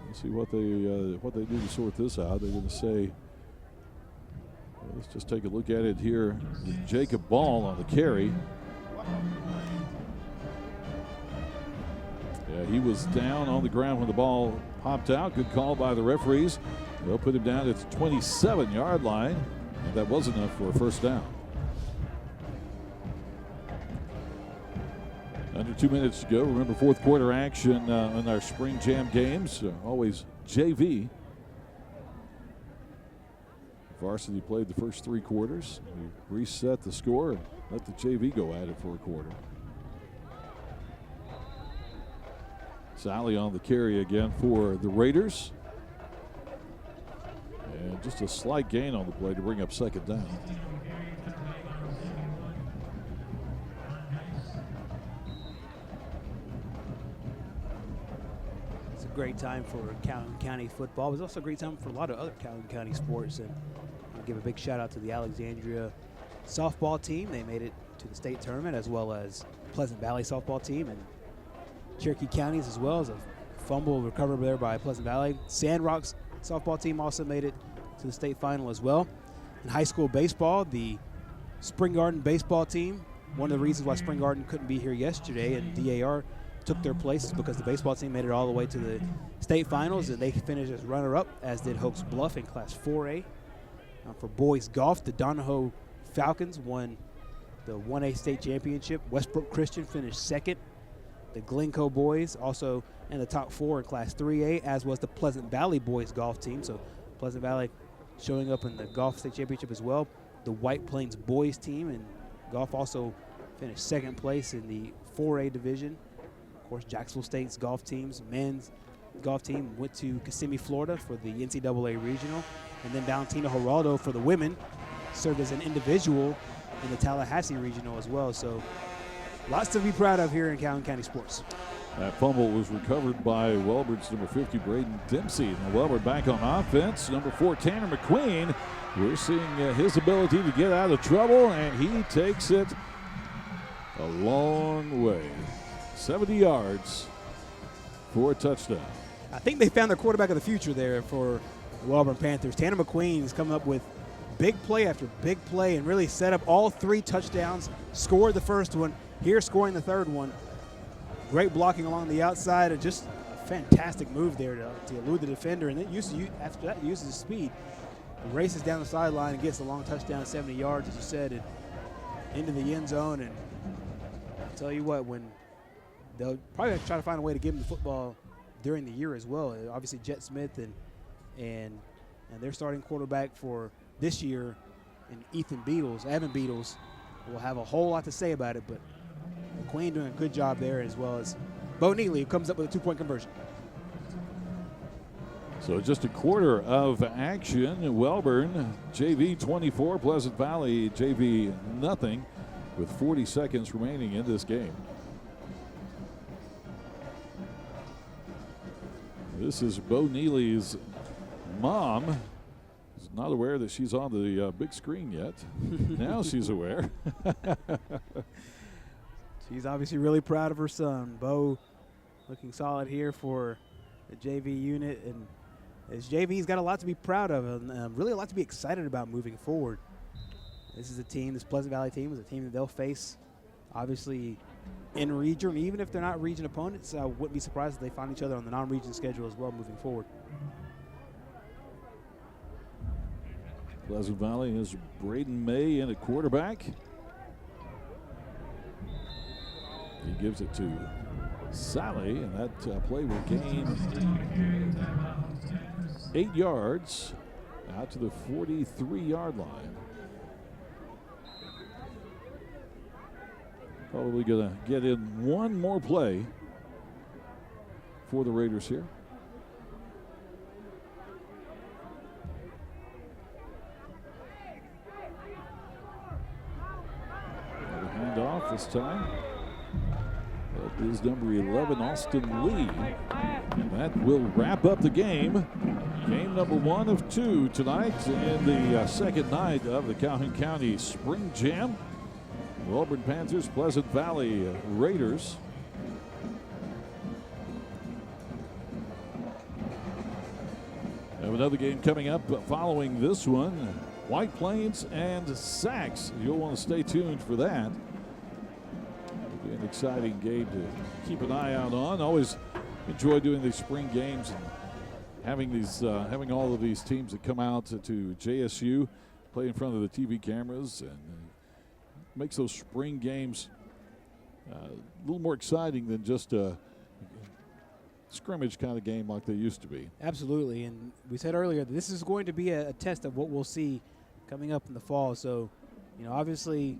Let's see what they do to sort this out. They're going to say, let's just take a look at it here. Jacob Ball on the carry. Yeah, he was down on the ground when the ball popped out. Good call by the referees. They'll put him down at the 27-yard line, and that was enough for a first down. Under 2 minutes to go. Remember, fourth quarter action in our spring jam games. Always JV. Varsity played the first 3 quarters. We reset the score and let the JV go at it for a quarter. Sally on the carry again for the Raiders. And just a slight gain on the play to bring up second down. It's a great time for Calhoun County football. It was also a great time for a lot of other Calhoun County sports. And I'll give a big shout out to the Alexandria softball team. They made it to the state tournament, as well as Pleasant Valley softball team. And Cherokee Counties as well as a fumble recovered there by Pleasant Valley. Sandrock's softball team also made it to the state final as well. In high school baseball, the Spring Garden baseball team, one of the reasons why Spring Garden couldn't be here yesterday and DAR took their place is because the baseball team made it all the way to the state finals, and they finished as runner-up, as did Hoax Bluff in Class 4A. For boys golf, the Donahoe Falcons won the 1A state championship. Westbrook Christian finished second. The Glencoe boys also in the top 4 in Class 3A, as was the Pleasant Valley boys golf team. So Pleasant Valley showing up in the golf state championship as well. The White Plains boys team in golf also finished second place in the 4A division. Of course, Jacksonville State's golf teams, men's golf team went to Kissimmee, Florida for the NCAA regional. And then Valentina Geraldo for the women served as an individual in the Tallahassee regional as well. So lots to be proud of here in Calhoun County sports. That fumble was recovered by Wellborn's number 50, Braden Dempsey. Now Wellborn back on offense. Number 4, Tanner McQueen. We're seeing his ability to get out of trouble, and he takes it a long way. 70 yards for a touchdown. I think they found their quarterback of the future there for the Wellborn Panthers. Tanner McQueen is coming up with big play after big play and really set up all 3 touchdowns, scored the first one, here scoring the third one. Great blocking along the outside, and just a fantastic move there to elude the defender, and then after that uses his speed. He races down the sideline and gets a long touchdown, 70 yards, as you said, and into the end zone. And I'll tell you what, when they'll probably have to try to find a way to give him the football during the year as well. Obviously, Jet Smith and their starting quarterback for this year, and Evan Beatles, will have a whole lot to say about it. But McQueen doing a good job there, as well as Bo Neely, who comes up with a 2-point conversion. So just a quarter of action. Wellborn, JV 24, Pleasant Valley, JV nothing, with 40 seconds remaining in this game. This is Bo Neely's mom. She's not aware that she's on the big screen yet. Now she's aware. She's obviously really proud of her son. Bo looking solid here for the JV unit. And as JV's got a lot to be proud of and really a lot to be excited about moving forward. This is a team, this Pleasant Valley team is a team that they'll face, obviously, in region. Even if they're not region opponents, I wouldn't be surprised if they find each other on the non-region schedule as well moving forward. Pleasant Valley has Braden May in at quarterback. He gives it to Sally, and that play will gain 8 yards out to the 43-yard line. Probably going to get in one more play for the Raiders here. Handoff this time. That is number 11, Austin Lee. And that will wrap up the game. Game number 1 of 2 tonight in the second night of the Calhoun County Spring Jam. Wellborn Panthers, Pleasant Valley Raiders. Have another game coming up following this one. White Plains and Sacs. You'll want to stay tuned for that. It'll be an exciting game to keep an eye out on. Always enjoy doing these spring games and having all of these teams that come out to JSU, play in front of the TV cameras, and makes those spring games a little more exciting than just a scrimmage kind of game like they used to be. Absolutely, and we said earlier that this is going to be a test of what we'll see coming up in the fall. So, obviously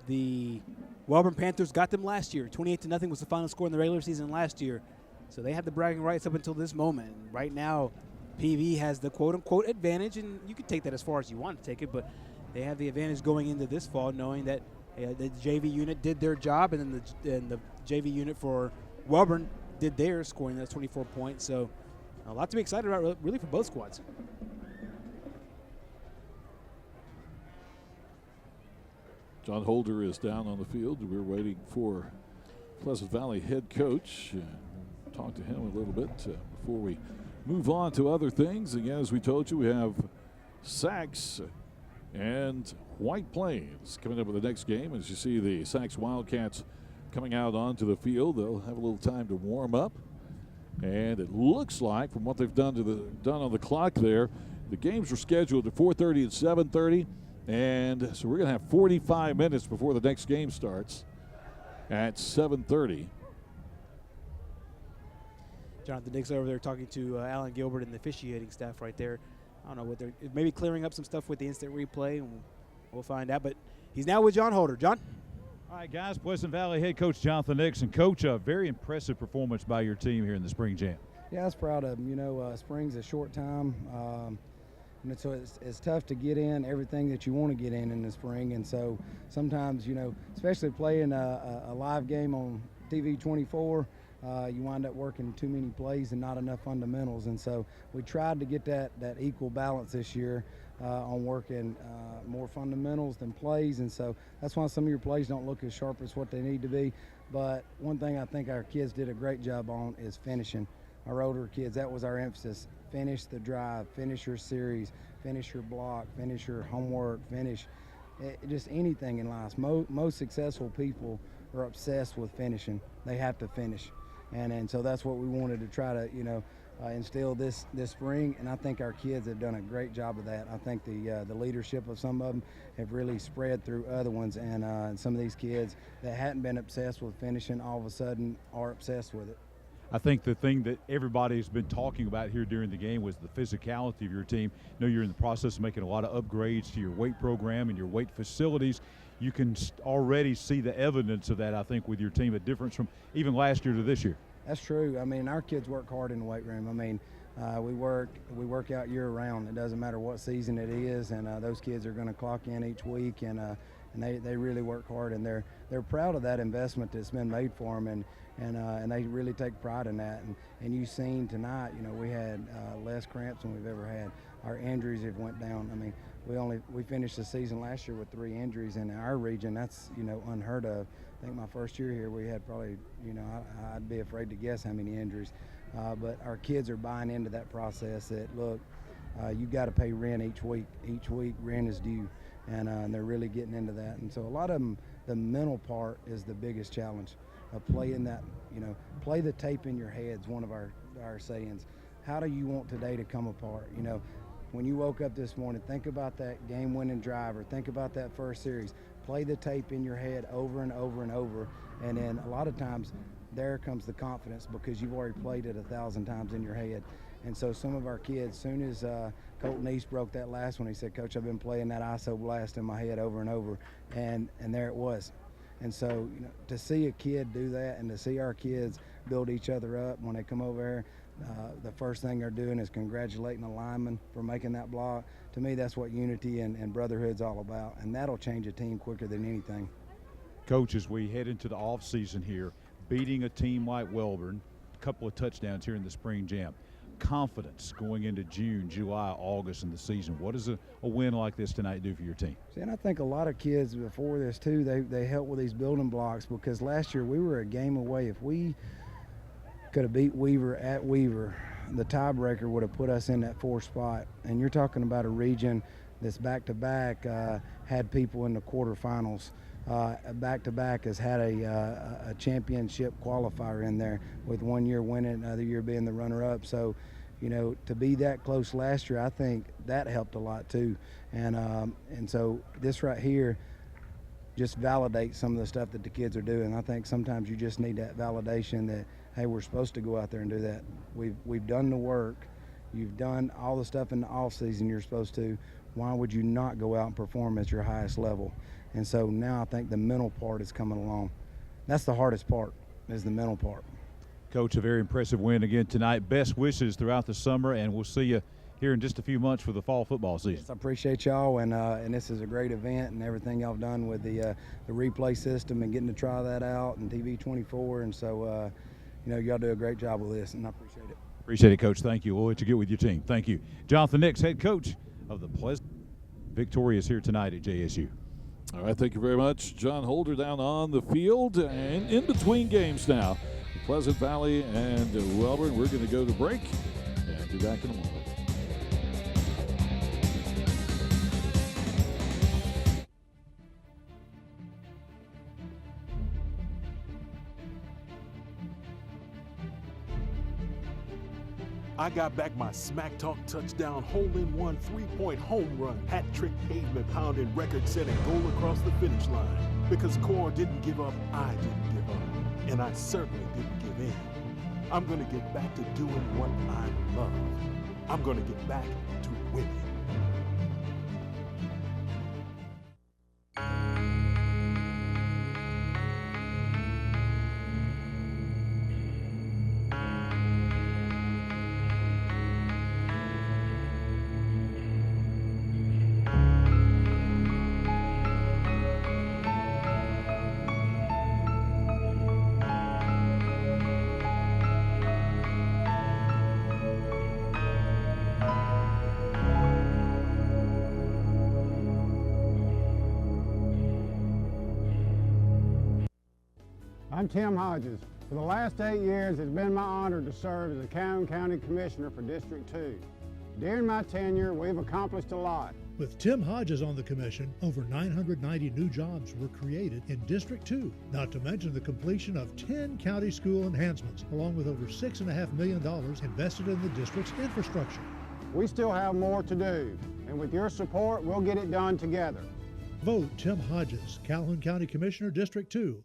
the Wellborn Panthers got them last year. 28-0 was the final score in the regular season last year. So they had the bragging rights up until this moment. And right now, PV has the quote-unquote advantage, and you can take that as far as you want to take it, but they have the advantage going into this fall, knowing that the JV unit did their job, and then the JV unit for Wellborn did theirs, scoring those 24 points. So a lot to be excited about, really, for both squads. John Holder is down on the field. We're waiting for Pleasant Valley head coach. Talk to him a little bit before we move on to other things. Again, as we told you, we have Sacs and White Plains coming up with the next game. As you see the Sacs Wildcats coming out onto the field, they'll have a little time to warm up. And it looks like, from what they've done on the clock there, the games are scheduled at 4:30 and 7:30. And so we're going to have 45 minutes before the next game starts at 7:30. Jonathan Dix over there talking to Alan Gilbert and the officiating staff right there. I don't know what they're maybe clearing up some stuff with the instant replay, and we'll find out. But he's now with John Holder. John? All right, guys, Pleasant Valley head coach Jonathan Nixon. Coach, a very impressive performance by your team here in the Spring Jam. Yeah, I was proud of them. Spring's a short time. And so it's tough to get in everything that you want to get in the spring. And so sometimes, especially playing a live game on TV 24, you wind up working too many plays and not enough fundamentals. And so we tried to get that equal balance this year on working more fundamentals than plays. And so that's why some of your plays don't look as sharp as what they need to be. But one thing I think our kids did a great job on is finishing. Our older kids, that was our emphasis. Finish the drive, finish your series, finish your block, finish your homework, finish just anything in life. Most successful people are obsessed with finishing. They have to finish. And so that's what we wanted to try to, instill this spring, and I think our kids have done a great job of that. I think the leadership of some of them have really spread through other ones, and some of these kids that hadn't been obsessed with finishing all of a sudden are obsessed with it. I think the thing that everybody's been talking about here during the game was the physicality of your team. I know you're in the process of making a lot of upgrades to your weight program and your weight facilities. You can already see the evidence of that, I think, with your team, a difference from even last year to this year. That's true. I mean, our kids work hard in the weight room. I mean, we work out year round. It doesn't matter what season it is, and those kids are going to clock in each week, and they really work hard, and they're proud of that investment that's been made for them, and they really take pride in that. And you've seen tonight, we had less cramps than we've ever had. Our injuries have went down. I mean, we finished the season last year with 3 injuries in our region. That's unheard of. I think my first year here we had probably, I'd be afraid to guess how many injuries. But our kids are buying into that process that, look, you got to pay rent each week. Each week rent is due, and they're really getting into that. And so a lot of them, the mental part is the biggest challenge of playing that, play the tape in your head's one of our sayings. How do you want today to come apart? When you woke up this morning, think about that game-winning drive, or think about that first series. Play the tape in your head over and over and over, and then a lot of times there comes the confidence because you've already played it 1,000 times in your head. And so some of our kids, soon as Colton East broke that last one, he said, "Coach, I've been playing that ISO blast in my head over and over," and there it was. And so to see a kid do that, and to see our kids build each other up when they come over here, the first thing they're doing is congratulating the lineman for making that block. To me, that's what unity and brotherhood's all about, and that'll change a team quicker than anything. Coach, as we head into the offseason here, beating a team like Wellborn, a couple of touchdowns here in the spring jam, confidence going into June, July, August in the season. What does a win like this tonight do for your team? See, and I think a lot of kids before this too, they help with these building blocks, because last year we were a game away. If we could have beat Weaver at Weaver, the tiebreaker would have put us in that 4th spot. And you're talking about a region that's back-to-back had people in the quarterfinals. Back-to-back has had a championship qualifier in there, with one year winning, another year being the runner-up. So, to be that close last year, I think that helped a lot too. And so this right here just validates some of the stuff that the kids are doing. I think sometimes you just need that validation that, hey, we're supposed to go out there and do that. We've done the work. You've done all the stuff in the off season you're supposed to. Why would you not go out and perform at your highest level? And so now I think the mental part is coming along. That's the hardest part, is the mental part. Coach, a very impressive win again tonight. Best wishes throughout the summer, and we'll see you here in just a few months for the fall football season. Yes, I appreciate y'all, and this is a great event, and everything y'all done with the replay system and getting to try that out, and TV24, and so y'all do a great job with this, and I appreciate it. Appreciate it, Coach. Thank you. We'll let you get with your team. Thank you. Jonathan Nix, head coach of the Pleasant Victorious here tonight at JSU. All right, thank you very much. John Holder down on the field, and in between games now, Pleasant Valley and Wellborn. We're going to go to break and be back in a moment. I got back my Smack Talk touchdown hole-in-one 3-point home run, hat-trick pavement pounding record-setting goal across the finish line. Because Core didn't give up, I didn't give up, and I certainly didn't give in. I'm gonna get back to doing what I love. I'm gonna get back to winning. I'm Tim Hodges. For the last 8 years, it's been my honor to serve as the Calhoun County Commissioner for District 2. During my tenure, we've accomplished a lot. With Tim Hodges on the commission, over 990 new jobs were created in District 2, not to mention the completion of 10 county school enhancements, along with over $6.5 million invested in the district's infrastructure. We still have more to do, and with your support, we'll get it done together. Vote Tim Hodges, Calhoun County Commissioner, District 2.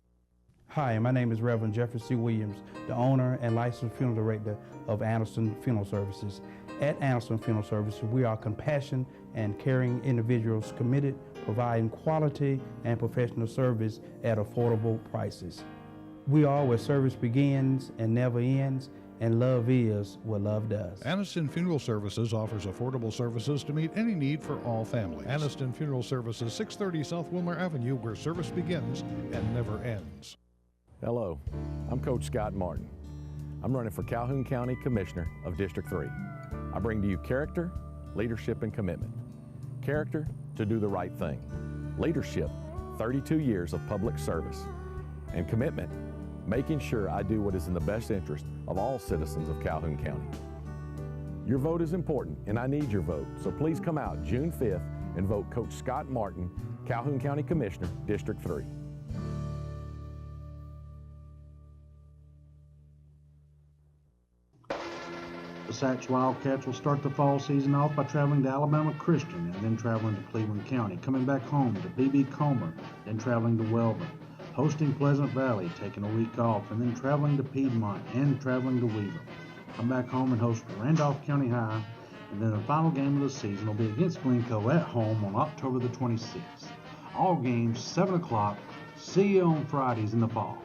Hi, my name is Reverend Jeffrey C. Williams, the owner and licensed funeral director of Anderson Funeral Services. At Anderson Funeral Services, we are compassionate and caring individuals committed providing quality and professional service at affordable prices. We are where service begins and never ends, and love is what love does. Aniston Funeral Services offers affordable services to meet any need for all families. Aniston Funeral Services, 630 South Wilmer Avenue, where service begins and never ends. Hello, I'm Coach Scott Martin. I'm running for Calhoun County Commissioner of District 3. I bring to you character, leadership, and commitment. Character to do the right thing. Leadership, 32 years of public service. And commitment, making sure I do what is in the best interest of all citizens of Calhoun County. Your vote is important, and I need your vote, so please come out June 5th and vote Coach Scott Martin, Calhoun County Commissioner, District 3. The Sachs Wildcats will start the fall season off by traveling to Alabama Christian and then traveling to Cleveland County, coming back home to B.B. Comer, then traveling to Wellborn, hosting Pleasant Valley, taking a week off, and then traveling to Piedmont and traveling to Weaver. Come back home and host Randolph County High, and then the final game of the season will be against Glencoe at home on October the 26th. All games 7 o'clock. See you on Fridays in the fall.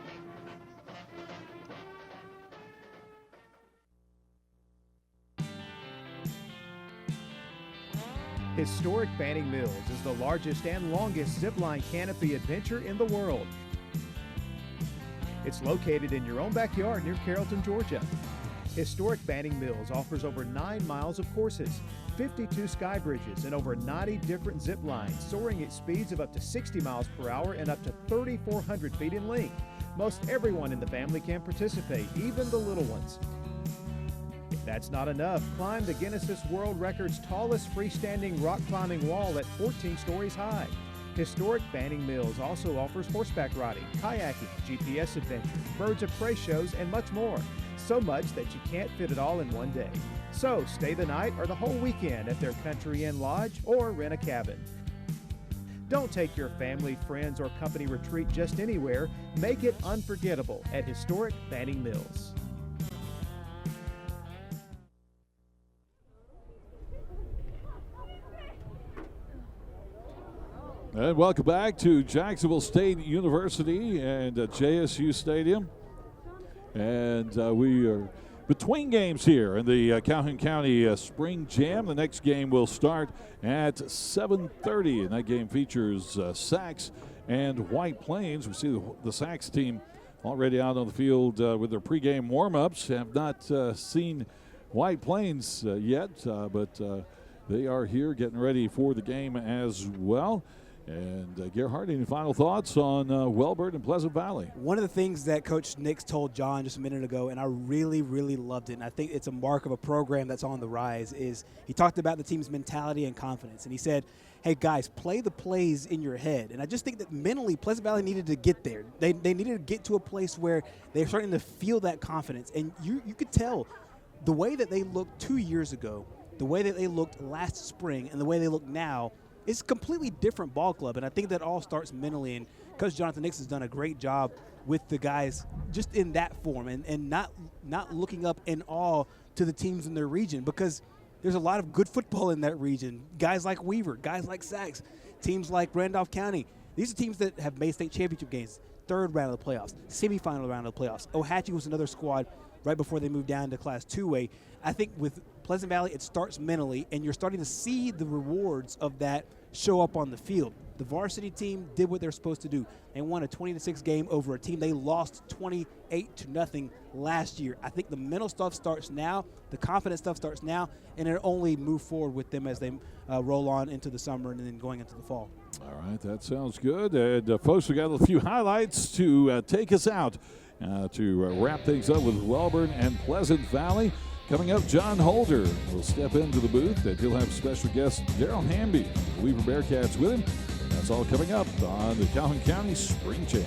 Historic Banning Mills is the largest and longest zipline canopy adventure in the world. It's located in your own backyard near Carrollton, Georgia. Historic Banning Mills offers over 9 miles of courses, 52 sky bridges, and over 90 different zip lines, soaring at speeds of up to 60 miles per hour and up to 3,400 feet in length. Most everyone in the family can participate, even the little ones. If that's not enough, climb the Guinness World Record's tallest freestanding rock climbing wall at 14 stories high. Historic Banning Mills also offers horseback riding, kayaking, GPS adventures, birds of prey shows, and much more. So much that you can't fit it all in one day. So stay the night or the whole weekend at their Country Inn Lodge or rent a cabin. Don't take your family, friends, or company retreat just anywhere. Make it unforgettable at Historic Banning Mills. And welcome back to Jacksonville State University and JSU Stadium. And we are between games here in the Calhoun County Spring Jam. The next game will start at 7:30, and that game features Sachs and White Plains. We see the Sachs team already out on the field with their pregame warm-ups. Have not seen White Plains yet, but they are here getting ready for the game as well. And Gerhard, any final thoughts on Wellborn and Pleasant Valley? One of the things that Coach Nix told John just a minute ago, and I really, really loved it, and I think it's a mark of a program that's on the rise, is he talked about the team's mentality and confidence. And he said, hey, guys, play the plays in your head. And I just think that mentally Pleasant Valley needed to get there. They needed to get to a place where they're starting to feel that confidence. And you could tell the way that they looked 2 years ago, the way that they looked last spring, and the way they look now, it's a completely different ball club, and I think that all starts mentally, and Coach Jonathan Nix has done a great job with the guys just in that form and not looking up in awe to the teams in their region, because there's a lot of good football in that region. Guys like Weaver, guys like Sachs, teams like Randolph County. These are teams that have made state championship games, third round of the playoffs, semifinal round of the playoffs. Ohatchee was another squad right before they moved down to Class 2A. I think with Pleasant Valley, it starts mentally, and you're starting to see the rewards of that show up on the field. The varsity team did what they're supposed to do. They won a 20-6 game over a team they lost 28-0 last year. I think the mental stuff starts now, the confidence stuff starts now, and it'll only move forward with them as they roll on into the summer and then going into the fall. All right, that sounds good. And folks, we got a few highlights to take us out to wrap things up with Wellborn and Pleasant Valley. Coming up, John Holder will step into the booth, and he'll have special guest Daryl Hamby, the Weaver Bearcats, with him. That's all coming up on the Calhoun County Spring Jam.